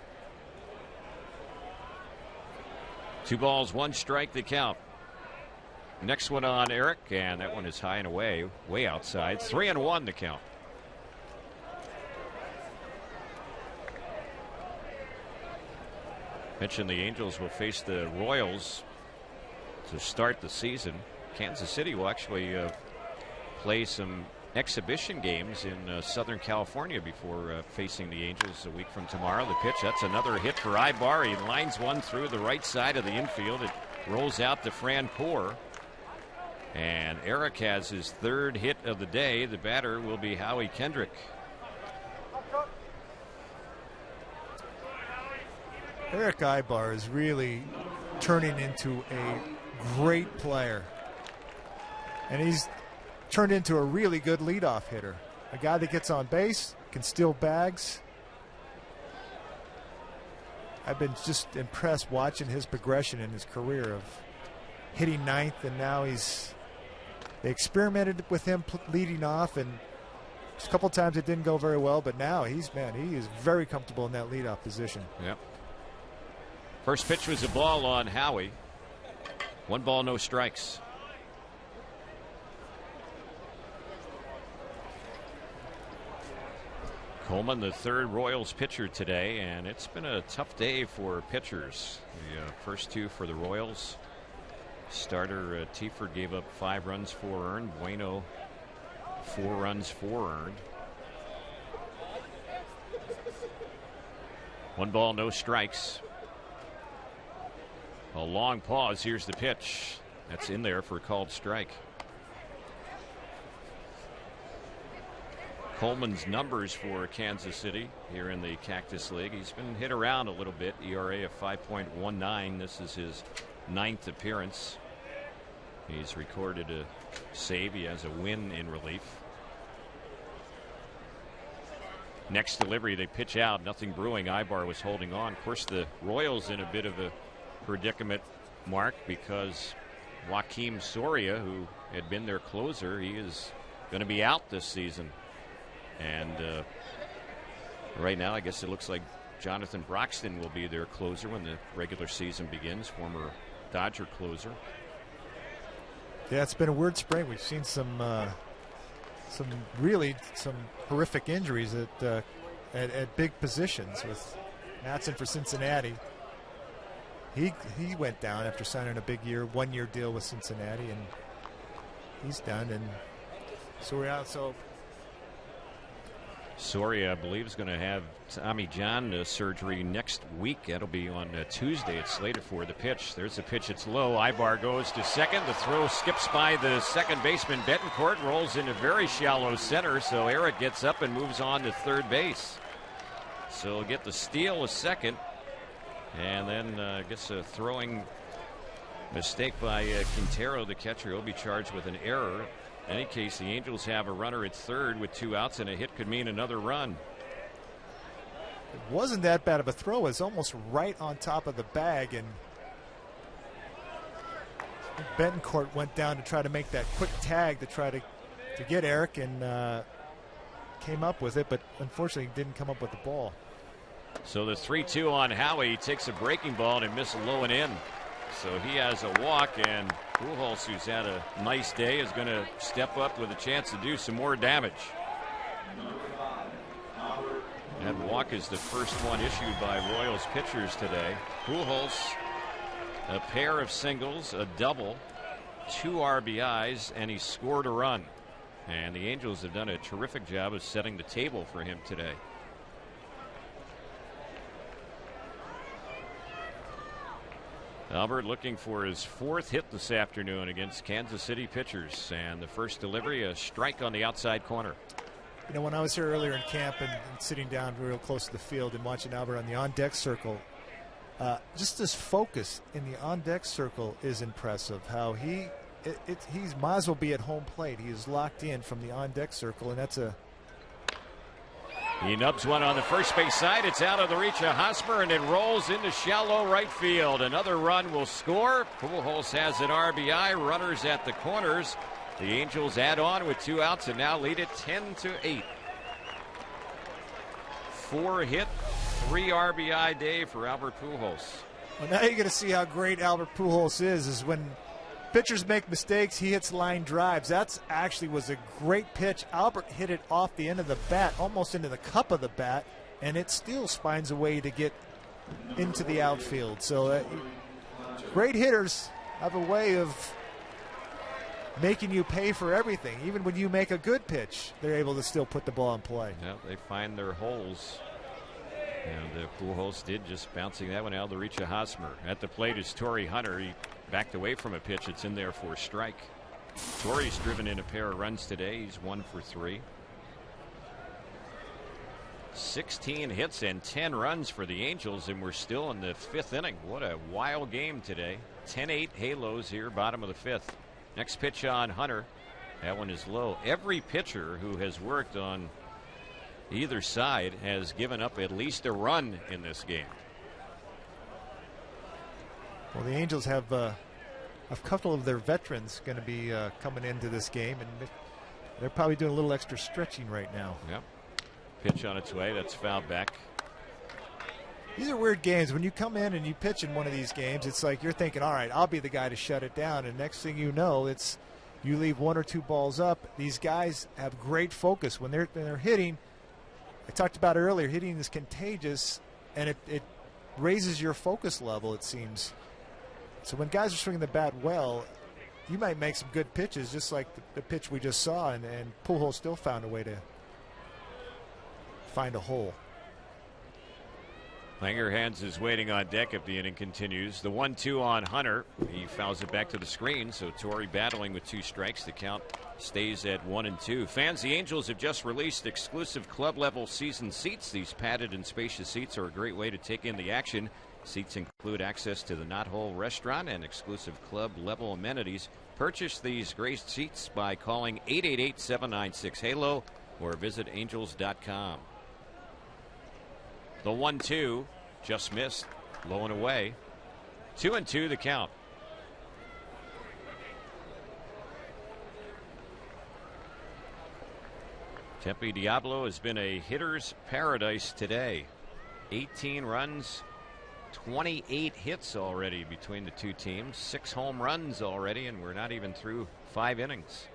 2 balls, 1 strike to count. Next one on Eric, and that one is high and away, way outside. 3-1 to count. Mentioned the Angels will face the Royals to start the season. Kansas City will actually play some exhibition games in Southern California before facing the Angels a week from tomorrow. The pitch, that's another hit for Ibar. He lines one through the right side of the infield. It rolls out to Francoeur. And Eric has his 3rd hit of the day. The batter will be Howie Kendrick. Eric Ibar is really turning into a great player. And he's turned into a really good leadoff hitter. A guy that gets on base, can steal bags. I've been just impressed watching his progression in his career of hitting 9th, and now they experimented with him leading off, and a couple times it didn't go very well, but now he is very comfortable in that leadoff position. Yep. First pitch was a ball on Howie. 1 ball, no strikes. Coleman, the 3rd Royals pitcher today, and it's been a tough day for pitchers. The first 2 for the Royals. Starter Tieford gave up 5 runs, 4 earned. Bueno, 4 runs, 4 earned. 1 ball, no strikes. A long pause. Here's the pitch. That's in there for a called strike. Coleman's numbers for Kansas City here in the Cactus League. He's been hit around a little bit. ERA of 5.19. This is his 9th appearance. He's recorded a save. He has a win in relief. Next delivery, they pitch out. Nothing brewing. Ibar was holding on. Of course, the Royals in a bit of a predicament, Mark, because Joakim Soria, who had been their closer, he is going to be out this season. And right now, I guess it looks like Jonathan Broxton will be their closer when the regular season begins, former Dodger closer. Yeah, it's been a weird spring. We've seen some horrific injuries at big positions. With Matson for Cincinnati, he went down after signing a big 1-year deal with Cincinnati, and he's done. And so we're out. So Soria, I believe, is going to have Tommy John surgery next week. That'll be on Tuesday. It's slated for. The pitch. There's the pitch. It's low. Ibar goes to second. The throw skips by the second baseman. Betancourt rolls into very shallow center. So Eric gets up and moves on to third base. So he'll get the steal a second. And then gets a throwing mistake by Quintero, the catcher. He'll be charged with an error. In any case, the Angels have a runner at third with 2 outs, and a hit could mean another run. It wasn't that bad of a throw. It was almost right on top of the bag, and Betancourt went down to try to make that quick tag to try to get Eric, and came up with it, but unfortunately didn't come up with the ball. So the 3-2 on Howie. He takes a breaking ball and misses low and in. So he has a walk, and Pujols, who's had a nice day, is going to step up with a chance to do some more damage. That walk is the first one issued by Royals pitchers today. Pujols, a pair of singles, a double, 2 RBIs, and he scored a run. And the Angels have done a terrific job of setting the table for him today. Albert looking for his 4th hit this afternoon against Kansas City pitchers, and the first delivery, a strike on the outside corner. You know, when I was here earlier in camp and sitting down real close to the field and watching Albert on the on-deck circle, just this focus in the on-deck circle is impressive. How he he might as well be at home plate. He is locked in from the on-deck circle, and that's a... He nubs one on the first base side. It's out of the reach of Hosmer, and it rolls into shallow right field. Another run will score. Pujols has an RBI. Runners at the corners. The Angels add on with 2 outs and now lead it 10-8. 4-hit, 3 RBI day for Albert Pujols. Well, now you're going to see how great Albert Pujols is when pitchers make mistakes, he hits line drives. That's actually was a great pitch. Albert hit it off the end of the bat, almost into the cup of the bat, and it still finds a way to get into the outfield. So great hitters have a way of making you pay for everything. Even when you make a good pitch, they're able to still put the ball in play. Yeah, they find their holes. And Pujols did, just bouncing that one out of the reach of Hosmer. At the plate is Torrey Hunter. He backed away from a pitch. It's in there for a strike. Torrey's driven in a pair of runs today. He's 1 for 3. 16 hits and 10 runs for the Angels, and we're still in the 5th inning. What a wild game today. 10-8 Halos here, bottom of the 5th. Next pitch on Hunter. That one is low. Every pitcher who has worked on either side has given up at least a run in this game. Well, the Angels have a couple of their veterans going to be coming into this game, and they're probably doing a little extra stretching right now. Yep. Pitch on its way. That's fouled back. These are weird games. When you come in and you pitch in one of these games, it's like you're thinking, all right, I'll be the guy to shut it down. And next thing you know, it's you leave 1 or 2 balls up. These guys have great focus when they're hitting. I talked about earlier, hitting is contagious, and it raises your focus level, it seems. So when guys are swinging the bat well, you might make some good pitches, just like the pitch we just saw, and Pujols still found a way to find a hole. Langerhans is waiting on deck if the inning continues. The 1-2 on Hunter. He fouls it back to the screen, so Torrey battling with 2 strikes. The count stays at 1-2. Fans, the Angels have just released exclusive club-level season seats. These padded and spacious seats are a great way to take in the action. Seats include access to the Knothole restaurant and exclusive club-level amenities. Purchase these great seats by calling 888-796-HALO or visit angels.com. The 1-2 just missed, low and away. 2-2 the count. Tempe Diablo has been a hitter's paradise today. 18 runs, 28 hits already between the 2 teams, 6 home runs already, and we're not even through 5 innings.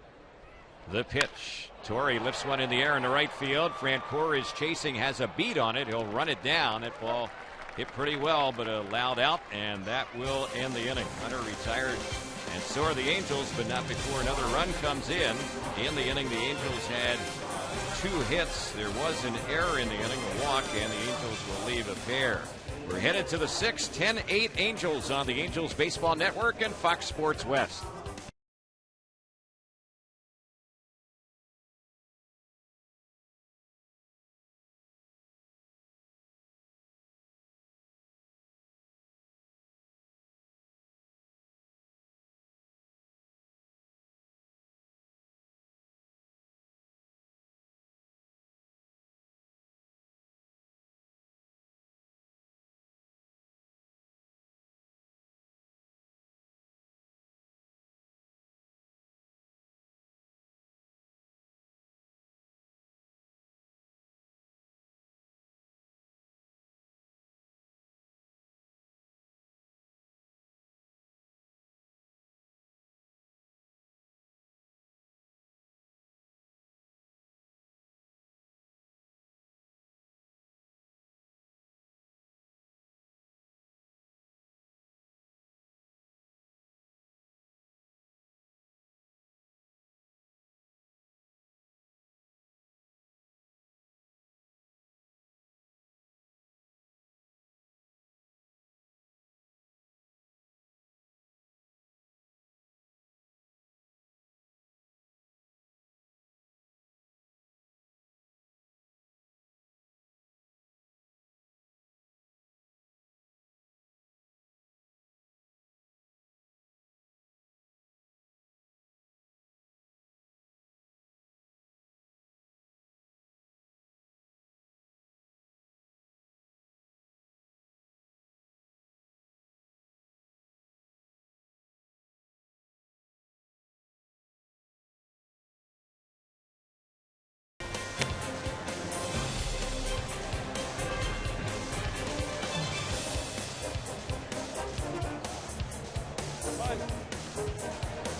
The pitch. Torrey lifts one in the air in the right field. Francoeur is chasing, has a beat on it. He'll run it down. That ball hit pretty well, but a loud out, and that will end the inning. Hunter retired, and so are the Angels, but not before another run comes in. In the inning, the Angels had 2 hits. There was an error in the inning, a walk, and the Angels will leave a pair. We're headed to the 6th, 10-8 Angels on the Angels Baseball Network and Fox Sports West.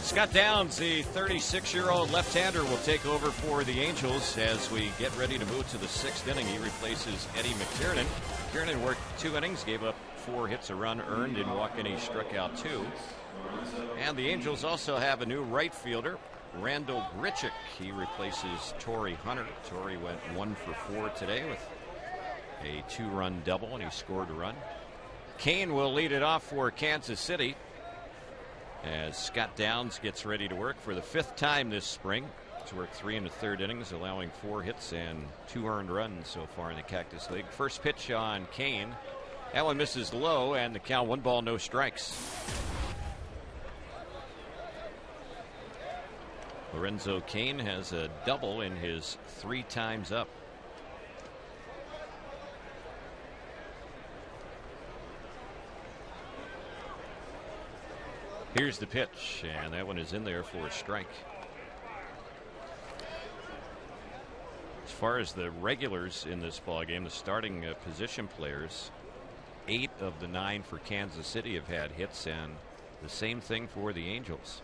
Scott Downs, the 36-year-old left-hander, will take over for the Angels as we get ready to move to the 6th inning. He replaces Eddie McTiernan. McTiernan worked 2 innings, gave up 4 hits, a run earned, didn't walk any, struck out 2. And the Angels also have a new right fielder, Randall Grichuk. He replaces Torrey Hunter. Torrey went 1 for 4 today with a 2-run double, and he scored a run. Kane will lead it off for Kansas City as Scott Downs gets ready to work for the 5th time this spring. He's worked 3 1/3 innings, allowing 4 hits and 2 earned runs so far in the Cactus League. First pitch on Kane. That one misses low, and the count 1 ball, no strikes. Lorenzo Cain has a double in his 3 times up. Here's the pitch, and that one is in there for a strike. As far as the regulars in this ballgame, the starting position players, 8 of the 9 for Kansas City have had hits, and the same thing for the Angels.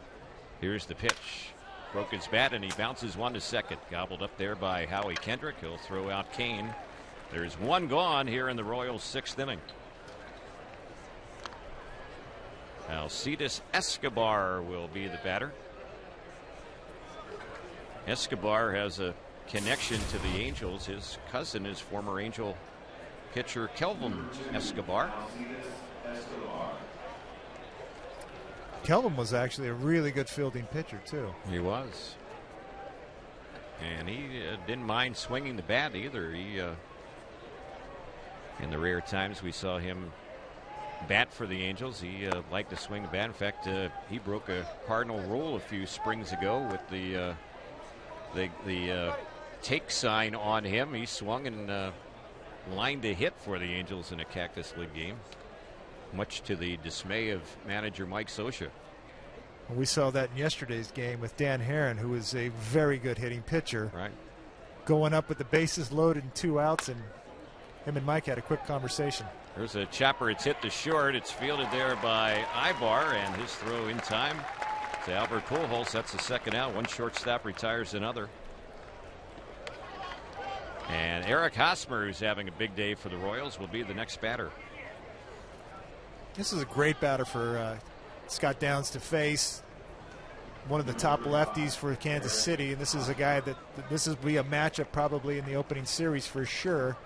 Here's the pitch. Broke his bat, and he bounces 1 to second. Gobbled up there by Howie Kendrick. He'll throw out Kane. There's 1 gone here in the Royals' 6th inning. Alcides Escobar will be the batter. Escobar has a connection to the Angels. His cousin is former Angel pitcher Kelvin Escobar. Kelvin was actually a really good fielding pitcher, too. He was. And he didn't mind swinging the bat either. He, in the rare times we saw him bat for the Angels, he liked to swing the bat. In fact, he broke a cardinal rule a few springs ago with the take sign on him. He swung and lined a hit for the Angels in a Cactus League game, much to the dismay of manager Mike Scioscia. We saw that in yesterday's game with Dan Herron, who is a very good hitting pitcher. Right. Going up with the bases loaded and 2 outs, and him and Mike had a quick conversation. There's a chopper. It's hit to short. It's fielded there by Ibar, and his throw in time to Albert Pujols. That's the 2nd out. 1 shortstop retires another. And Eric Hosmer, who's having a big day for the Royals, will be the next batter. This is a great batter for Scott Downs to face. One of the top lefties for Kansas City, and this is a guy that this will be a matchup probably in the opening series for sure.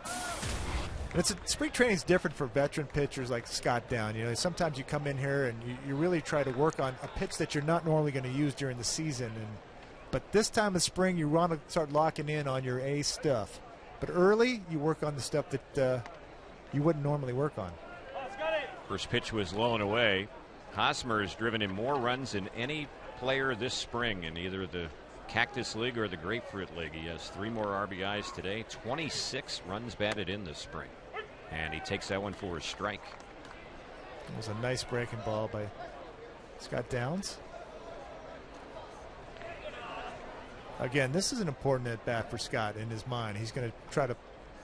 And spring training is different for veteran pitchers like Scott Downs. You know, sometimes you come in here and you really try to work on a pitch that you're not normally going to use during the season. But this time of spring, you want to start locking in on your A stuff. But early, you work on the stuff that you wouldn't normally work on. First pitch was low and away. Hosmer has driven in more runs than any player this spring in either the Cactus League or the Grapefruit League. He has 3 more RBIs today, 26 runs batted in this spring. And he takes that one for a strike. It was a nice breaking ball by Scott Downs. Again, this is an important at-bat for Scott in his mind. He's going to try to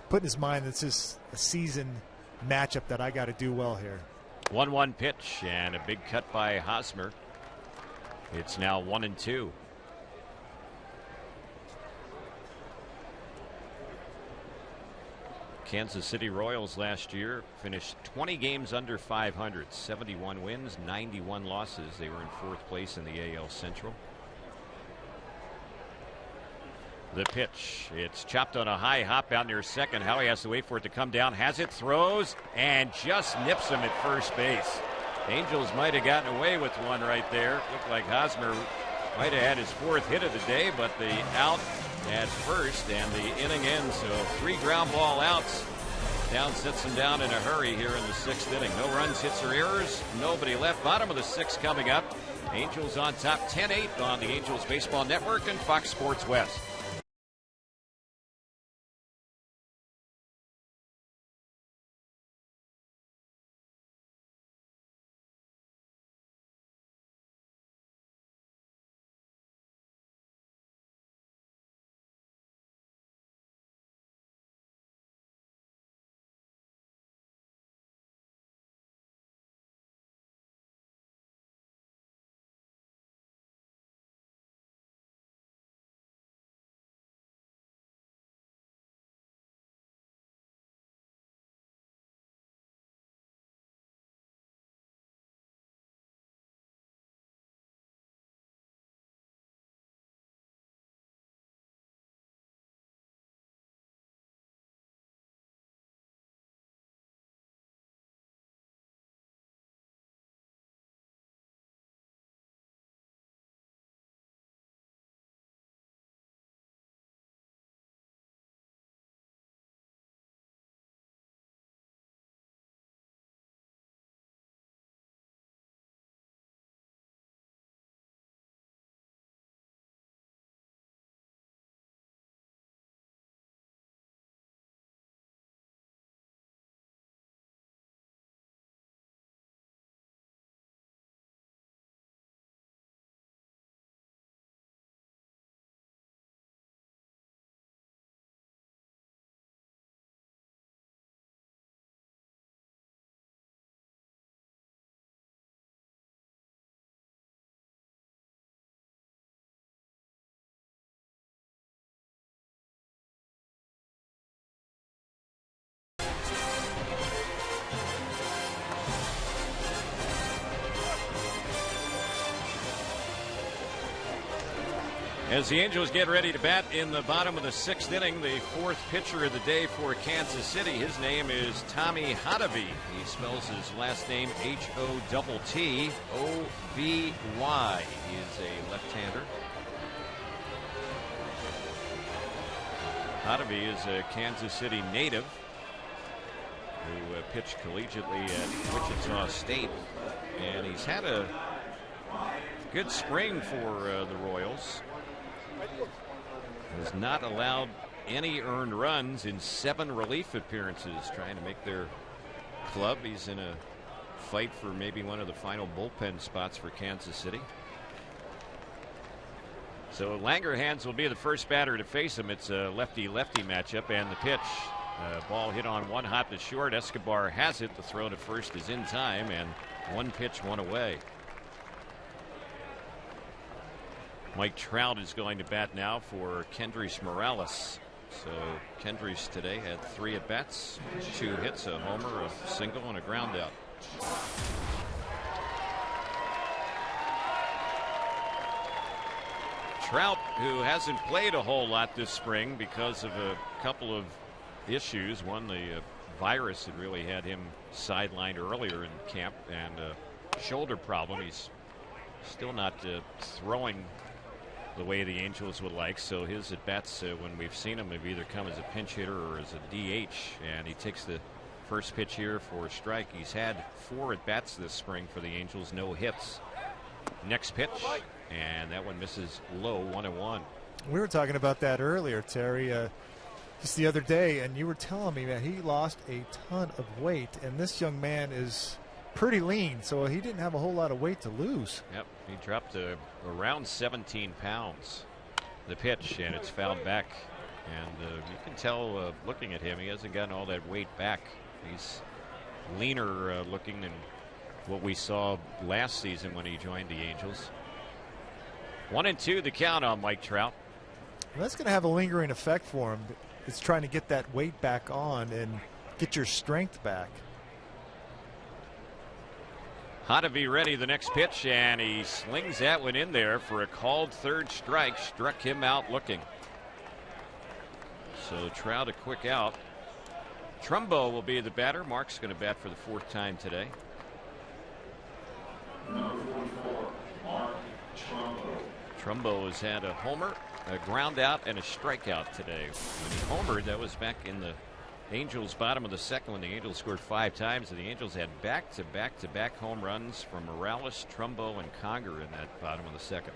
put in his mind this is a season matchup that I got to do well here. 1-1 pitch and a big cut by Hosmer. It's now 1-2. Kansas City Royals last year finished 20 games under 500, 71 wins, 91 losses. They were in 4th place in the AL Central. The pitch. It's chopped on a high hop out near second. Howie has to wait for it to come down. Has it, throws, and just nips him at first base. Angels might have gotten away with one right there. Looked like Hosmer might have had his 4th hit of the day, but the out at first, and the inning ends. So 3 ground ball outs. Downs sets him down in a hurry here in the 6th inning. No runs, hits, or errors. Nobody left. Bottom of the 6th coming up. Angels on top 10-8 on the Angels Baseball Network and Fox Sports West. As the Angels get ready to bat in the bottom of the 6th inning, the 4th pitcher of the day for Kansas City, his name is Tommy Hotovy. He spells his last name Hottovy. He is a left-hander. Hotovy is a Kansas City native who pitched collegiately at Wichita State, and he's had a good spring for the Royals. Has not allowed any earned runs in 7 relief appearances, trying to make their club. He's in a fight for maybe one of the final bullpen spots for Kansas City. So Langerhans will be the first batter to face him. It's a lefty-lefty matchup, and the pitch. Ball hit on one hop to short. Escobar has it. The throw to first is in time, and 1 pitch, 1 away. Mike Trout is going to bat now for Kendrys Morales. So Kendrys today had 3 at-bats, 2 hits, a homer, a single, and a ground out. Trout, who hasn't played a whole lot this spring because of a couple of issues. One, the virus that really had him sidelined earlier in camp, and a shoulder problem. He's still not throwing the way the Angels would like, so his at-bats when we've seen him have either come as a pinch hitter or as a DH, and he takes the first pitch here for a strike. He's had 4 at-bats this spring for the Angels, no hits. Next pitch, and that one misses low, 1-1. We were talking about that earlier, Terry, just the other day, and you were telling me that he lost a ton of weight, and this young man is pretty lean, so he didn't have a whole lot of weight to lose. Yep, he dropped around 17 pounds. The pitch, and it's fouled back, and you can tell looking at him, he hasn't gotten all that weight back. He's leaner looking than what we saw last season when he joined the Angels. 1-2 the count on Mike Trout. Well, that's going to have a lingering effect for him. It's trying to get that weight back on and get your strength back. Hotovy ready, the next pitch, and he slings that one in there for a called 3rd strike. Struck him out looking. So Trout a quick out. Trumbo will be the batter. Mark's going to bat for the 4th time today. Trumbo has had a homer, a ground out, and a strikeout today. When he homered, that was back in the Angels bottom of the 2nd when the Angels scored 5 times, and the Angels had back-to-back home runs from Morales, Trumbo, and Conger in that bottom of the 2nd.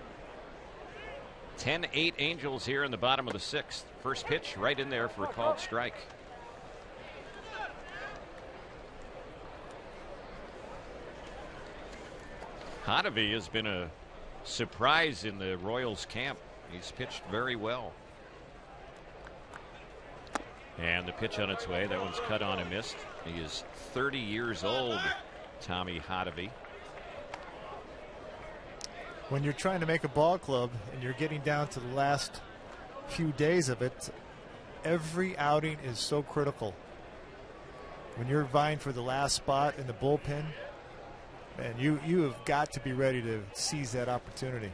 10-8 Angels here in the bottom of the 6th. First pitch right in there for a called strike. Hotovy has been a surprise in the Royals camp. He's pitched very well. And the pitch on its way. That one's cut on and missed. He is 30 years old, Tommy Hotovy. When you're trying to make a ball club and you're getting down to the last few days of it, every outing is so critical. When you're vying for the last spot in the bullpen, and you have got to be ready to seize that opportunity.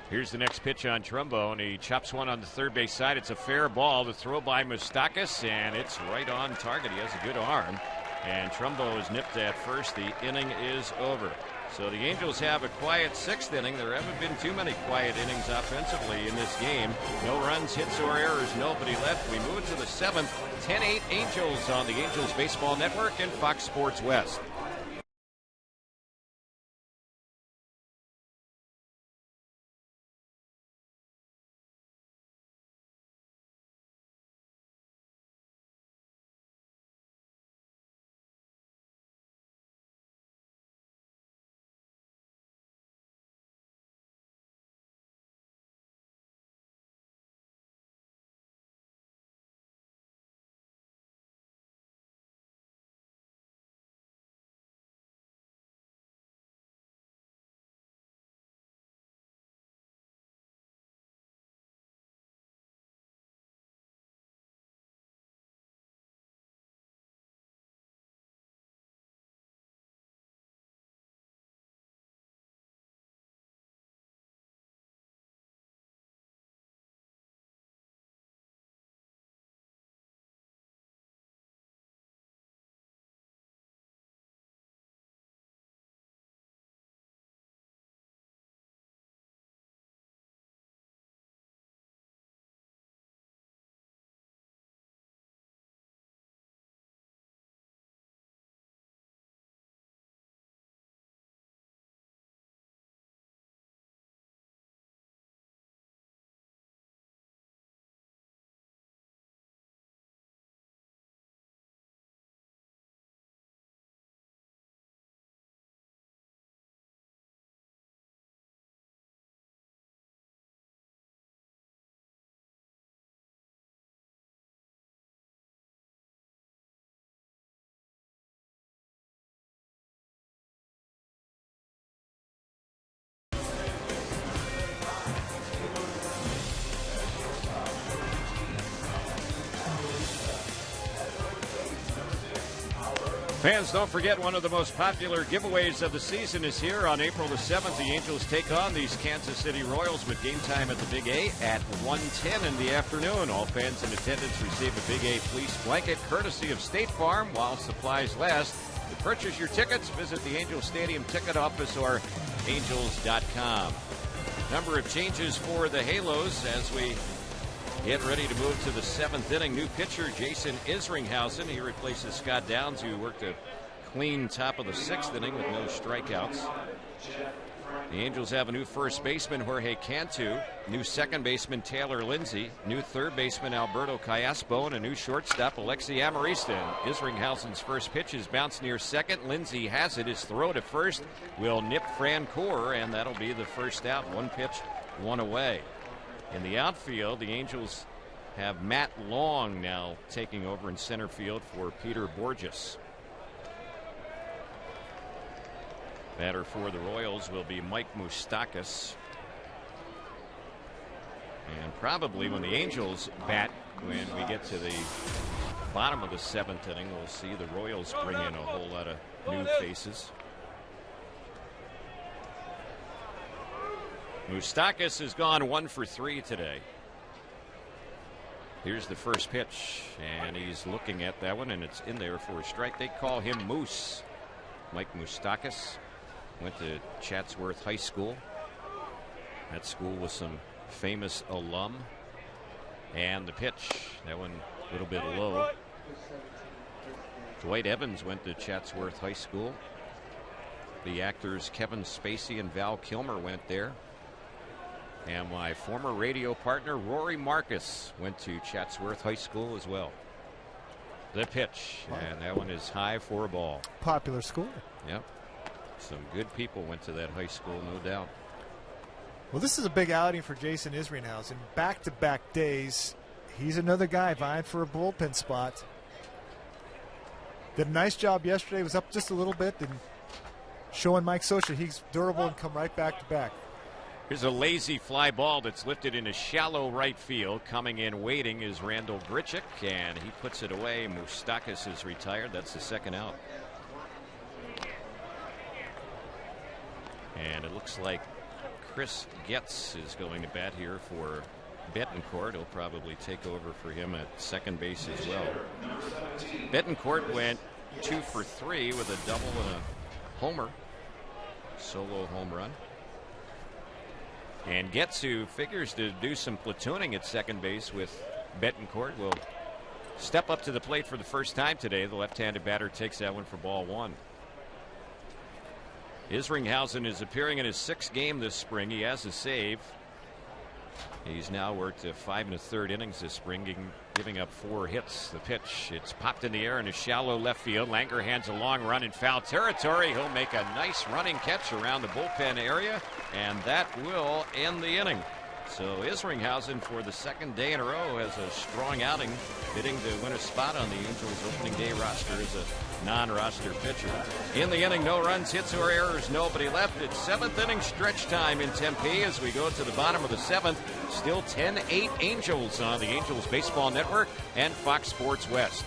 Here's the next pitch on Trumbo, and he chops one on the 3rd base side. It's a fair ball. The throw by Moustakas, and it's right on target. He has a good arm, and Trumbo is nipped at first. The inning is over. So the Angels have a quiet 6th inning. There haven't been too many quiet innings offensively in this game. No runs, hits, or errors. Nobody left. We move to the 7th. 10-8 Angels on the Angels Baseball Network and Fox Sports West. Fans, don't forget one of the most popular giveaways of the season is here on April the 7th. The Angels take on these Kansas City Royals with game time at the Big A at 1:10 in the afternoon. All fans in attendance receive a Big A fleece blanket courtesy of State Farm while supplies last. To purchase your tickets, visit the Angels Stadium ticket office or angels.com. Number of changes for the Halos as we get ready to move to the 7th inning. New pitcher Jason Isringhausen. He replaces Scott Downs, who worked a clean top of the 6th inning with no strikeouts. The Angels have a new first baseman, Jorge Cantu, new second baseman, Taylor Lindsay, new third baseman, Alberto Callaspo, and a new shortstop, Alexi Amarista. Isringhausen's first pitch is bounced near second. Lindsay has it. His throw to first will nip Francoeur, and that'll be the first out. One pitch, one away. In the outfield, the Angels have Matt Long now taking over in center field for Peter Borges. Batter for the Royals will be Mike Moustakas. And probably when the Angels bat, when we get to the bottom of the 7th inning, we'll see the Royals bring in a whole lot of new faces. Moustakas has gone 1 for 3 today. Here's the first pitch, and he's looking at that one, and it's in there for a strike. They call him Moose. Mike Moustakas went to Chatsworth High School. That school with some famous alum. And the pitch, that one a little bit low. Dwight Evans went to Chatsworth High School. The actors Kevin Spacey and Val Kilmer went there. And my former radio partner Rory Marcus went to Chatsworth High School as well. The pitch, and that one is high for a ball. Popular school. Yep. Some good people went to that high school, no doubt. Well, this is a big outing for Jason Isringhausen. Back-to-back days. He's another guy vying for a bullpen spot. Did a nice job yesterday. Was up just a little bit and showing Mike Scioscia he's durable and come right back-to-back. Here's a lazy fly ball that's lifted into shallow right field. Coming in waiting is Randall Grichuk, and he puts it away. Moustakas is retired. That's the second out. And it looks like Chris Getz is going to bat here for Betancourt. He'll probably take over for him at second base as well. Betancourt went 2 for 3 with a double and a homer. Solo home run. And Getz, who figures to do some platooning at second base with Betancourt, will step up to the plate for the first time today. The left-handed batter takes that one for ball 1. Isringhausen is appearing in his 6th game this spring. He has a save. He's now worked 5 1/3 innings this spring, giving up 4 hits. The pitch, it's popped in the air in a shallow left field. Langer hands a long run in foul territory. He'll make a nice running catch around the bullpen area, and that will end the inning. So Isringhausen, for the 2nd day in a row, has a strong outing, bidding to win a spot on the Angels opening day roster as a non-roster pitcher. In the inning, no runs, hits, or errors, nobody left. It's 7th inning stretch time in Tempe as we go to the bottom of the 7th. Still 10-8 Angels on the Angels Baseball Network and Fox Sports West.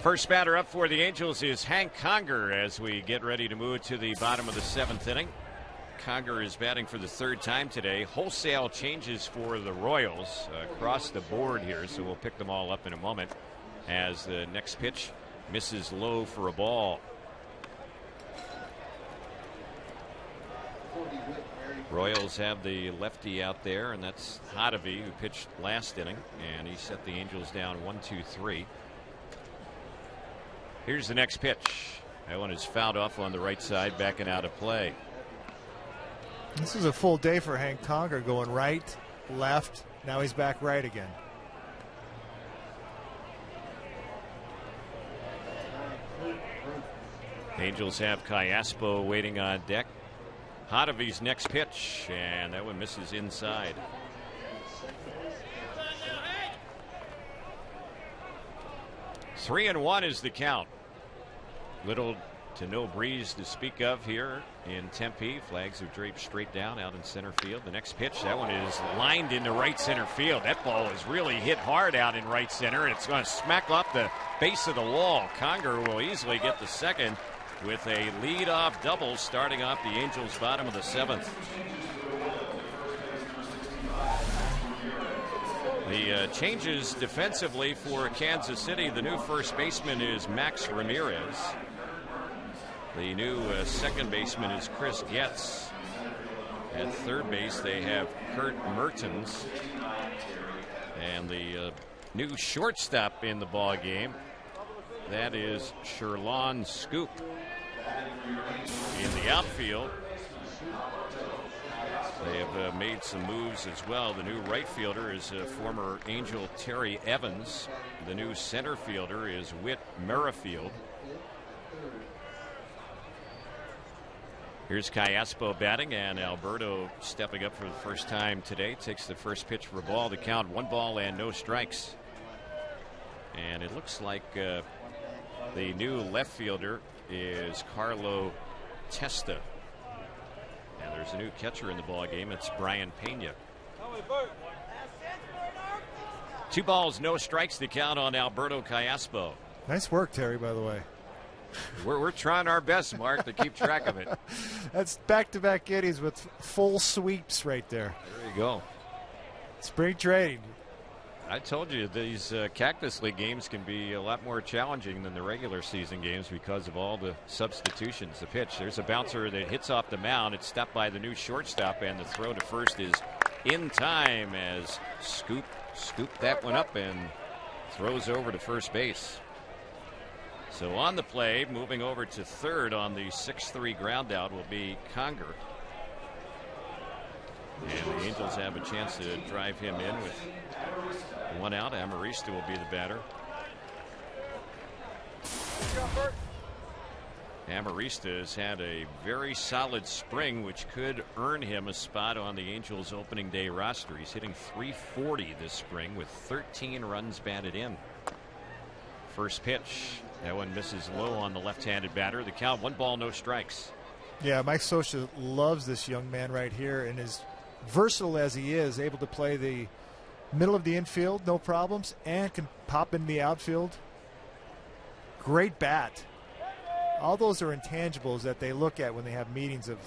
First batter up for the Angels is Hank Conger as we get ready to move to the bottom of the 7th inning. Conger is batting for the 3rd time today. Wholesale changes for the Royals across the board here, so we'll pick them all up in a moment as the next pitch misses low for a ball. Royals have the lefty out there, and that's Hottovy, who pitched last inning, and he set the Angels down 1-2-3. Here's the next pitch. That one is fouled off on the right side, backing out of play. This is a full day for Hank Conger, going right, left. Now he's back right again. Angels have Callaspo waiting on deck. Hottovy's next pitch, and that one misses inside. Three and one is the count. Little to no breeze to speak of here in Tempe. Flags are draped straight down out in center field. The next pitch, that one is lined into right center field. That ball is really hit hard out in right center, and it's going to smack off the base of the wall. Conger will easily get the second with a lead-off double starting off the Angels' bottom of the 7th. The changes defensively for Kansas City. The new first baseman is Max Ramirez. The new second baseman is Chris Getz. At third base, they have Kurt Mertens. And the new shortstop in the ball game, that is Sherlon Scoop. In the outfield, they have made some moves as well. The new right fielder is former Angel Terry Evans. The new center fielder is Whit Merrifield. Here's Callaspo batting, and Alberto stepping up for the first time today. Takes the first pitch for a ball. The count 1 ball and no strikes. And it looks like the new left fielder is Carlo Testa. And there's a new catcher in the ball game. It's Brian Pena. 2 balls, no strikes, the count on Alberto Callaspo. Nice work, Terry, by the way. We're trying our best, Mark, to keep track of it. That's back-to-back innings with full sweeps right there. There you go. Spring training. I told you these Cactus League games can be a lot more challenging than the regular season games because of all the substitutions. The pitch, there's a bouncer that hits off the mound. It's stopped by the new shortstop, and the throw to first is in time as Scoop that one up and throws over to first base. So on the play, moving over to third on the 6-3 ground out will be Conger. And the Angels have a chance to drive him in with 1 out. Amarista will be the batter. Amarista has had a very solid spring, which could earn him a spot on the Angels opening day roster. He's hitting .340 this spring with 13 runs batted in. First pitch, that one misses low on the left-handed batter. The count 1 ball, no strikes. Yeah, Mike Scioscia loves this young man right here, and as versatile as he is, able to play the middle of the infield, no problems, and can pop in the outfield. Great bat. All those are intangibles that they look at when they have meetings of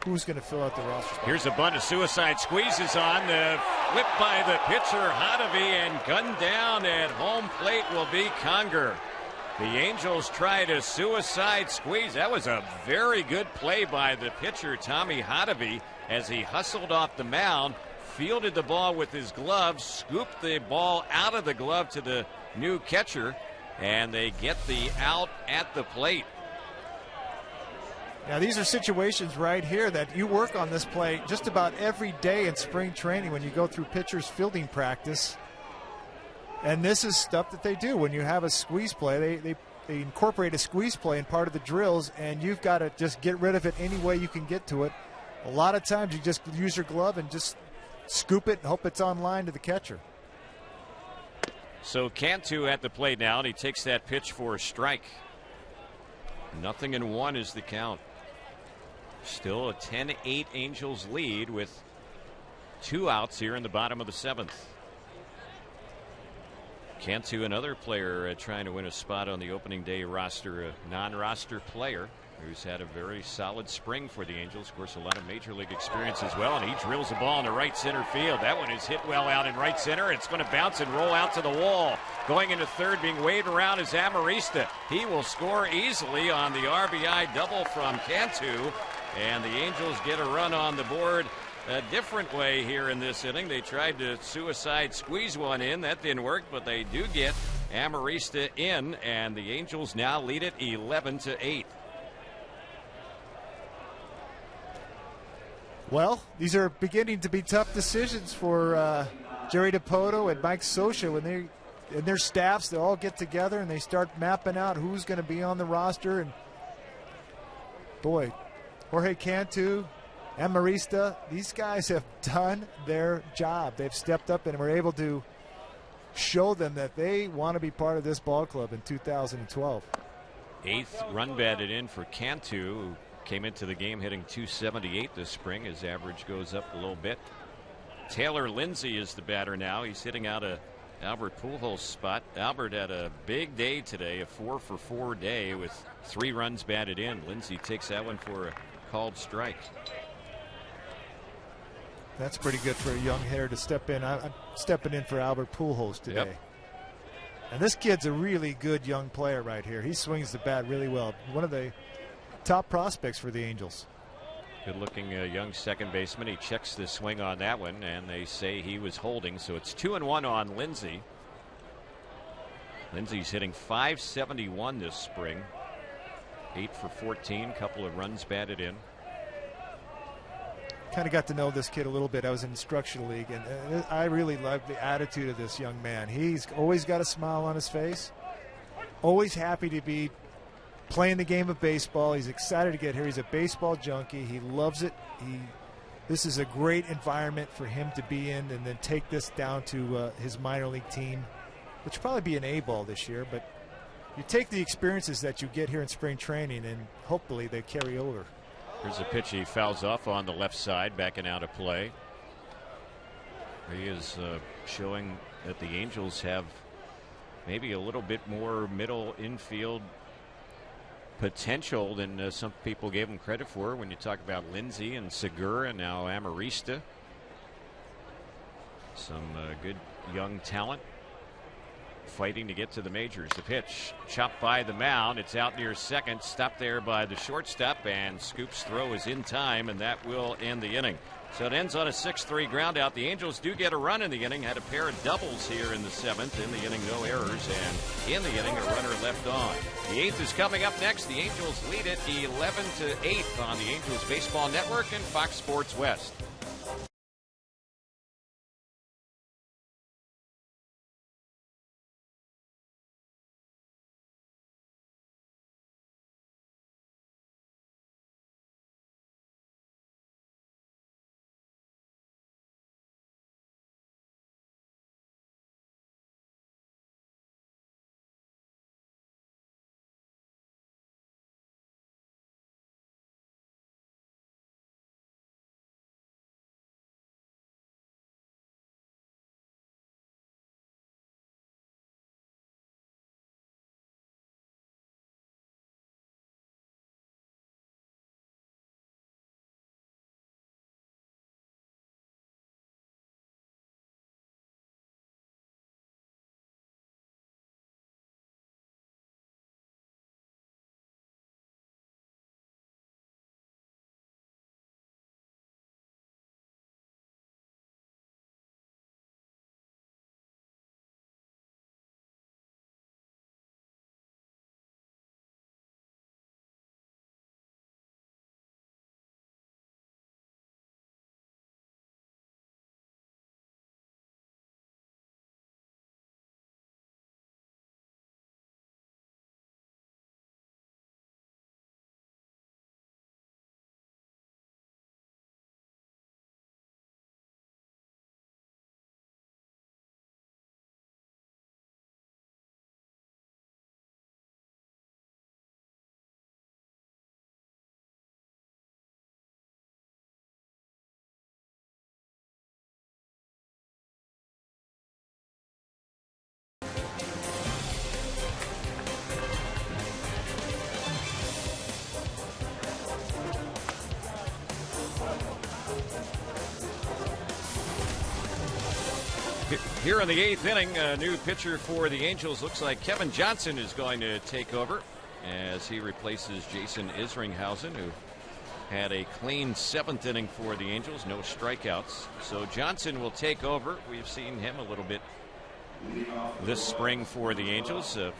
who's going to fill out the roster spot. Here's a bunt of suicide squeezes on. The flip by the pitcher, Hottovy, and gunned down at home plate will be Conger. The Angels tried a suicide squeeze. That was a very good play by the pitcher, Tommy Hottovy, as he hustled off the mound, fielded the ball with his glove, scooped the ball out of the glove to the new catcher, and they get the out at the plate. Now, these are situations right here that you work on this play just about every day in spring training when you go through pitchers' fielding practice. And this is stuff that they do when you have a squeeze play. They incorporate a squeeze play in part of the drills, and you've got to just get rid of it any way you can get to it. A lot of times you just use your glove and just scoop it and hope it's on line to the catcher. So Cantu at the plate now, and he takes that pitch for a strike. 0-1 is the count. Still a 10-8 Angels lead with 2 outs here in the bottom of the 7th. Cantu, another player trying to win a spot on the opening day roster, a non-roster player who's had a very solid spring for the Angels. Of course, a lot of major league experience as well, and he drills the ball in the right center field. That one is hit well out in right center. It's going to bounce and roll out to the wall. Going into third, being waved around, is Amarista. He will score easily on the RBI double from Cantu, and the Angels get a run on the board a different way here in this inning. They tried to suicide squeeze one in. That didn't work, but they do get Amarista in, and the Angels now lead it 11-8. Well, these are beginning to be tough decisions for Jerry Dipoto and Mike Scioscia when they and their staffs. They all get together and they start mapping out who's going to be on the roster. And boy, Jorge Cantu, Amarista, these guys have done their job. They've stepped up and were able to show them that they want to be part of this ball club in 2012. 8th run batted in for Cantu, who came into the game hitting .278 this spring. His average goes up a little bit. Taylor Lindsay is the batter now. He's hitting out a Albert Pujols spot. Albert had a big day today, a 4-for-4 day with 3 runs batted in. Lindsay takes that one for a called strike. That's pretty good for a young hitter to step in. I'm stepping in for Albert Pujols today. Yep. And this kid's a really good young player right here. He swings the bat really well. One of the top prospects for the Angels. Good looking young second baseman. He checks the swing on that one, and they say he was holding. So it's 2-1 on Lindsay. Lindsay's hitting .571 this spring. 8 for 14, couple of runs batted in. Kind of got to know this kid a little bit. I was in the instructional league, and I really love the attitude of this young man. He's always got a smile on his face, always happy to be playing the game of baseball. He's excited to get here. He's a baseball junkie. He loves it. This is a great environment for him to be in, and then take this down to his minor league team, which will probably be an A-ball this year. But you take the experiences that you get here in spring training, and hopefully they carry over. Here's a pitch he fouls off on the left side, backing out of play. He is showing that the Angels have maybe a little bit more middle infield potential than some people gave him credit for when you talk about Lindsay and Segura and now Amarista. Some good young talent fighting to get to the majors. The pitch chopped by the mound. It's out near second, stopped there by the shortstop, and Scoop's throw is in time, and that will end the inning. So it ends on a 6-3 ground out. The Angels do get a run in the inning. Had a pair of doubles here in the 7th. In the inning, no errors, and in the inning, a runner left on. The 8th is coming up next. The Angels lead it 11-8 on the Angels Baseball Network and Fox Sports West. Here in the 8th inning, a new pitcher for the Angels. Looks like Kevin Johnson is going to take over as he replaces Jason Isringhausen, who had a clean 7th inning for the Angels, no strikeouts. So Johnson will take over. We've seen him a little bit this spring for the Angels. A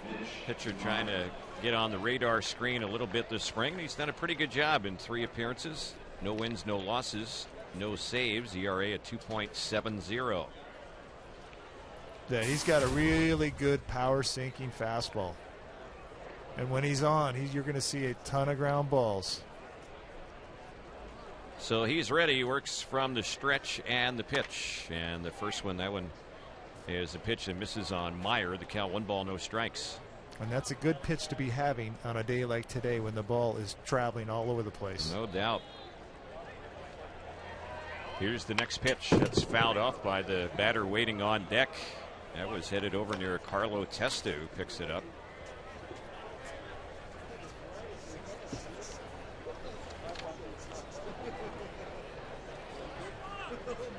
pitcher trying to get on the radar screen a little bit this spring. He's done a pretty good job in 3 appearances. No wins, no losses, no saves. ERA at 2.70. Yeah, he's got a really good power sinking fastball. And when he's on, you're going to see a ton of ground balls. So he's ready. He works from the stretch and the pitch. And the first one, that one is a pitch that misses on Meyer. The count 1 ball, no strikes. And that's a good pitch to be having on a day like today when the ball is traveling all over the place. No doubt. Here's the next pitch. That's fouled off by the batter waiting on deck. That was headed over near Carlo Testa, who picks it up.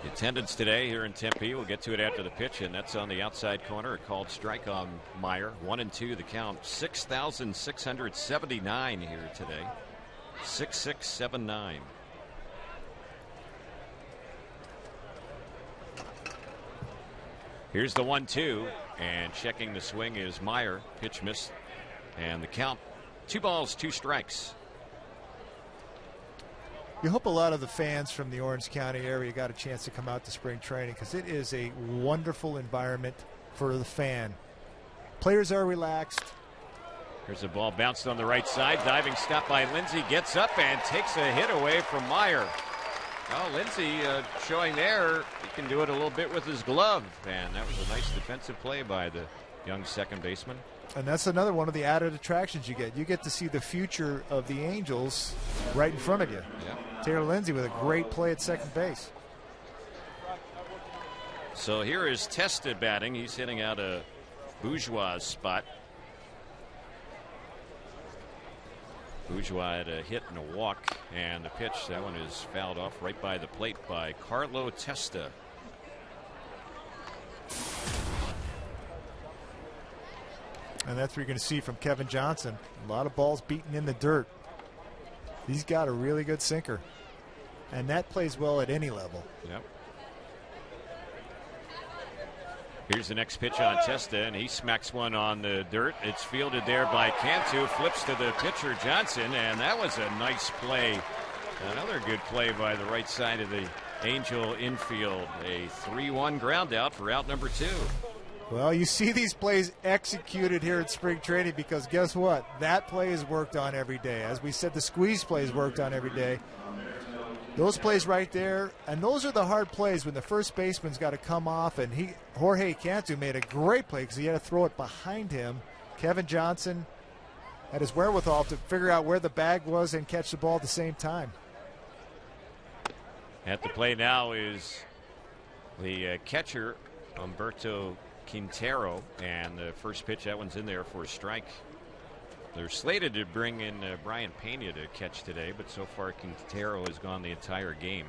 The attendance today here in Tempe, we'll get to it after the pitch, and that's on the outside corner. A called strike on Meyer. 1-2 the count. 6,679 here today. 6,679. Here's the 1-2, and checking the swing is Meyer. Pitch missed, and the count 2 balls, 2 strikes. You hope a lot of the fans from the Orange County area got a chance to come out to spring training, because it is a wonderful environment for the fan. Players are relaxed. Here's a ball bounced on the right side. Diving stop by Lindsay. Gets up and takes a hit away from Meyer. Well, Lindsay showing there he can do it a little bit with his glove, and that was a nice defensive play by the young second baseman. And that's another one of the added attractions you get. You get to see the future of the Angels right in front of you. Yeah. Taylor Lindsay with a great play at second base. So here is Testa batting. He's hitting out a Bourgeois spot. Bourgeois had a hit and a walk, and the pitch, that one is fouled off right by the plate by Carlo Testa. And that's what you're going to see from Kevin Johnson. A lot of balls beaten in the dirt. He's got a really good sinker, and that plays well at any level. Yep. Here's the next pitch on Testa, and he smacks one on the dirt. It's fielded there by Cantu. Flips to the pitcher, Johnson, and that was a nice play. Another good play by the right side of the Angel infield. A 3-1 ground out for out number 2. Well, you see these plays executed here at spring training, because guess what? That play is worked on every day. As we said, the squeeze play is worked on every day. Those plays right there, and those are the hard plays when the first baseman's got to come off, and Jorge Cantu made a great play because he had to throw it behind him. Kevin Johnson had his wherewithal to figure out where the bag was and catch the ball at the same time. At the plate now is the catcher, Humberto Quintero, and the first pitch, that one's in there for a strike. They're slated to bring in Brian Pena to catch today, but so far Quintero has gone the entire game.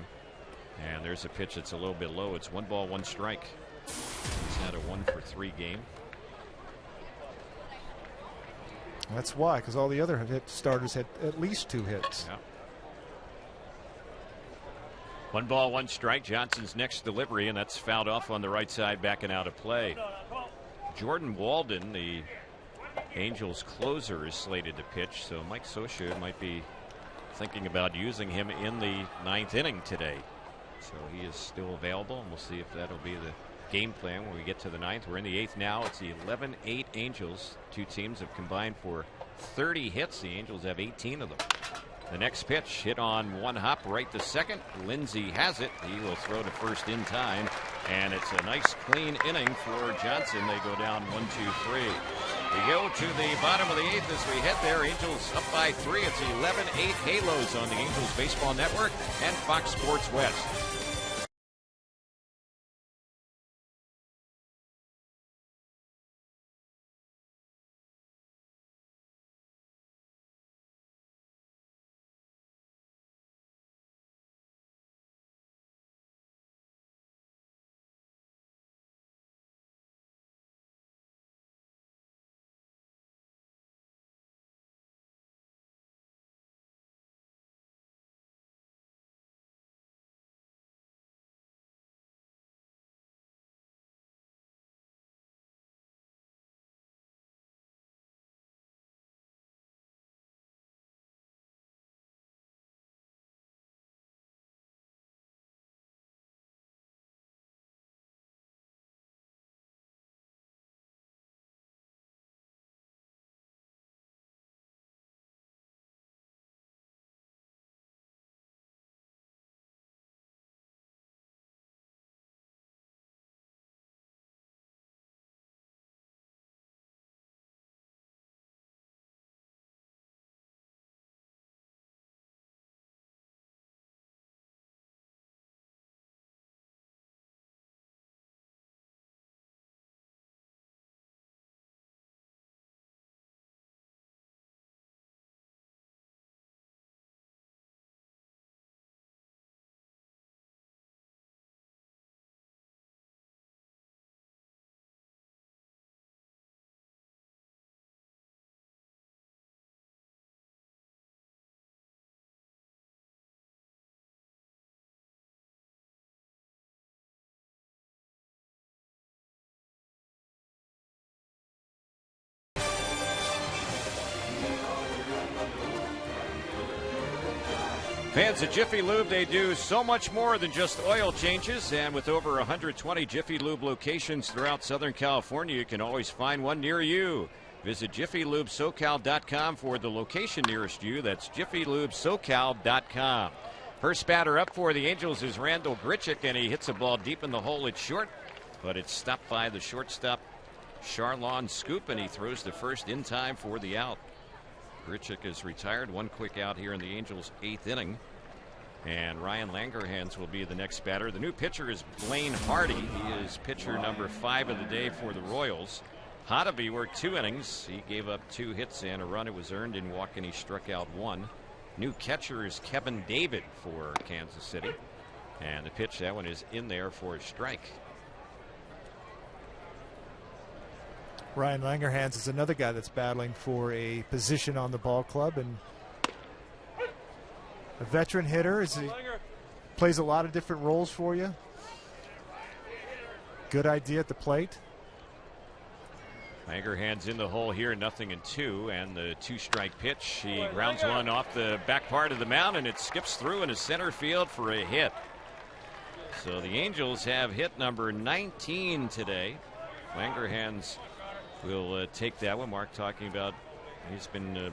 And there's a pitch that's a little bit low. It's 1 ball, 1 strike. He's had a 1-for-3 game. That's why, because all the other starters had at least 2 hits. Yeah. 1 ball, 1 strike. Johnson's next delivery, and that's fouled off on the right side, backing out of play. Jordan Walden, the Angels closer, is slated to pitch, so Mike Scioscia might be thinking about using him in the 9th inning today. So he is still available, and we'll see if that'll be the game plan when we get to the 9th. We're in the 8th now. It's the 11-8 Angels. 2 teams have combined for 30 hits. The Angels have 18 of them. The next pitch hit on 1 hop right to second. Lindsay has it. He will throw to first in time, and it's a nice clean inning for Johnson. They go down 1-2-3. We go to the bottom of the 8th as we head there. Angels up by 3. It's 11-8 Halos on the Angels Baseball Network and Fox Sports West. Fans at Jiffy Lube, they do so much more than just oil changes, and with over 120 Jiffy Lube locations throughout Southern California, you can always find one near you. Visit JiffyLubeSoCal.com for the location nearest you. That's JiffyLubeSoCal.com. First batter up for the Angels is Randall Grichuk, and he hits a ball deep in the hole. It's short, but it's stopped by the shortstop, Charlon Scoop, and he throws the first in time for the out. Grichuk is retired. One quick out here in the Angels' 8th inning. And Ryan Langerhans will be the next batter. The new pitcher is Blaine Hardy. He is pitcher number 5 of the day for the Royals. Hodaby worked 2 innings. He gave up 2 hits and a run. It was earned in walk, and he struck out 1. New catcher is Kevin David for Kansas City. And the pitch, that one is in there for a strike. Ryan Langerhans is another guy that's battling for a position on the ball club, and a veteran hitter. He plays a lot of different roles for you. Good idea at the plate. Langerhans in the hole here, 0-2, and the 2-strike pitch. He grounds one off the back part of the mound, and it skips through into center field for a hit. So the Angels have hit number 19 today. Langerhans will take that one. Mark talking about he's been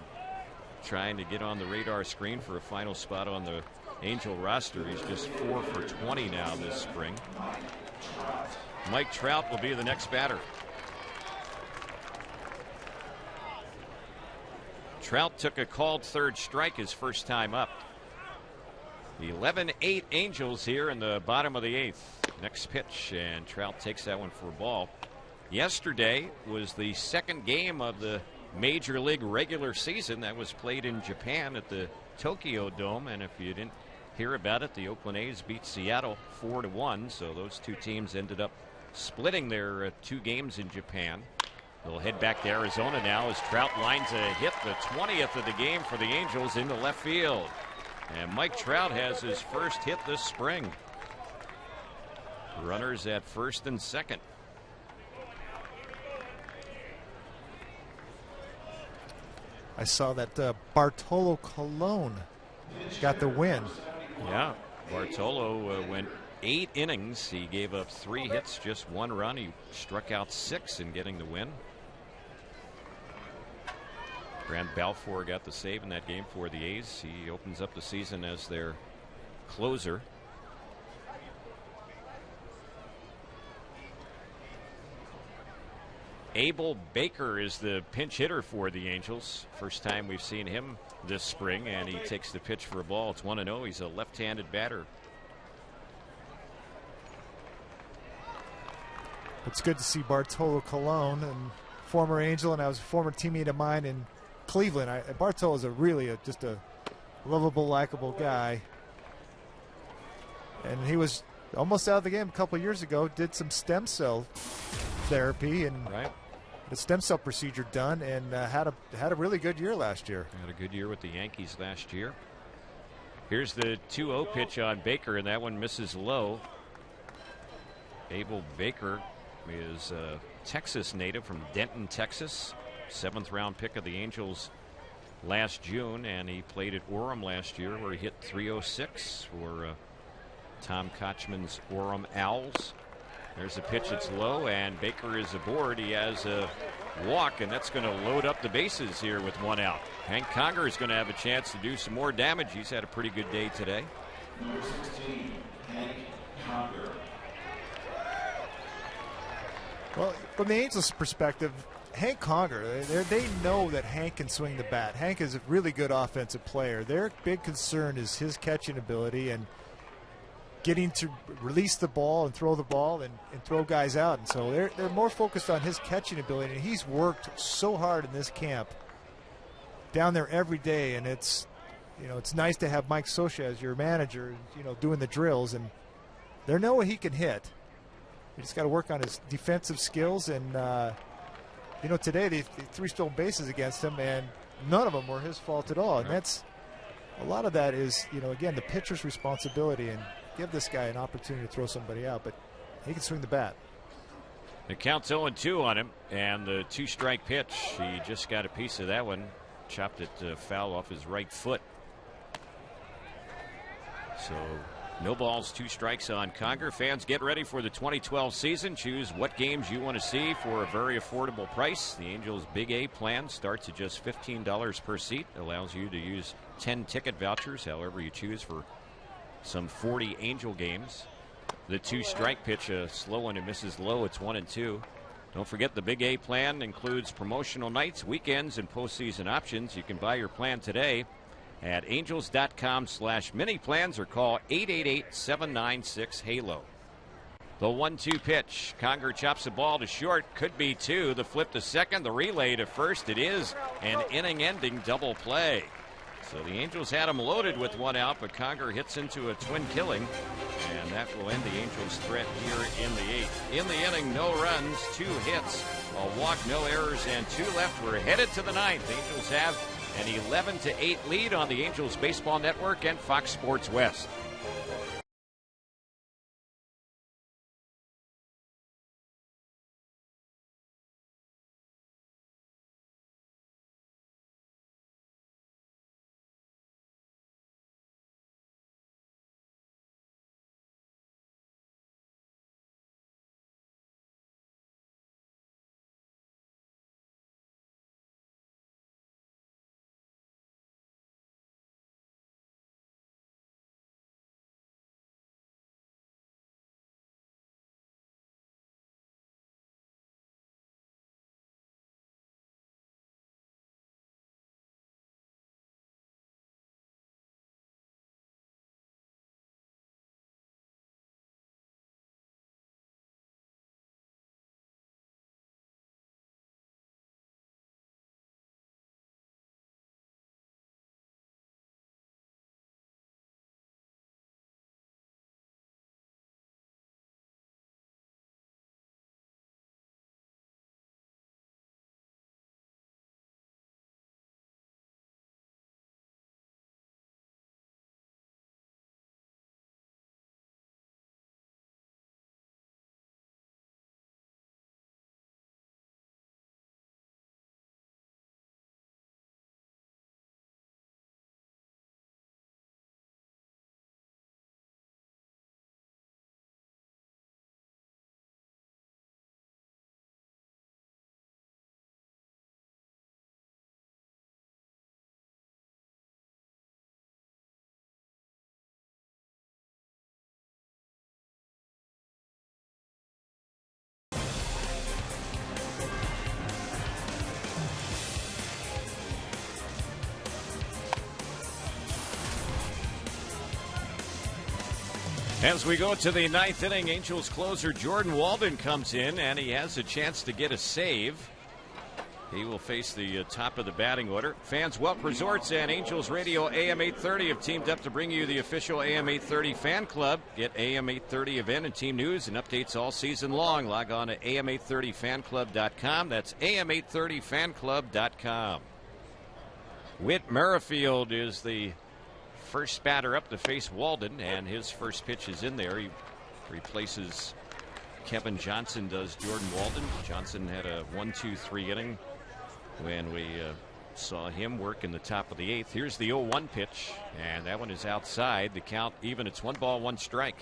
trying to get on the radar screen for a final spot on the Angel roster. He's just 4 for 20 now this spring. Mike Trout will be the next batter. Trout took a called third strike his first time up. 11-8 Angels here in the bottom of the 8th. Next pitch, and Trout takes that one for a ball. Yesterday was the second game of the Major League regular season that was played in Japan at the Tokyo Dome, and if you didn't hear about it, the Oakland A's beat Seattle 4-1, so those two teams ended up splitting their 2 games in Japan. They'll head back to Arizona now as Trout lines a hit, the 20th of the game for the Angels, into left field. And Mike Trout has his first hit this spring. Runners at first and second. I saw that Bartolo Colon got the win. Yeah, Bartolo went 8 innings. He gave up 3 hits, just 1 run. He struck out 6 in getting the win. Grant Balfour got the save in that game for the A's. He opens up the season as their closer. Abel Baker is the pinch hitter for the Angels. First time we've seen him this spring, and he takes the pitch for a ball. It's 1-0. He's a left-handed batter. It's good to see Bartolo Colon, and former Angel, and I was a former teammate of mine in Cleveland. Bartolo is just a lovable, likable guy. And he was almost out of the game a couple of years ago, did some stem cell therapy and the stem cell procedure done, and had a really good year last year. Had a good year with the Yankees last year. Here's the 2-0 pitch on Baker, and that one misses low. Abel Baker is a Texas native from Denton, Texas. 7th round pick of the Angels last June, and he played at Orem last year where he hit .306 for Tom Kochman's Orem Owls. There's a pitch, it's low, and Baker is aboard. He has a walk, and that's going to load up the bases here with 1 out. Hank Conger is going to have a chance to do some more damage. He's had a pretty good day today. Number 16, Hank Conger. Well, from the Angels' perspective, Hank Conger, they know that Hank can swing the bat. Hank is a really good offensive player. Their big concern is his catching ability and getting to release the ball and throw the ball and throw guys out. And so they're more focused on his catching ability. And he's worked so hard in this camp, down there every day. And it's nice to have Mike Scioscia as your manager, doing the drills. And they know he can hit. You just got to work on his defensive skills. And today they 3 stolen bases against him, and none of them were his fault at all. And that's a lot of that is, again, the pitcher's responsibility, and give this guy an opportunity to throw somebody out, but he can swing the bat. It counts 0-2 on him, and the 2-strike pitch, he just got a piece of that one, chopped it foul off his right foot. So no balls, 2 strikes on Conger. Fans, get ready for the 2012 season. Choose what games you want to see for a very affordable price. The Angels Big A plan starts at just $15 per seat. Allows you to use 10 ticket vouchers, however you choose, for some 40 Angel games. The 2-strike pitch, a slow one, and misses low. It's 1-2. Don't forget the Big A plan includes promotional nights, weekends, and postseason options. You can buy your plan today at angels.com/mini plans or call 888-796-HALO. The 1-2 pitch. Conger chops the ball to short. Could be 2. The flip to second. The relay to first. It is an inning-ending double play. So the Angels had him loaded with 1 out, but Conger hits into a twin killing, and that will end the Angels' threat here in the 8th. In the inning, no runs, 2 hits, a walk, no errors, and 2 left. We're headed to the 9th. The Angels have an 11-8 lead on the Angels Baseball Network and Fox Sports West. As we go to the 9th inning, Angels closer Jordan Walden comes in, and he has a chance to get a save. He will face the top of the batting order. Fans, Welk Resorts and Angels Radio AM 830 have teamed up to bring you the official AM 830 fan club. Get AM 830 event and team news and updates all season long. Log on to am830fanclub.com. That's am830fanclub.com. Whit Merrifield is the first batter up to face Walden, and his first pitch is in there. He replaces Kevin Johnson, does Jordan Walden. Johnson had a 1-2-3 inning when we saw him work in the top of the 8th. Here's the 0-1 pitch, and that one is outside. The count even. It's 1 ball, 1 strike.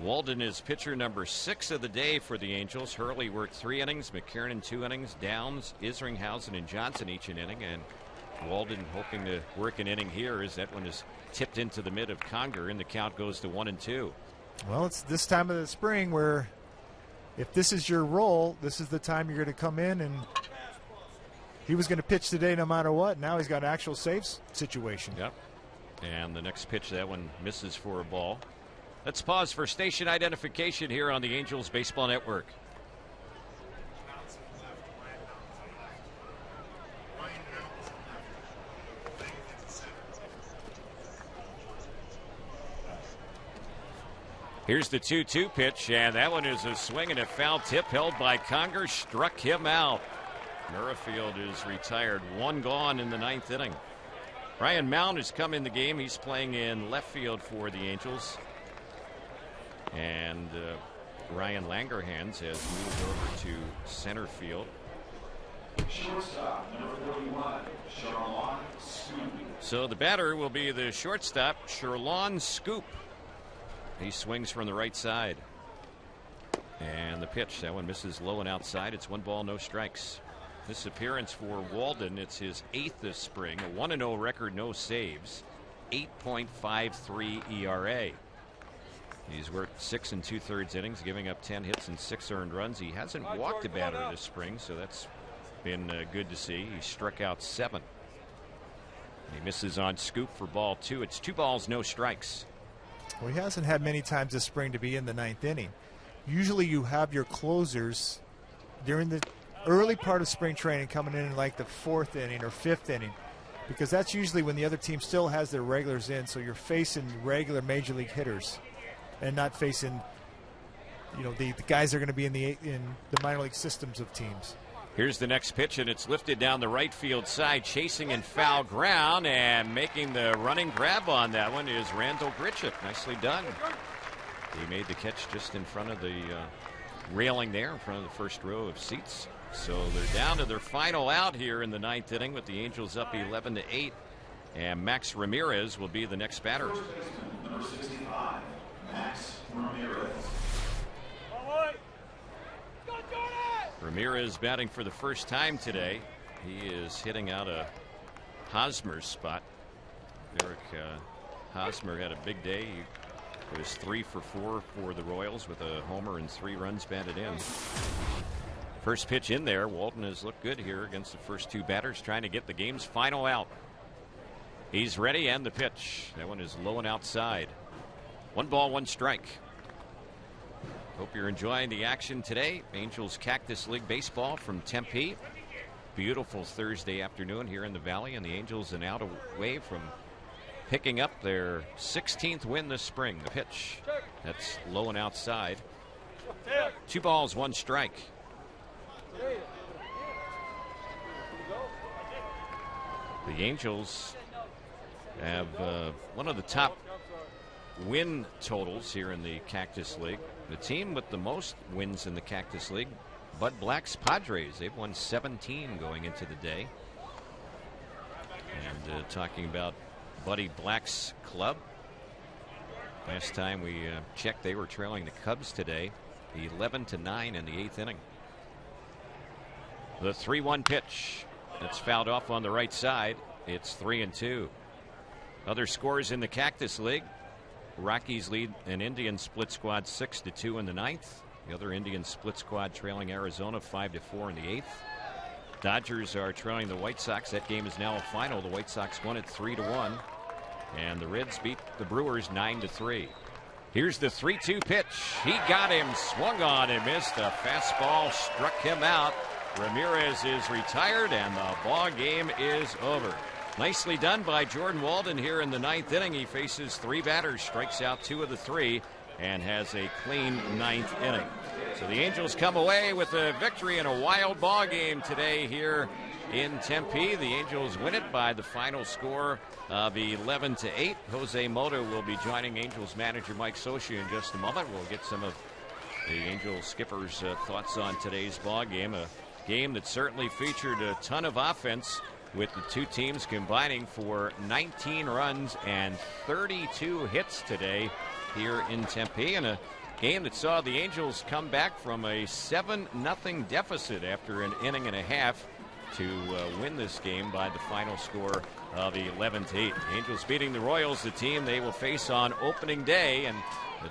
Walden is pitcher number 6 of the day for the Angels. Hurley worked 3 innings, McKiernan 2 innings, Downs, Isringhausen, and Johnson each an inning, and Walden hoping to work an inning here as that one is tipped into the mid of Conger, and the count goes to 1-2. Well, it's this time of the spring where if this is your role, this is the time you're going to come in, and he was going to pitch today no matter what. Now he's got an actual saves situation. Yep. And the next pitch, that one misses for a ball. Let's pause for station identification here on the Angels Baseball Network. Here's the 2-2 pitch, and that one is a swing and a foul tip held by Conger, struck him out. Merrifield is retired, 1 gone in the 9th inning. Ryan Mound has come in the game. He's playing in left field for the Angels. And Ryan Langerhans has moved over to center field. Shortstop, number 41, Sherlon Scoop. So the batter will be the shortstop, Sherlon Scoop. He swings from the right side. And the pitch, that one misses low and outside. It's 1 ball, no strikes. This appearance for Walden, it's his 8th this spring. A 1-0 record, no saves. 8.53 ERA. He's worked 6 2/3 innings, giving up 10 hits and 6 earned runs. He hasn't walked a batter this spring, so that's been good to see. He struck out 7. He misses on Scoop for ball 2. It's 2 balls, no strikes. Well, he hasn't had many times this spring to be in the 9th inning. Usually you have your closers during the early part of spring training coming in like the 4th inning or 5th inning, because that's usually when the other team still has their regulars in, so you're facing regular major league hitters and not facing, you know, the guys that are going to be in the minor league systems of teams. Here's the next pitch, and it's lifted down the right field side, chasing in foul ground, and making the running grab on that one is Randall Gritchuk. Nicely done. He made the catch just in front of the railing there, in front of the first row of seats. So they're down to their final out here in the 9th inning, with the Angels up 11-8, and Max Ramirez will be the next batter. Number 65, Max Ramirez. Ramirez batting for the first time today. He is hitting out a Hosmer's spot. Eric Hosmer had a big day. He was 3 for 4 for the Royals with a homer and 3 runs batted in. First pitch in there. Walton has looked good here against the first 2 batters, trying to get the game's final out. He's ready, and the pitch. That one is low and outside. 1 ball, 1 strike. Hope you're enjoying the action today. Angels Cactus League baseball from Tempe. Beautiful Thursday afternoon here in the Valley, and the Angels an out away from picking up their 16th win this spring. The pitch, that's low and outside. 2 balls, 1 strike. The Angels have one of the top win totals here in the Cactus League. The team with the most wins in the Cactus League, Bud Black's Padres. They've won 17 going into the day. And talking about Buddy Black's club, last time we checked, they were trailing the Cubs today, 11-9 in the 8th inning. The 3-1 pitch. That's fouled off on the right side. It's 3-2. Other scores in the Cactus League. Rockies lead an Indian split squad 6-2 in the 9th. The other Indian split squad trailing Arizona 5-4 in the 8th. Dodgers are trailing the White Sox. That game is now a final. The White Sox won it 3-1. And the Reds beat the Brewers 9-3. Here's the 3-2 pitch. He got him, swung on and missed. A fastball struck him out. Ramirez is retired, and the ball game is over. Nicely done by Jordan Walden here in the 9th inning. He faces 3 batters, strikes out 2 of the 3, and has a clean 9th inning. So the Angels come away with a victory in a wild ball game today here in Tempe. The Angels win it by the final score of 11-8. Jose Mota will be joining Angels manager Mike Scioscia in just a moment. We'll get some of the Angels skipper's thoughts on today's ball game. A game that certainly featured a ton of offense, with the 2 teams combining for 19 runs and 32 hits today here in Tempe, in a game that saw the Angels come back from a 7-0 deficit after an inning and a half to win this game by the final score of 11-8. Angels beating the Royals, the team they will face on opening day. And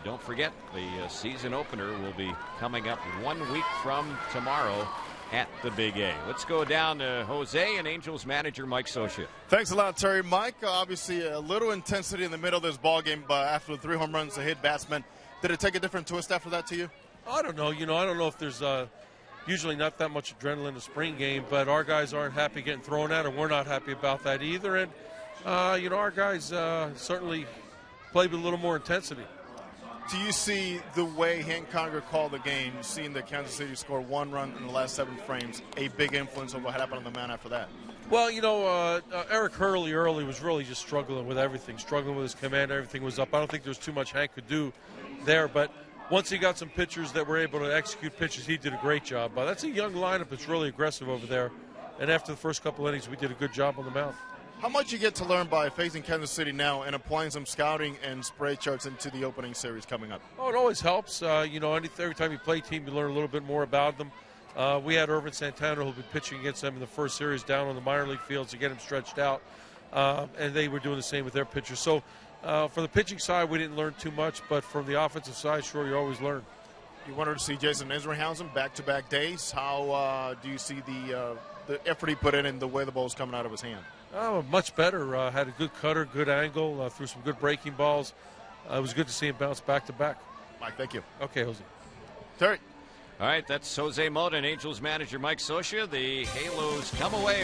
don't forget, the season opener will be coming up 1 week from tomorrow at the Big A. Let's go down to Jose and Angels manager Mike Scioscia. Thanks a lot, Terry. Mike, obviously a little intensity in the middle of this ball game, but after the 3 home runs to hit batsmen, did it take a different twist after that to you? I don't know. I don't know if there's usually not that much adrenaline in a spring game, but our guys aren't happy getting thrown at, and we're not happy about that either. And, our guys certainly played with a little more intensity. Do you see the way Hank Conger called the game, seeing that Kansas City score 1 run in the last 7 frames, a big influence on what happened on the mound after that? Well, Eric Hurley early was really just struggling with everything, struggling with his command. Everything was up. I don't think there was too much Hank could do there, but once he got some pitchers that were able to execute pitches, he did a great job. That's a young lineup that's really aggressive over there. And after the first couple innings, we did a good job on the mound. How much you get to learn by facing Kansas City now and applying some scouting and spread charts into the opening series coming up? Oh, it always helps. You know, every time you play a team, you learn a little bit more about them. We had Irvin Santana, who'll be pitching against them in the first series down on the minor league fields to get him stretched out. And they were doing the same with their pitchers. So for the pitching side, we didn't learn too much. But from the offensive side, sure, you always learn. You wanted to see Jason Isringhausen back-to-back days. How do you see the effort he put in and the way the ball's coming out of his hand? Oh, much better. Had a good cutter, good angle, threw some good breaking balls. It was good to see him bounce back-to-back. Mike, thank you. Okay, Jose. Terry. All right, that's Jose Mota and Angels manager Mike Scioscia. The Halos come away